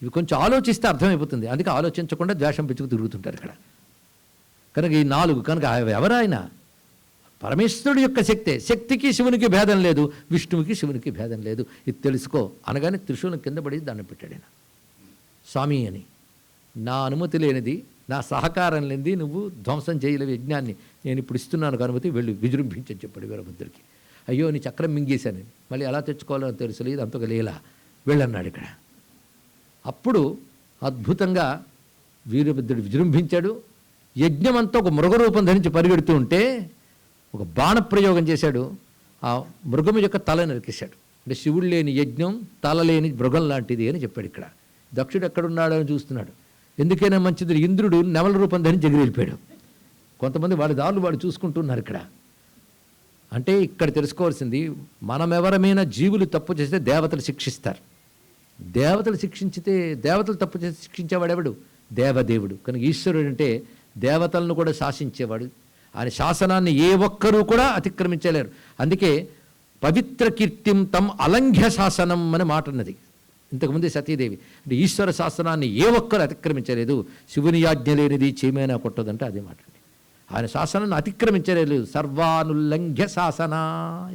ఇవి కొంచెం ఆలోచిస్తే అర్థమైపోతుంది. అందుకే ఆలోచించకుండా ద్వేషం పెంచుకు తిరుగుతుంటారు ఇక్కడ. కనుక ఈ 4 కనుక ఎవరైనా పరమేశ్వరుడు యొక్క శక్తికి శివునికి భేదం లేదు, విష్ణువుకి శివునికి భేదం లేదు, ఇది తెలుసుకో అనగానే త్రిశూలం కింద పడి దండం పెట్టాడు ఆయన. స్వామి అని, నా అనుమతి లేనిది, నా సహకారం లేనిది నువ్వు ధ్వంసం చేయలేవు యజ్ఞాన్ని, నేను ఇప్పుడు ఇస్తున్నాను అనుమతి, వెళ్ళి విజృంభించని చెప్పాడు వీరభద్రుడికి. అయ్యో నీ చక్రం మింగేశాను, మళ్ళీ ఎలా తెచ్చుకోవాలో తెలుసలేదు, అంతగా లేలా వెళ్ళన్నాడు ఇక్కడ. అప్పుడు అద్భుతంగా వీరభద్రుడు విజృంభించాడు. యజ్ఞమంతా ఒక మృగరూపం ధరించి పరిగెడుతూ ఉంటే ఒక బాణప్రయోగం చేశాడు. ఆ మృగం యొక్క తల నరికేశాడు. అంటే శివుడు లేని యజ్ఞం తల లేని మృగం లాంటిది అని చెప్పాడు ఇక్కడ. దక్షుడు ఎక్కడున్నాడో అని చూస్తున్నాడు. ఎందుకైనా మంచిది, ఇంద్రుడు నెమల రూపం ధరించి ఎగిరెళ్ళిపోయాడు. కొంతమంది వాడి దారులు వాడు చూసుకుంటున్నారు ఇక్కడ. అంటే ఇక్కడ తెలుసుకోవాల్సింది, మనమెవరమైనా జీవులు తప్పు చేస్తే దేవతలు శిక్షిస్తారు. దేవతలు శిక్షించితే, దేవతలు తప్పు చేసి శిక్షించేవాడెవడు? దేవదేవుడు. కనుక ఈశ్వరుడు అంటే దేవతలను కూడా శాసించేవాడు. ఆయన శాసనాన్ని ఏ ఒక్కరూ కూడా అతిక్రమించలేరు. అందుకే పవిత్ర కీర్తిం తం అలంఘ్య శాసనం అని మాట ఉన్నది ఇంతకుముందే సతీదేవి. అంటే ఈశ్వర శాసనాన్ని ఏ ఒక్కరు అతిక్రమించలేదు. శివుని ఆజ్ఞ లేనిది చీమైనా కొట్టదంటే అదే మాట అండి. ఆయన శాసనాన్ని అతిక్రమించలేదు. సర్వానుల్లంఘ్య శాసన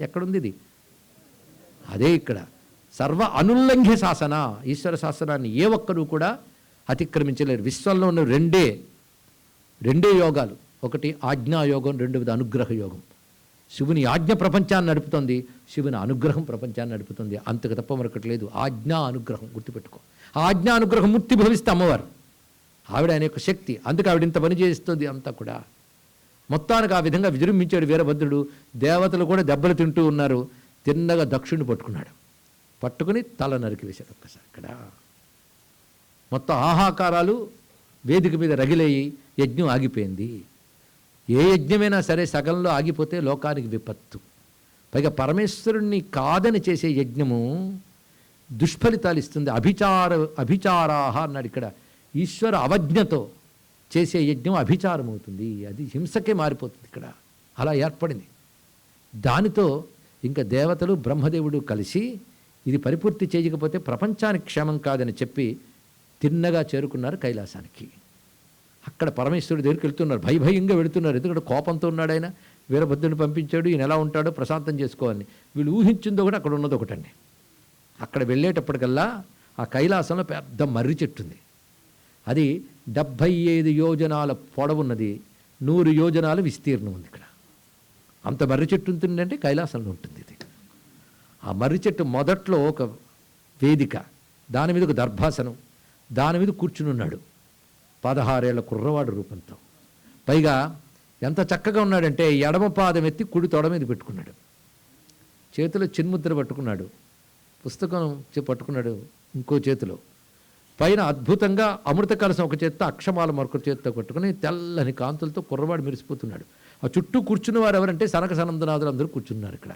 ఎక్కడుంది ఇది? అదే ఇక్కడ. సర్వ అనుల్లంఘ్య శాసన, ఈశ్వర శాసనాన్ని ఏ ఒక్కరూ కూడా అతిక్రమించలేరు. విశ్వంలో ఉన్న రెండే యోగాలు, ఒకటి ఆజ్ఞాయోగం, రెండవది అనుగ్రహ యోగం. శివుని ఆజ్ఞ ప్రపంచాన్ని నడుపుతుంది, శివుని అనుగ్రహం ప్రపంచాన్ని నడుపుతుంది. అంతకు తప్ప మరొకటి లేదు. ఆజ్ఞా అనుగ్రహం గుర్తుపెట్టుకో. ఆ ఆజ్ఞా అనుగ్రహం ముక్తి భవిస్తే అమ్మవారు, ఆవిడ ఆయన యొక్క శక్తి. అందుకే ఆవిడ ఇంత పని చేస్తుంది అంతా కూడా. మొత్తానికి ఆ విధంగా విజృంభించాడు వీరభద్రుడు. దేవతలు కూడా దెబ్బలు తింటూ ఉన్నారు. తిన్నగా దక్షుడిని పట్టుకుని తల నరికి వేశాడు ఒక్కసారి ఇక్కడ. మొత్తం ఆహాకారాలు వేదిక మీద రగిలేయి, యజ్ఞం ఆగిపోయింది. ఏ యజ్ఞమైనా సరే సగంలో ఆగిపోతే లోకానికి విపత్తు. పైగా పరమేశ్వరుణ్ణి కాదని చేసే యజ్ఞము దుష్ఫలితాలు ఇస్తుంది. అభిచారాహ అన్నాడు ఇక్కడ. ఈశ్వర అవజ్ఞతో చేసే యజ్ఞం అభిచారం అవుతుంది, అది హింసకే మారిపోతుంది ఇక్కడ. అలా ఏర్పడింది. దానితో ఇంకా దేవతలు బ్రహ్మదేవుడు కలిసి ఇది పరిపూర్తి చేయకపోతే ప్రపంచానికి క్షేమం కాదని చెప్పి తిన్నగా చేరుకున్నారు కైలాసానికి. అక్కడ పరమేశ్వరుడి దగ్గరికి వెళ్తున్నారు, భయంగా వెళుతున్నారు. ఎందుకంటే కోపంతో ఉన్నాడు ఆయన. వీరభద్రుని పంపించాడు, ఈయన ఎలా ఉంటాడో ప్రశాంతం చేసుకోవాలని. వీళ్ళు ఊహించిందో ఒకటి, అక్కడ ఉన్నది ఒకటండి. అక్కడ వెళ్ళేటప్పటికల్లా ఆ కైలాసంలో పెద్ద మర్రి చెట్టు ఉంది. అది 75 యోజనాల పొడవున్నది, 100 యోజనాల విస్తీర్ణం ఉంది. ఇక్కడ అంత మర్రి చెట్టు ఉంటుందంటే కైలాసంలో ఉంటుంది ఇది. ఆ మర్రి చెట్టు మొదట్లో ఒక వేదిక, దాని మీద ఒక దర్భాసనం, దాని మీద కూర్చుని ఉన్నాడు 16 ఏళ్ల కుర్రవాడు రూపంతో. పైగా ఎంత చక్కగా ఉన్నాడంటే ఎడమ పాదం ఎత్తి కుడి తొడ మీద పెట్టుకున్నాడు, చేతిలో చిన్ముద్ర పట్టుకున్నాడు, పుస్తకం పట్టుకున్నాడు ఇంకో చేతిలో, పైన అద్భుతంగా అమృత కలశం ఒక చేత్తో, అక్షమాల మరొక చేత్తో పట్టుకుని తెల్లని కాంతులతో కుర్రవాడు మెరిసిపోతున్నాడు. ఆ చుట్టూ కూర్చున్న వారు ఎవరంటే సనక సనందనాథులు అందరూ కూర్చున్నారు. ఇక్కడ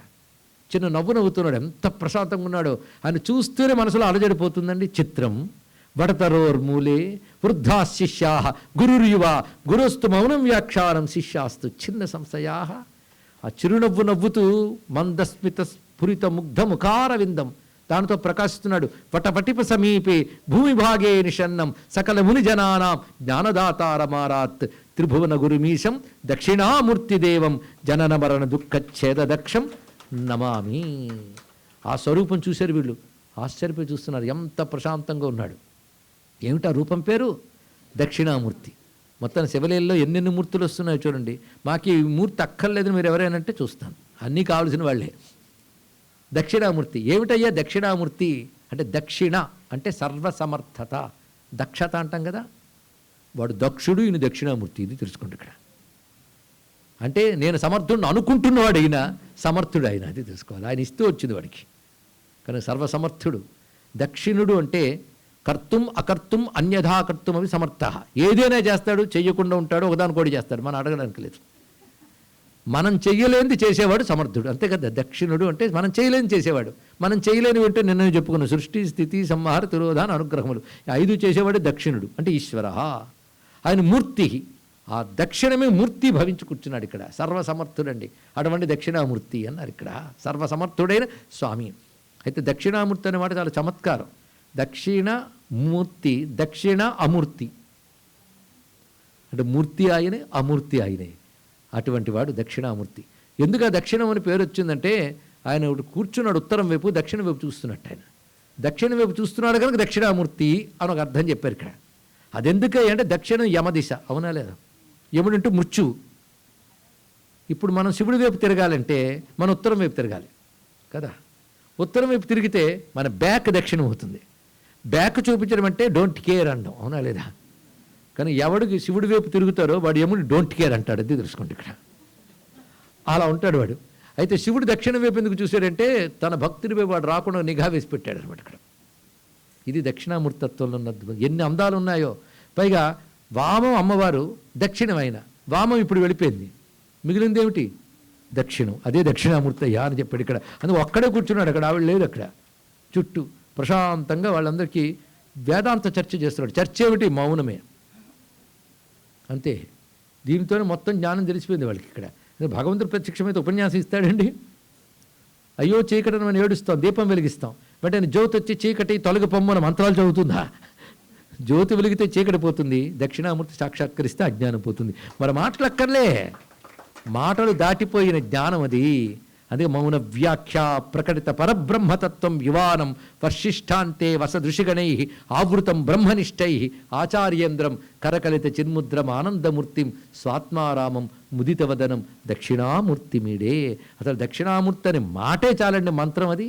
చిన్న నవ్వు నవ్వుతున్నాడు, ఎంత ప్రశాంతంగా ఉన్నాడో. ఆయన చూస్తూనే మనసులో అలజడిపోతుందండి. చిత్రం వడతరోర్మూలే వృద్ధా శిష్యా గురుర్యువ గురుస్తు మౌనం వ్యాఖ్యానం శిష్యాస్తు చిన్న సంశయా. ఆ చిరునవ్వు నవ్వుతూ మందస్మిత స్ఫురిత ముగ్ధ ముఖార విందం దానితో ప్రకాశిస్తున్నాడు. వటపటిప సమీపే భూమిభాగే నిషన్నం సకల ముని జనానాం జ్ఞానదాతారమారాత్ త్రిభువన గురుమీశం దక్షిణామూర్తిదేవం జనన మరణ దుఃఖచ్ఛేద దక్షం నమామి. ఆ స్వరూపం చూశారు వీళ్ళు, ఆశ్చర్యపోయి చూస్తున్నారు. ఎంత ప్రశాంతంగా ఉన్నాడు. ఏమిటా రూపం పేరు? దక్షిణామూర్తి. మొత్తం శివలీలలో ఎన్నెన్ని మూర్తులు వస్తున్నాయో చూడండి. మాకు ఈ మూర్తి అక్కర్లేదని మీరు ఎవరైనా అంటే చూస్తాను, అన్నీ కావాల్సిన వాళ్ళే. దక్షిణామూర్తి ఏమిటయ్యా? దక్షిణామూర్తి అంటే దక్షిణ అంటే సర్వసమర్థత, దక్షత అంటాం కదా. వాడు దక్షుడు, ఈయన దక్షిణామూర్తి. ఇది తెలుసుకోండి ఇక్కడ. అంటే నేను సమర్థుడిని అనుకుంటున్నవాడు అయినా సమర్థుడు ఆయన, అది తెలుసుకోవాలి. ఆయన ఇస్తూ వచ్చింది వాడికి, కానీ సర్వసమర్థుడు. దక్షిణుడు అంటే కర్తుం అకర్తుం అన్యథా కర్తుం అవి సమర్థ. ఏదైనా చేస్తాడు, చెయ్యకుండా ఉంటాడు, ఒకదానికోటి చేస్తాడు, మనం అడగడానికి లేదు. మనం చెయ్యలేనిది చేసేవాడు సమర్థుడు, అంతే కదా. దక్షిణుడు అంటే మనం చేయలేని చేసేవాడు. మనం చేయలేని అంటే నిన్న చెప్పుకున్న సృష్టి స్థితి సంహార తిరోధాన అనుగ్రహములు 5 చేసేవాడు దక్షిణుడు అంటే ఈశ్వర. ఆయన మూర్తి, ఆ దక్షిణమే మూర్తి భవించి కూర్చున్నాడు ఇక్కడ. సర్వసమర్థుడండి, అటువంటి దక్షిణామూర్తి అన్నారు ఇక్కడ. సర్వసమర్థుడైన స్వామి. అయితే దక్షిణామూర్తి అనే మాట చాలా చమత్కారం. దక్షిణ మూర్తి, దక్షిణ అమూర్తి అంటే మూర్తి ఆయనే, అమూర్తి ఆయనే. అటువంటి వాడు దక్షిణామూర్తి. ఎందుకు ఆ దక్షిణం అని పేరు వచ్చిందంటే ఆయన కూర్చున్నాడు ఉత్తరం వైపు, దక్షిణ వైపు చూస్తున్నట్టు. ఆయన దక్షిణ వైపు చూస్తున్నాడు కనుక దక్షిణామూర్తి అని ఒక అర్థం చెప్పారు ఇక్కడ. అదెందుకు అంటే దక్షిణం యమదిశ, అవునా లేదా? యముడంటూ మృత్యువు. ఇప్పుడు మనం శివుడి వైపు తిరగాలంటే మనం ఉత్తరం వైపు తిరగాలి కదా. ఉత్తరం వైపు తిరిగితే మన బ్యాక్ దక్షిణం అవుతుంది. బ్యాక్ చూపించడం అంటే డోంట్ కేర్ అనడం, అవునా లేదా? కానీ ఎవడికి శివుడి వైపు తిరుగుతారో వాడు యముడు డోంట్ కేర్ అంటాడు, అది తెలుసుకోండి ఇక్కడ. అలా ఉంటాడు వాడు. అయితే శివుడు దక్షిణ వైపు ఎందుకు చూశాడంటే తన భక్తుడి వైపు వాడు రాకుండా నిఘా వేసి పెట్టాడు అనమాట ఇక్కడ. ఇది దక్షిణామూర్తత్వంలో ఉన్న ఎన్ని అందాలు ఉన్నాయో. పైగా వామం అమ్మవారు దక్షిణమైన, వామం ఇప్పుడు వెళ్ళిపోయింది, మిగిలింది ఏమిటి? దక్షిణం. అదే దక్షిణామూర్తి అయ్యా అని చెప్పాడు ఇక్కడ. అందుకు ఒక్కడే కూర్చున్నాడు అక్కడ, ఆవిడ లేదు అక్కడ. చుట్టూ ప్రశాంతంగా వాళ్ళందరికీ వేదాంత చర్చ చేస్తున్నాడు. చర్చ ఏమిటి? మౌనమే, అంతే. దీనితోనే మొత్తం జ్ఞానం తెలిసిపోయింది వాళ్ళకి ఇక్కడ. భగవంతుడు ప్రత్యక్షమైతే ఉపన్యాసం ఇస్తాడండి? అయ్యో చీకటిని మనం ఏడుస్తాం, దీపం వెలిగిస్తాం, వెంటనే జ్యోతి వచ్చి చీకటి తొలగిపోమ్మని మంత్రాలు చదువుతుందా? జ్యోతి వెలిగితే చీకటి పోతుంది, దక్షిణామూర్తి సాక్షాత్కరిస్తే అజ్ఞానం పోతుంది. మరి మాటలు అక్కర్లే, మాటలు దాటిపోయిన జ్ఞానం అది. అదే మౌన వ్యాఖ్య ప్రకటిత పరబ్రహ్మతత్వం యువానం వర్షిష్టాంతే వసదృషిగణై ఆవృతం బ్రహ్మనిష్టై ఆచార్యేంద్రం కరకలిత చిన్ముద్రం ఆనందమూర్తిం స్వాత్మారామం ముదితవదనం దక్షిణామూర్తిమీడే. అసలు దక్షిణామూర్తి అనే మాటే చాలండి మంత్రం అది.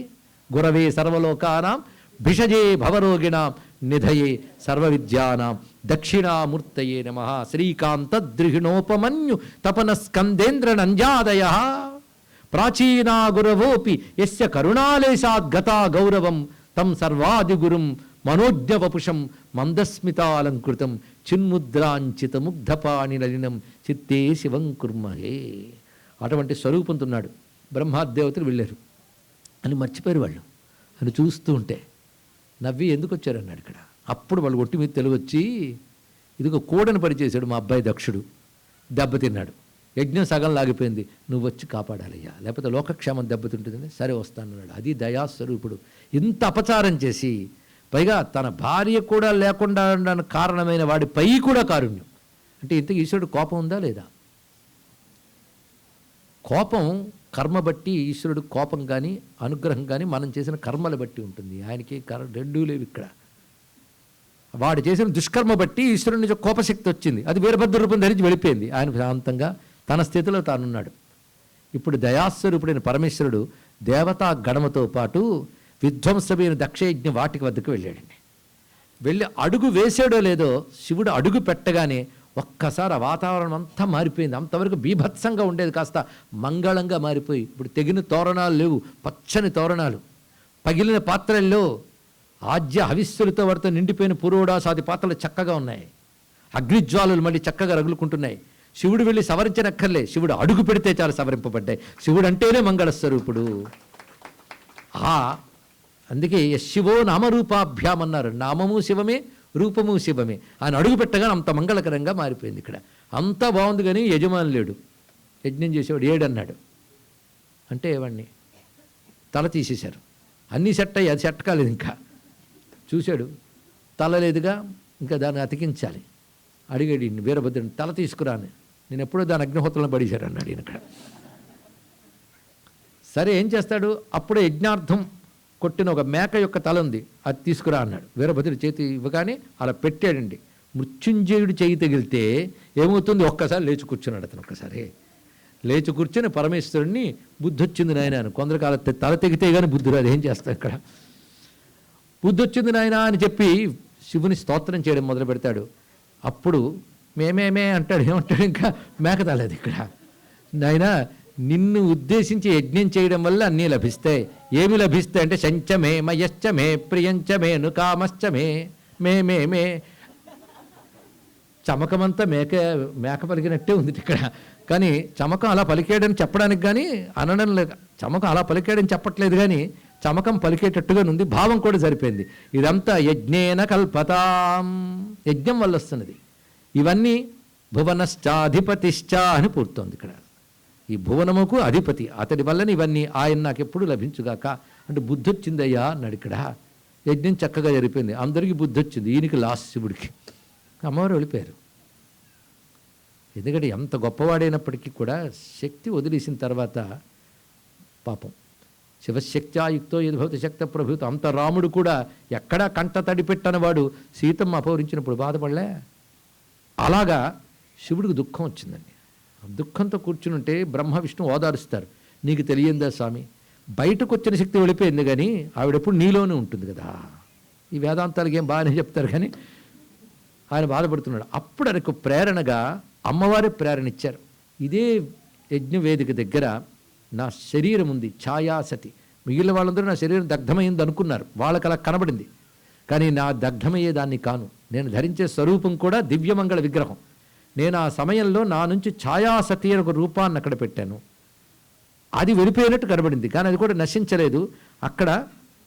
గురవే సర్వలోకానాం భిషజే భవరోగిణాం నిధయే సర్వవిద్యానాం దక్షిణామూర్తయే నమః. శ్రీకాంతద్రిహిణోపమన్యు తపన స్కందేంద్ర నంజాదయ ప్రాచీనా గురవోపి యస్య కరుణాలేశాద్గతా గౌరవం తం సర్వాదిగురుం మనోజ్ఞవపుషం మందస్మితాలంకృతం చిన్ముద్రాంచిత ముగ్ధపాణి నలినం చిత్తే శివం కుర్మహే. అటువంటి స్వరూపంతున్నాడు. బ్రహ్మాదేవతలు వెళ్ళారు అని మర్చిపోయారు వాళ్ళు. అని చూస్తూ ఉంటే నవ్వి ఎందుకు వచ్చారన్నాడు ఇక్కడ. అప్పుడు వాళ్ళు ఒట్టి మీద తెలివచ్చి, ఇదిగో కూడని పనిచేశాడు మా అబ్బాయి దక్షుడు, దెబ్బతిన్నాడు, యజ్ఞం సగం లాగిపోయింది, నువ్వు వచ్చి కాపాడాలయ్యా, లేకపోతే లోకక్షేమం దెబ్బతింటుందని. సరే వస్తానన్నాడు. అది దయాస్వరూపుడు. ఇంత అపచారం చేసి పైగా తన భార్య కూడా లేకుండా ఉండడానికి కారణమైన వాడిపై కూడా కారుణ్యం. అంటే ఇంత ఈశ్వరుడు కోపం ఉందా లేదా? కోపం కర్మ బట్టి ఈశ్వరుడు కోపం కానీ అనుగ్రహం కానీ మనం చేసిన కర్మల బట్టి ఉంటుంది. ఆయనకి రెండూ లేవు ఇక్కడ. వాడు చేసిన దుష్కర్మ బట్టి ఈశ్వరుడి నుంచి కోపశక్తి వచ్చింది, అది వీరభద్ర రూపం ధరించి వెళ్ళిపోయింది. ఆయన శాంతంగా తన స్థితిలో తానున్నాడు. ఇప్పుడు దయాస్వరూపుడైన పరమేశ్వరుడు దేవతా గణమతో పాటు విధ్వంసమైన దక్షయజ్ఞ వాటికి వద్దకు వెళ్ళాడండి. వెళ్ళి అడుగు వేసాడో లేదో, శివుడు అడుగు పెట్టగానే ఒక్కసారి ఆ వాతావరణం అంతా మారిపోయింది. అంతవరకు బీభత్సంగా ఉండేది కాస్త మంగళంగా మారిపోయి ఇప్పుడు తెగిన తోరణాలు లేవు, పచ్చని తోరణాలు. పగిలిన పాత్రల్లో ఆజ్య హవిస్సులతో వారితో నిండిపోయిన పురోడాసాది పాత్రలు చక్కగా ఉన్నాయి. అగ్నిజ్వాలలు మళ్ళీ చక్కగా రగులుకుంటున్నాయి. శివుడు వెళ్ళి సవరించనక్కర్లే, శివుడు అడుగు పెడితే చాలా సవరింపబడ్డాయి. శివుడు అంటేనే మంగళస్వరూపుడు. అందుకే శివో నామరూపాభ్యాం అన్నారు. నామము శివమే, రూపము శివమే. ఆయన అడుగు పెట్టగానే అంత మంగళకరంగా మారిపోయింది. ఇక్కడ అంతా బాగుంది కానీ యజమాని లేడు. యజ్ఞం చేసేవాడు ఏడన్నాడు అంటే వాడిని తల తీసేశారు. అన్నీ సెట్ అయ్యి అది సెట్ కాలేదు. ఇంకా చూశాడు, తల లేదుగా, ఇంకా దాన్ని అతికించాలి. అడిగాడు వీరభద్రుని, తల తీసుకురాని. నేను ఎప్పుడో దాని అగ్నిహోత్రంలో పడేశాడు అన్నాడు ఈయన. ఇక్కడ సరే ఏం చేస్తాడు? అప్పుడే యజ్ఞార్థం కొట్టిన ఒక మేక యొక్క తల ఉంది, అది తీసుకురా అన్నాడు. వీరభద్రుడి చేతి ఇవ్వగానే అలా పెట్టాడండి. మృత్యుంజయుడు చేయి తగిలితే ఏమవుతుంది? ఒక్కసారి లేచి కూర్చున్నాడు అతను. ఒక్కసారి లేచి కూర్చొని పరమేశ్వరుణ్ణి బుద్ధి వచ్చింది నాయన అని, కొందరు కాల తల తెగితే కానీ బుద్ధి రాదు, ఏం చేస్తాం ఇక్కడ, బుద్ధి వచ్చింది నాయన అని చెప్పి శివుని స్తోత్రం చేయడం మొదలు పెడతాడు. అప్పుడు మేమేమే అంటాడు. ఏమంటాడు? ఇంకా మేక తలేదు ఇక్కడ. నాయన నిన్ను ఉద్దేశించి యజ్ఞం చేయడం వల్ల అన్నీ లభిస్తాయి. ఏమి లభిస్తాయి అంటే శంచమే మయశ్చమే ప్రియంచమే నుకామశ్చమే మే మే మే. చమకమంతా మేక పలికినట్టే ఉంది ఇక్కడ. కానీ చమకం అలా పలికేయడని చెప్పడానికి కానీ అనడం లేదు. చమకం అలా పలికేయడని చెప్పట్లేదు కానీ చమకం పలికేటట్టుగా ఉంది. భావం కూడా సరిపోయింది. ఇదంతా యజ్ఞేన కల్పతాం, యజ్ఞం వల్ల వస్తున్నది. ఇవన్నీ భువనశ్చాధిపతిశ్చ అని పూర్తోంది ఇక్కడ. ఈ భువనముకు అధిపతి అతడి వల్లని ఇవన్నీ, ఆయన నాకు ఎప్పుడు లభించుగాక అంటే బుద్ధి వచ్చిందయ్యా అన్నాడు ఇక్కడ. యజ్ఞం చక్కగా జరిపోయింది, అందరికీ బుద్ధి వచ్చింది. ఈయనకి లాస్ట్ శివుడికి. అమ్మవారు వెళ్ళిపోయారు. ఎందుకంటే ఎంత గొప్పవాడైనప్పటికీ కూడా శక్తి వదిలేసిన తర్వాత పాపం శివశక్త్యాయుక్తో యద్భవతి శక్త ప్రభుత్వ, అంత రాముడు కూడా ఎక్కడా కంట తడిపెట్టనవాడు సీతమ్మ అపహరించినప్పుడు బాధపడలే. అలాగా శివుడికి దుఃఖం వచ్చిందండి. దుఃఖంతో కూర్చునుంటే బ్రహ్మ విష్ణు ఓదారుస్తారు. నీకు తెలియందా స్వామి, బయటకు వచ్చిన శక్తి వెళ్ళిపోయింది కానీ ఆవిడెప్పుడు నీలోనే ఉంటుంది కదా. ఈ వేదాంతాలకి ఏం బాగానే చెప్తారు కానీ ఆయన బాధపడుతున్నాడు. అప్పుడు ఆయనకు ప్రేరణగా అమ్మవారి ప్రేరణ ఇచ్చారు. ఇదే యజ్ఞవేదిక దగ్గర నా శరీరం ఉంది, ఛాయాసతి. మిగిలిన వాళ్ళందరూ నా శరీరం దగ్ధమైంది అనుకున్నారు, వాళ్ళకి అలా కనబడింది. కానీ నా దగ్ధమయ్యేదాన్ని కాను. నేను ధరించే స్వరూపం కూడా దివ్యమంగళ విగ్రహం. నేను ఆ సమయంలో నా నుంచి ఛాయాసతి అని ఒక రూపాన్ని అక్కడ పెట్టాను. అది వెళ్ళిపోయినట్టు కనబడింది కానీ అది కూడా నశించలేదు. అక్కడ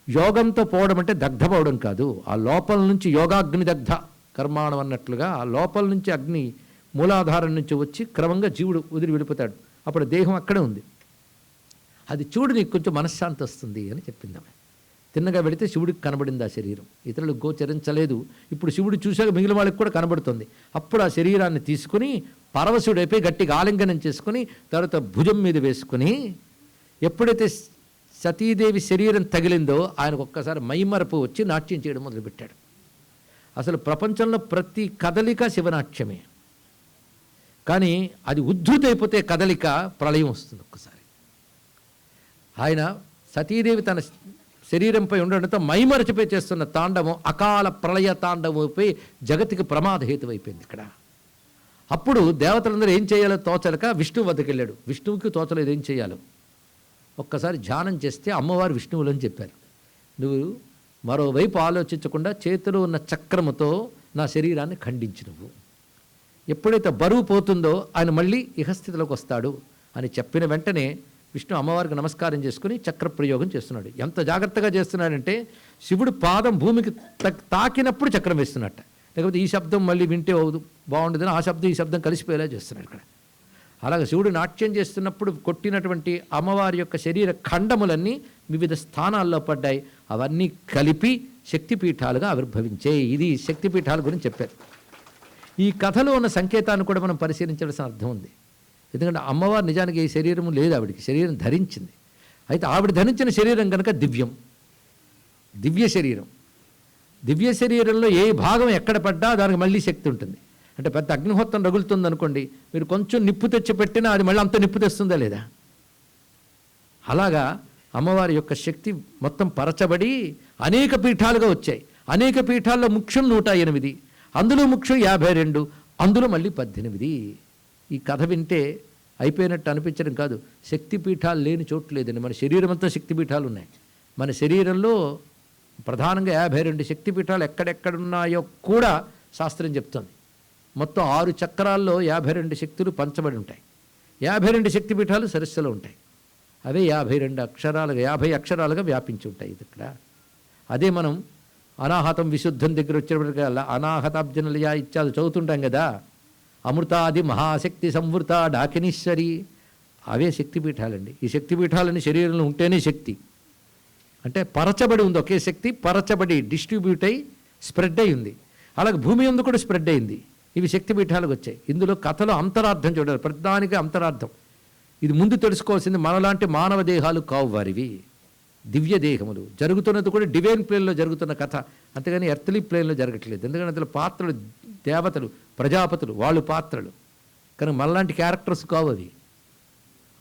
యోగంతో పోవడం అంటే దగ్ధపోవడం కాదు, ఆ లోపల నుంచి యోగాగ్ని దగ్ధ కర్మాణం అన్నట్లుగా ఆ లోపల నుంచి అగ్ని మూలాధారం నుంచి వచ్చి క్రమంగా జీవుడు వదిలి వెళ్ళిపోతాడు. అప్పుడు దేహం అక్కడే ఉంది. అది చూడు నీకు కొంచెం మనశ్శాంతి వస్తుంది అని చెప్పింది ఆమె. తిన్నగా వెళితే శివుడికి కనబడింది ఆ శరీరం, ఇతరులకు గోచరించలేదు. ఇప్పుడు శివుడు చూశాక మిగిలిన వాళ్ళకి కూడా కనబడుతుంది. అప్పుడు ఆ శరీరాన్ని తీసుకుని పరవశుడైపోయి గట్టిగా ఆలింగనం చేసుకుని తర్వాత భుజం మీద వేసుకుని, ఎప్పుడైతే సతీదేవి శరీరం తగిలిందో ఆయనకు ఒక్కసారి మైమరపు వచ్చి నాట్యం చేయడం మొదలుపెట్టాడు. అసలు ప్రపంచంలో ప్రతి కదలిక శివనాట్యమే. కానీ అది ఉద్ధృతైపోతే కదలిక ప్రళయం వస్తుంది ఒక్కసారి. ఆయన సతీదేవి తన శరీరంపై ఉండడంతో మైమరచిపోయి చేస్తున్న తాండవం అకాల ప్రళయ తాండవమైపోయి జగతికి ప్రమాదహేతువైపోయింది ఇక్కడ. అప్పుడు దేవతలందరూ ఏం చేయాలో తోచలక విష్ణువు వద్దకు వెళ్ళాడు. విష్ణువుకి తోచలేదు ఏం చేయాలో. ఒక్కసారి ధ్యానం చేస్తే అమ్మవారు విష్ణువులు అని చెప్పారు. నువ్వు మరోవైపు ఆలోచించకుండా చేతిలో ఉన్న చక్రముతో నా శరీరాన్ని ఖండించి నువ్వు ఎప్పుడైతే బరువు పోతుందో ఆయన మళ్ళీ ఇహస్థితిలోకి వస్తాడు అని చెప్పిన వెంటనే విష్ణు అమ్మవారికి నమస్కారం చేసుకుని చక్ర ప్రయోగం చేస్తున్నాడు. ఎంత జాగ్రత్తగా చేస్తున్నాడంటే శివుడు పాదం భూమికి తాకినప్పుడు చక్రం వేస్తున్నట్ట. లేకపోతే ఈ శబ్దం మళ్ళీ వింటే బాగుండదని ఆ శబ్దం ఈ శబ్దం కలిసిపోయేలా చేస్తున్నాడు ఇక్కడ. అలాగే శివుడు నాట్యం చేస్తున్నప్పుడు కొట్టినటువంటి అమ్మవారి యొక్క శరీర ఖండములన్నీ వివిధ స్థానాల్లో పడ్డాయి. అవన్నీ కలిపి శక్తిపీఠాలుగా ఆవిర్భవించాయి. ఇది శక్తిపీఠాల గురించి చెప్పారు. ఈ కథలో ఉన్న సంకేతాన్ని కూడా మనం పరిశీలించవలసిన అర్థం ఉంది. ఎందుకంటే అమ్మవారు నిజానికి ఈ శరీరము లేదు, ఆవిడికి శరీరం ధరించింది. అయితే ఆవిడ ధరించిన శరీరం కనుక దివ్యం, దివ్య శరీరం. దివ్య శరీరంలో ఏ భాగం ఎక్కడ పడ్డా దానికి మళ్ళీ శక్తి ఉంటుంది. అంటే పెద్ద అగ్నిహోత్రం రగులుతుంది అనుకోండి, మీరు కొంచెం నిప్పు తెచ్చి పెట్టినా అది మళ్ళీ అంత నిప్పు తెస్తుందా లేదా? అలాగా అమ్మవారి యొక్క శక్తి మొత్తం పరచబడి అనేక పీఠాలుగా వచ్చాయి. అనేక పీఠాల్లో ముఖ్యం 108, అందులో ముఖ్యం 52, అందులో మళ్ళీ 18. ఈ కథ వింటే అయిపోయినట్టు అనిపించడం కాదు. శక్తిపీఠాలు లేని చోటు లేదండి. మన శరీరం అంతా శక్తిపీఠాలు ఉన్నాయి. మన శరీరంలో ప్రధానంగా 52 శక్తిపీఠాలు ఎక్కడెక్కడున్నాయో కూడా శాస్త్రం చెప్తుంది. మొత్తం 6 చక్రాల్లో 52 శక్తులు పంచబడి ఉంటాయి. 52 శక్తిపీఠాలు సరస్సులో ఉంటాయి. అవే 52 అక్షరాలుగా 50 అక్షరాలుగా వ్యాపించి ఉంటాయి ఇది ఇక్కడ. అదే మనం అనాహతం విశుద్ధం దగ్గర వచ్చేటప్పటికల్లా అనాహతాబ్జనలయ ఇత్యాది చదువుతుంటాం కదా. అమృతాది మహాశక్తి సంవృత డాకినీశ్వరి, అవే శక్తిపీఠాలండి. ఈ శక్తిపీఠాలని శరీరంలో ఉంటేనే శక్తి. అంటే పరచబడి ఉంది, ఒకే శక్తి పరచబడి డిస్ట్రిబ్యూట్ అయి స్ప్రెడ్ అయి ఉంది. అలాగే భూమి యందు కూడా స్ప్రెడ్ అయింది. ఇవి శక్తిపీఠాలకు వచ్చాయి. ఇందులో కథలో అంతరార్థం చూడాలి, ప్రధానికి అంతరార్థం. ఇది ముందు తెలుసుకోవాల్సింది, మనలాంటి మానవ దేహాలు కావు వారివి, దివ్య దేహములు. జరుగుతున్నది కూడా డివైన్ ప్లేన్లో జరుగుతున్న కథ, అంతేగాని ఎర్త్లీ ప్లేన్లో జరగట్లేదు. ఎందుకంటే అందులో పాత్రలు దేవతలు, ప్రజాపతులు, వాళ్ళు పాత్రలు కనుక మనలాంటి క్యారెక్టర్స్ కావు అవి.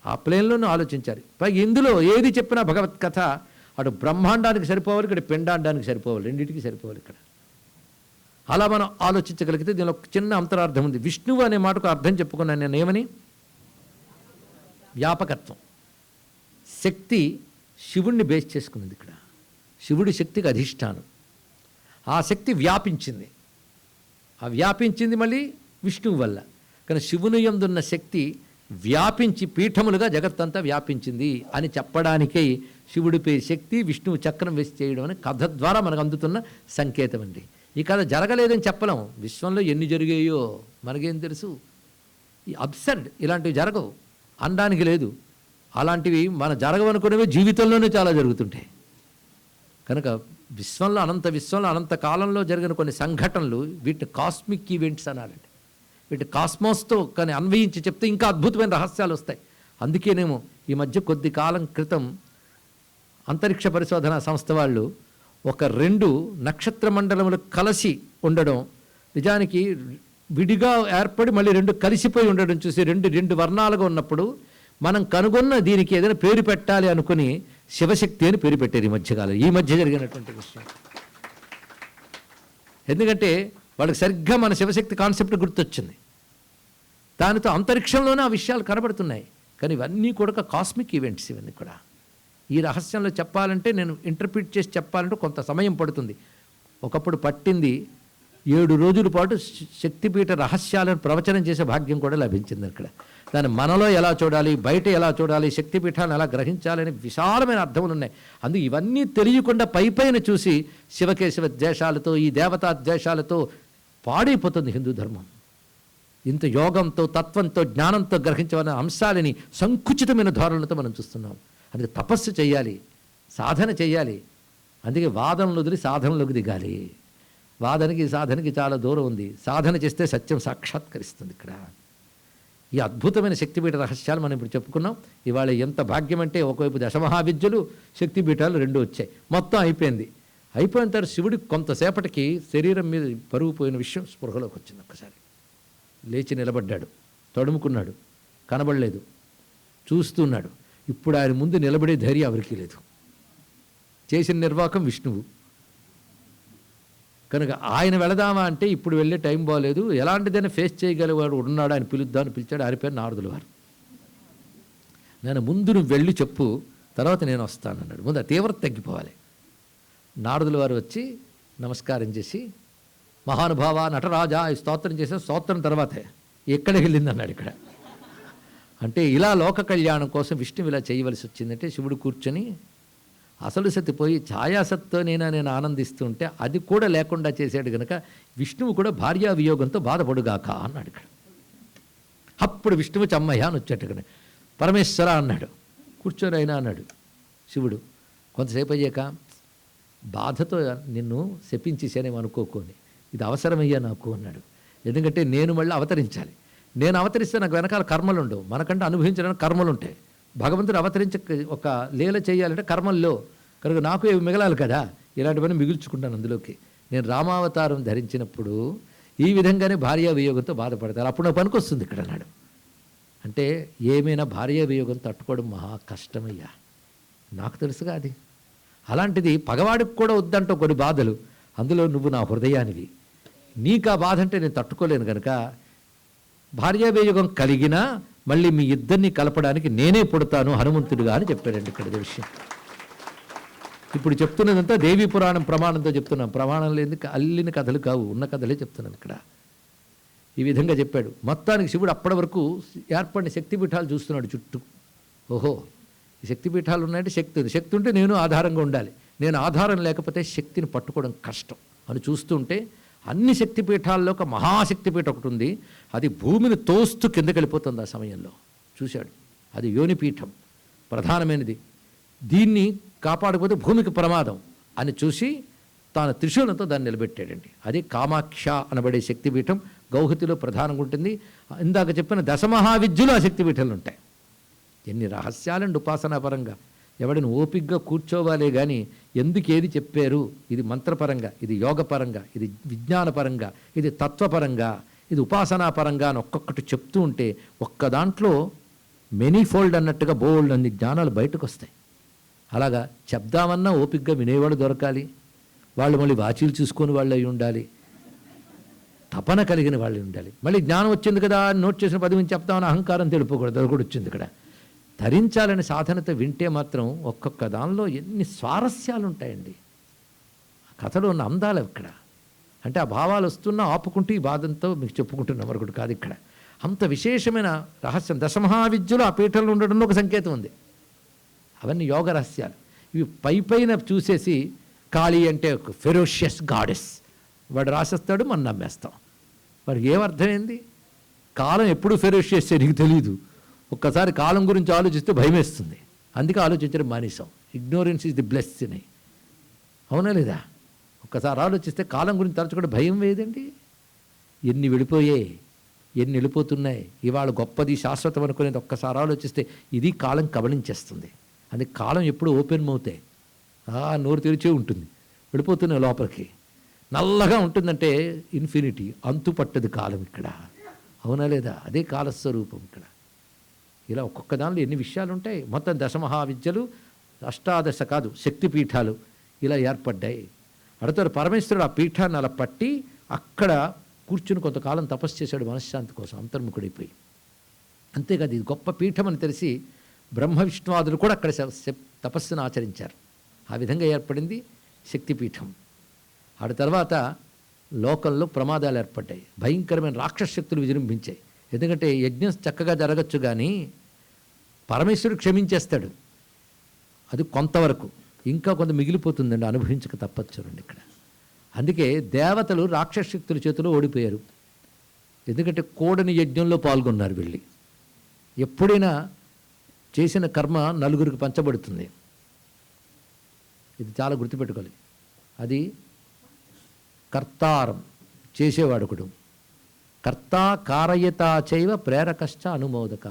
ఆ ప్లేన్లోనూ ఆలోచించారు. పైగా ఇందులో ఏది చెప్పినా భగవత్ కథ అటు బ్రహ్మాండానికి సరిపోవాలి, ఇక్కడ పిండాండానికి సరిపోవాలి, రెండింటికి సరిపోవాలి ఇక్కడ. అలా మనం ఆలోచించగలిగితే దీనిలో ఒక చిన్న అంతరార్థం ఉంది. విష్ణువు అనే మాటకు అర్థం చెప్పుకున్నాను నేను. ఏమని? వ్యాపకత్వం. శక్తి శివుణ్ణి బేస్ చేసుకున్నది ఇక్కడ. శివుడి శక్తికి అధిష్టానం. ఆ శక్తి వ్యాపించింది. ఆ వ్యాపించింది మళ్ళీ విష్ణువు వల్ల. కానీ శివుని యందున్న శక్తి వ్యాపించి పీఠములుగా జగత్తంతా వ్యాపించింది అని చెప్పడానికే శివుడిపై శక్తి, విష్ణువు చక్రం వేసి చేయడం అని కథ ద్వారా మనకు అందుతున్న సంకేతం అండి. ఈ కథ జరగలేదని చెప్పలేం. విశ్వంలో ఎన్ని జరిగాయో మనకేం తెలుసు. ఈ అబ్సర్డ్ ఇలాంటివి జరగవు అనడానికి లేదు. అలాంటివి మన జరగవనుకునేవి జీవితంలోనే చాలా జరుగుతుంటాయి. కనుక విశ్వంలో అనంత కాలంలో జరిగిన కొన్ని సంఘటనలు వీటిని కాస్మిక్ ఈవెంట్స్ అనాలండి. వీటి కాస్మోస్తో కానీ అన్వయించి చెప్తే ఇంకా అద్భుతమైన రహస్యాలు వస్తాయి. అందుకేనేమో ఈ మధ్య కొద్ది కాలం క్రితం అంతరిక్ష పరిశోధన సంస్థ వాళ్ళు ఒక 2 నక్షత్ర మండలములు కలిసి ఉండడం, నిజానికి విడిగా ఏర్పడి మళ్ళీ 2 కలిసిపోయి ఉండడం చూసి 2 వర్ణాలుగా ఉన్నప్పుడు మనం కనుగొన్న దీనికి ఏదైనా పేరు పెట్టాలి అనుకుని శివశక్తి అని పేరు పెట్టారు ఈ మధ్య జరిగినటువంటి విషయం. ఎందుకంటే వాళ్ళకి సరిగ్గా మన శివశక్తి కాన్సెప్ట్ గుర్తొచ్చింది. దానితో అంతరిక్షంలోనే ఆ విషయాలు కనబడుతున్నాయి. కానీ ఇవన్నీ కూడా కాస్మిక్ ఈవెంట్స్. ఇవన్నీ కూడా ఈ రహస్యంలో చెప్పాలంటే, నేను ఇంటర్ప్రిట్ చేసి చెప్పాలంటే కొంత సమయం పడుతుంది. ఒకప్పుడు పట్టింది 7 రోజుల పాటు శక్తిపీఠ రహస్యాలను ప్రవచనం చేసే భాగ్యం కూడా లభించింది ఇక్కడ. దాన్ని మనలో ఎలా చూడాలి, బయట ఎలా చూడాలి, శక్తిపీఠాలను ఎలా గ్రహించాలని విశాలమైన అర్థములు ఉన్నాయి. అందుకు ఇవన్నీ తెలియకుండా పైపైన చూసి శివకేశవ ద్వేషాలతో, ఈ దేవతా ద్వేషాలతో పాడైపోతుంది హిందూ ధర్మం. ఇంత యోగంతో, తత్వంతో, జ్ఞానంతో గ్రహించవలసిన అంశాలని సంకుచితమైన ధోరణులతో మనం చూస్తున్నాం. అందుకే తపస్సు చేయాలి, సాధన చేయాలి. అందుకే వాదనలు వదిలి సాధనలోకి దిగాలి. వాదనకి సాధనకి చాలా దూరం ఉంది. సాధన చేస్తే సత్యం సాక్షాత్కరిస్తుంది ఇక్కడ. ఈ అద్భుతమైన శక్తిపీఠ రహస్యాలు మనం ఇప్పుడు చెప్పుకున్నాం. ఇవాళ ఎంత భాగ్యం అంటే, ఒకవైపు దశమహావిద్యలు, శక్తిపీఠాలు 2 వచ్చాయి. మొత్తం అయిపోయింది. అయిపోయిన తర్వాత శివుడికి కొంతసేపటికి శరీరం మీద పరుగు పోయిన విషయం స్పృహలోకి వచ్చింది. ఒక్కసారి లేచి నిలబడ్డాడు, తడుముకున్నాడు, కనబడలేదు, చూస్తున్నాడు. ఇప్పుడు ఆయన ముందు నిలబడే ధైర్యం ఎవరికీ లేదు. చేసిన నిర్వాకం విష్ణువు కనుక ఆయన వెళదామా అంటే ఇప్పుడు వెళ్ళే టైం బాగలేదు, ఎలాంటిదైనా ఫేస్ చేయగలిగేవాడు ఉన్నాడు, ఆయన పిలుద్దామని పిలిచాడు. ఆయన పేరు నారదుల వారు. నేను ముందు నువ్వు వెళ్ళి చెప్పు, తర్వాత నేను వస్తానన్నాడు. ముందు ఆ తీవ్రత తగ్గిపోవాలి. నారదుల వారు వచ్చి నమస్కారం చేసి, మహానుభావ నటరాజా ఈ స్తోత్రం చేసిన స్తోత్రం తర్వాతే ఎక్కడికి వెళ్ళింది అన్నాడు ఇక్కడ. అంటే ఇలా లోక కళ్యాణం కోసం విష్ణువు ఇలా చేయవలసి వచ్చిందంటే, శివుడు కూర్చొని అసలు సతి పోయి ఛాయాసత్తో నేను ఆనందిస్తూ ఉంటే అది కూడా లేకుండా చేశాడు కనుక విష్ణువు కూడా భార్యా వియోగంతో బాధపడుగాక అన్నాడు ఇక్కడ. అప్పుడు విష్ణువు చమ్మయ్య అని వచ్చేట్టుగా పరమేశ్వర అన్నాడు. కూర్చొని అయినా అన్నాడు శివుడు. కొంతసేపు అయ్యాక, బాధతో నిన్ను శపించేసానేమో అనుకోకొని, ఇది అవసరమయ్యా నాకు అన్నాడు. ఎందుకంటే నేను మళ్ళీ అవతరించాలి. నేను అవతరిస్తే నాకు వెనకాల కర్మలు ఉండవు. మనకంటే అనుభవించడానికి కర్మలు ఉంటాయి. భగవంతుడు అవతరించి ఒక లీల చేయాలంటే కర్మల్లో కనుక నాకు ఏవి మిగలాలి కదా, ఇలాంటివన్నీ మిగుల్చుకుంటాను అందులోకి. నేను రామావతారం ధరించినప్పుడు ఈ విధంగానే భార్యా వియోగంతో బాధపడతారు. అప్పుడు నాకు పనికొస్తుంది ఇక్కడ అన్నాడు. అంటే ఏమైనా భార్యా వియోగం తట్టుకోవడం మహా కష్టమయ్యా, నాకు తెలుసుగా అది. అలాంటిది పగవాడికి కూడా వద్దంటావు కొన్ని బాధలు, అందులో నువ్వు నా హృదయానివి, నీకు ఆ బాధ అంటే నేను తట్టుకోలేను కనుక భార్యా వియోగం కలిగినా మళ్ళీ మీ ఇద్దరిని కలపడానికి నేనే పుడతాను హనుమంతుడిగా అని చెప్పాడండి ఇక్కడ విషయం. ఇప్పుడు చెప్తున్నదంతా దేవీ పురాణం ప్రమాణంతో చెప్తున్నాం. ప్రమాణం లేని అల్లిన కథలు కావు, ఉన్న కథలే చెప్తున్నాను ఇక్కడ. ఈ విధంగా చెప్పాడు. మొత్తానికి శివుడు అప్పటి వరకు ఏర్పడిన శక్తిపీఠాలు చూస్తున్నాడు చుట్టూ. ఓహో, ఈ శక్తిపీఠాలు ఉన్నాయంటే శక్తి ఉంది, శక్తి ఉంటే నేను ఆధారంగా ఉండాలి, నేను ఆధారం లేకపోతే శక్తిని పట్టుకోవడం కష్టం అని చూస్తుంటే అన్ని శక్తిపీఠాల్లో ఒక మహాశక్తిపీఠం ఒకటి ఉంది. అది భూమిని తోస్తూ కిందకి వెళ్ళిపోతుంది. ఆ సమయంలో చూశాడు, అది యోనిపీఠం ప్రధానమైనది. దీన్ని కాపాడకపోతే భూమికి ప్రమాదం అని చూసి తాను త్రిశూలంతో దాన్ని నిలబెట్టాడండి. అది కామాక్ష అనబడే శక్తిపీఠం గౌహతిలో ప్రధానంగా ఉంటుంది. ఇందాక చెప్పిన దశమహావిద్యులు ఆ శక్తిపీఠాలు ఉంటాయి. ఎన్ని రహస్యాలండి ఉపాసనాపరంగా. ఎవడిని ఓపిగ్గా కూర్చోవాలే కానీ ఎందుకు ఏది చెప్పారు, ఇది మంత్రపరంగా, ఇది యోగపరంగా, ఇది విజ్ఞానపరంగా, ఇది తత్వపరంగా, ఇది ఉపాసనాపరంగా అని ఒక్కొక్కటి చెప్తూ ఉంటే ఒక్క దాంట్లో మెనీఫోల్డ్ అన్నట్టుగా బోల్డ్ అన్ని జ్ఞానాలు బయటకు వస్తాయి. అలాగా చెప్దామన్నా ఓపిగ్గా వినేవాళ్ళు దొరకాలి, వాళ్ళు మళ్ళీ వాచీలు చూసుకొని వాళ్ళు అయి ఉండాలి, తపన కలిగిన వాళ్ళు ఉండాలి. మళ్ళీ జ్ఞానం వచ్చింది కదా నోట్ చేసిన 10 మంది చెప్తామని అహంకారం తెలుపుకూడదు, అది కూడా వచ్చింది ఇక్కడ. ధరించాలని సాధనతో వింటే మాత్రం ఒక్కొక్క దానిలో ఎన్ని స్వారస్యాలు ఉంటాయండి. కథలో ఉన్న అందాలు ఇక్కడ. అంటే ఆ భావాలు వస్తున్నా ఆపుకుంటూ ఈ బాధంతో మీకు చెప్పుకుంటున్న మరొకటి కాదు ఇక్కడ. అంత విశేషమైన రహస్యం దశమహావిద్యలు ఆ పీఠంలో ఉండడంలో ఒక సంకేతం ఉంది. అవన్నీ యోగ రహస్యాలు. ఇవి పైన చూసేసి కాళీ అంటే ఒక ఫెరోషియస్ గాడెస్ వాడు రాసేస్తాడు, మనం నమ్మేస్తాం. వాడికి ఏమర్థమైంది? కాలం ఎప్పుడు ఫెరోషియస్ నీకు తెలియదు. ఒక్కసారి కాలం గురించి ఆలోచిస్తే భయమేస్తుంది, అందుకే ఆలోచించడం మానేసాం. ఇగ్నోరెన్స్ ఈజ్ ది బ్లెస్ అని, అవునా లేదా? ఒక్కసారి ఆలోచిస్తే కాలం గురించి తరచుకుంటే భయం వేయదండి. ఎన్ని వెళ్ళిపోయాయి, ఎన్ని వెళ్ళిపోతున్నాయి. ఇవాళ గొప్పది శాశ్వతం అనుకునేది ఒక్కసారి ఆలోచిస్తే ఇది కాలం కబళించేస్తుంది. అందుకే కాలం ఎప్పుడు ఓపెన్ అవుతాయి, నోరు తెరిచే ఉంటుంది, వెళ్ళిపోతున్నాయి లోపలికి. నల్లగా ఉంటుందంటే ఇన్ఫినిటీ, అంతు పట్టదు కాలం ఇక్కడ, అవునా లేదా? అదే కాలస్వరూపం ఇక్కడ. ఇలా ఒక్కొక్క దానిలో ఎన్ని విషయాలు ఉంటాయి. మొత్తం దశమహావిద్యలు 18 కాదు శక్తిపీఠాలు ఇలా ఏర్పడ్డాయి. అడతారు పరమేశ్వరుడు ఆ పీఠాన్ని అలా పట్టి అక్కడ కూర్చుని కొంతకాలం తపస్సు చేశాడు మనశ్శాంతి కోసం, అంతర్ముఖుడైపోయి. అంతేకాదు ఇది గొప్ప పీఠం అని తెలిసి బ్రహ్మ విష్ణువాదులు కూడా అక్కడ తపస్సును ఆచరించారు. ఆ విధంగా ఏర్పడింది శక్తిపీఠం. ఆడ తర్వాత లోకంలో ప్రమాదాలు ఏర్పడ్డాయి, భయంకరమైన రాక్షస శక్తులు విజృంభించాయి. ఎందుకంటే యజ్ఞం చక్కగా జరగచ్చు కానీ పరమేశ్వరుడు క్షమించేస్తాడు, అది కొంతవరకు, ఇంకా కొంత మిగిలిపోతుందండి, అనుభవించక తప్పదు. చూడండి ఇక్కడ. అందుకే దేవతలు రాక్షస శక్తుల చేతిలో ఓడిపోయారు. ఎందుకంటే కోడని యజ్ఞంలో పాల్గొన్నారు వెళ్ళి. ఎప్పుడైనా చేసిన కర్మ నలుగురికి పంచబడుతుంది, ఇది చాలా గుర్తుపెట్టుకోవాలి. అది కర్తారం చేసేవాడుకుడు, కర్తా కారయతా చైవ ప్రేరకశ్చ అనుమోదక.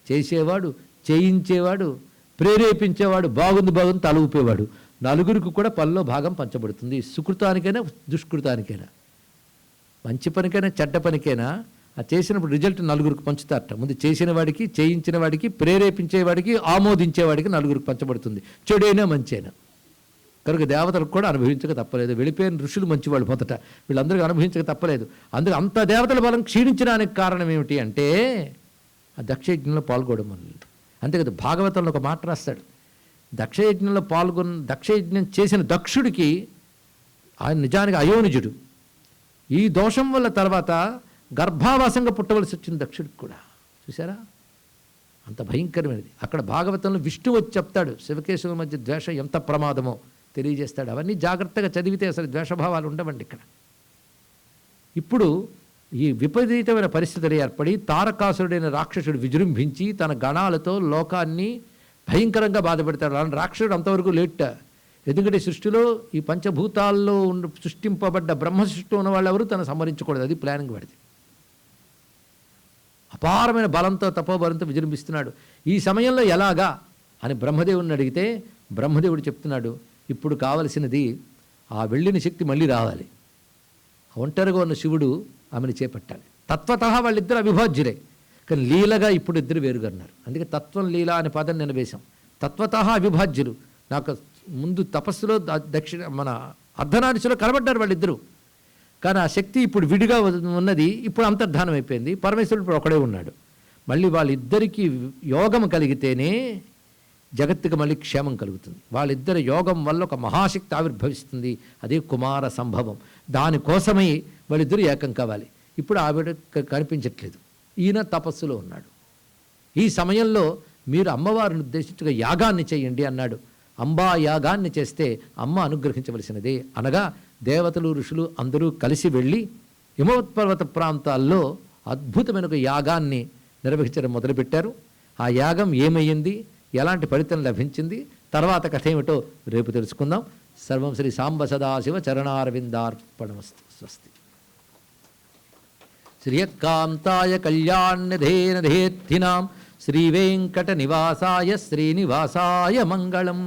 చేసేవాడు, చేయించేవాడు, ప్రేరేపించేవాడు, బాగుంది బాగుంది తల ఊపేవాడు, నలుగురికి కూడా పనిలో భాగం పంచబడుతుంది. సుకృతానికైనా దుష్కృతానికైనా, మంచి పనికైనా చెడ్డ పనికైనా ఆ చేసినప్పుడు రిజల్ట్ నలుగురికి పంచుతారట. ముందు చేసిన వాడికి, చేయించిన వాడికి, ప్రేరేపించేవాడికి, ఆమోదించేవాడికి నలుగురికి పంచబడుతుంది, చెడైనా మంచైనా. కనుక దేవతలకు కూడా అనుభవించక తప్పలేదు. వెళ్ళిపోయిన ఋషులు మంచివాళ్ళు మొదట, వీళ్ళందరికీ అనుభవించక తప్పలేదు. అందుకే అంత దేవతల బలం క్షీణించడానికి కారణం ఏమిటి అంటే ఆ దక్షయజ్ఞంలో పాల్గొనడం వల్ల. అంతేకాదు భాగవతంలో ఒక మాట రాస్తాడు, దక్షయజ్ఞంలో దక్షయజ్ఞం చేసిన దక్షుడికి ఆయన నిజానికి అయోనిజుడు, ఈ దోషం వల్ల తర్వాత గర్భావాసంగా పుట్టవలసి వచ్చింది దక్షుడికి కూడా. చూసారా అంత భయంకరమైనది. అక్కడ భాగవతంలో విష్ణు వచ్చి చెప్తాడు శివకేశవుల మధ్య ద్వేషం ఎంత ప్రమాదమో తెలియజేస్తాడు. అవన్నీ జాగ్రత్తగా చదివితే అసలు ద్వేషభావాలు ఉండవండి ఇక్కడ. ఇప్పుడు ఈ విపరీతమైన పరిస్థితులు ఏర్పడి తారకాసురుడైన రాక్షసుడు విజృంభించి తన గణాలతో లోకాన్ని భయంకరంగా బాధపెడతాడు. అలాంటి రాక్షసుడు అంతవరకు లేట్, ఎందుకంటే సృష్టిలో ఈ పంచభూతాల్లో సృష్టింపబడ్డ బ్రహ్మ సృష్టిలో ఉన్న వాళ్ళు ఎవరు తను సంహరించకూడదు. అది ప్లానింగ్ పడితే అపారమైన బలంతో తపోబలంతో విజృంభిస్తున్నాడు. ఈ సమయంలో ఎలాగా అని బ్రహ్మదేవుని అడిగితే బ్రహ్మదేవుడు చెప్తున్నాడు, ఇప్పుడు కావలసినది ఆ వెళ్ళిన శక్తి మళ్ళీ రావాలి. ఒంటరిగా ఉన్న శివుడు ఆమెను చేపట్టాలి. తత్వత వాళ్ళిద్దరు అవిభాజ్యులే, కానీ లీలగా ఇప్పుడు ఇద్దరు వేరుగా ఉన్నారు. అందుకే తత్వం లీల అనే పదం నేను వేశాం. తత్వత అవిభాజ్యులు. నాకు ముందు తపస్సులో మన అర్ధనారీశ్వలో కనబడ్డారు వాళ్ళిద్దరూ, కానీ ఆ శక్తి ఇప్పుడు విడిగా ఉన్నది, ఇప్పుడు అంతర్ధానం అయిపోయింది. పరమేశ్వరుడు ఇప్పుడు ఒకడే ఉన్నాడు. మళ్ళీ వాళ్ళిద్దరికీ యోగం కలిగితేనే జగత్తుకు మళ్ళీ క్షేమం కలుగుతుంది. వాళ్ళిద్దరి యోగం వల్ల ఒక మహాశక్తి ఆవిర్భవిస్తుంది. అదే కుమార సంభవం. దానికోసమై వాళ్ళిద్దరూ ఏకం కావాలి. ఇప్పుడు ఆవిడ కనిపించట్లేదు, ఈయన తపస్సులో ఉన్నాడు. ఈ సమయంలో మీరు అమ్మవారిని ఉద్దేశించుగా యాగాన్ని చేయండి అన్నాడు. అంబా యాగాన్ని చేస్తే అమ్మ అనుగ్రహించవలసినదే. అనగా దేవతలు ఋషులు అందరూ కలిసి వెళ్ళి హిమవత్పర్వత ప్రాంతాల్లో అద్భుతమైన ఒక యాగాన్ని నిర్వహించడం మొదలుపెట్టారు. ఆ యాగం ఏమయ్యింది, ఎలాంటి ఫలితం లభించింది, తర్వాత కథ ఏమిటో రేపు తెలుసుకుందాం. సర్వం శ్రీ సాంబ సదాశివ చరణారవిందార్పణమస్తు. స్వస్తి. శ్రియకాంతాయ కళ్యాణ్యధేనధేత్థినాం శ్రీవేంకట నివాసాయ శ్రీనివాసాయ మంగళం.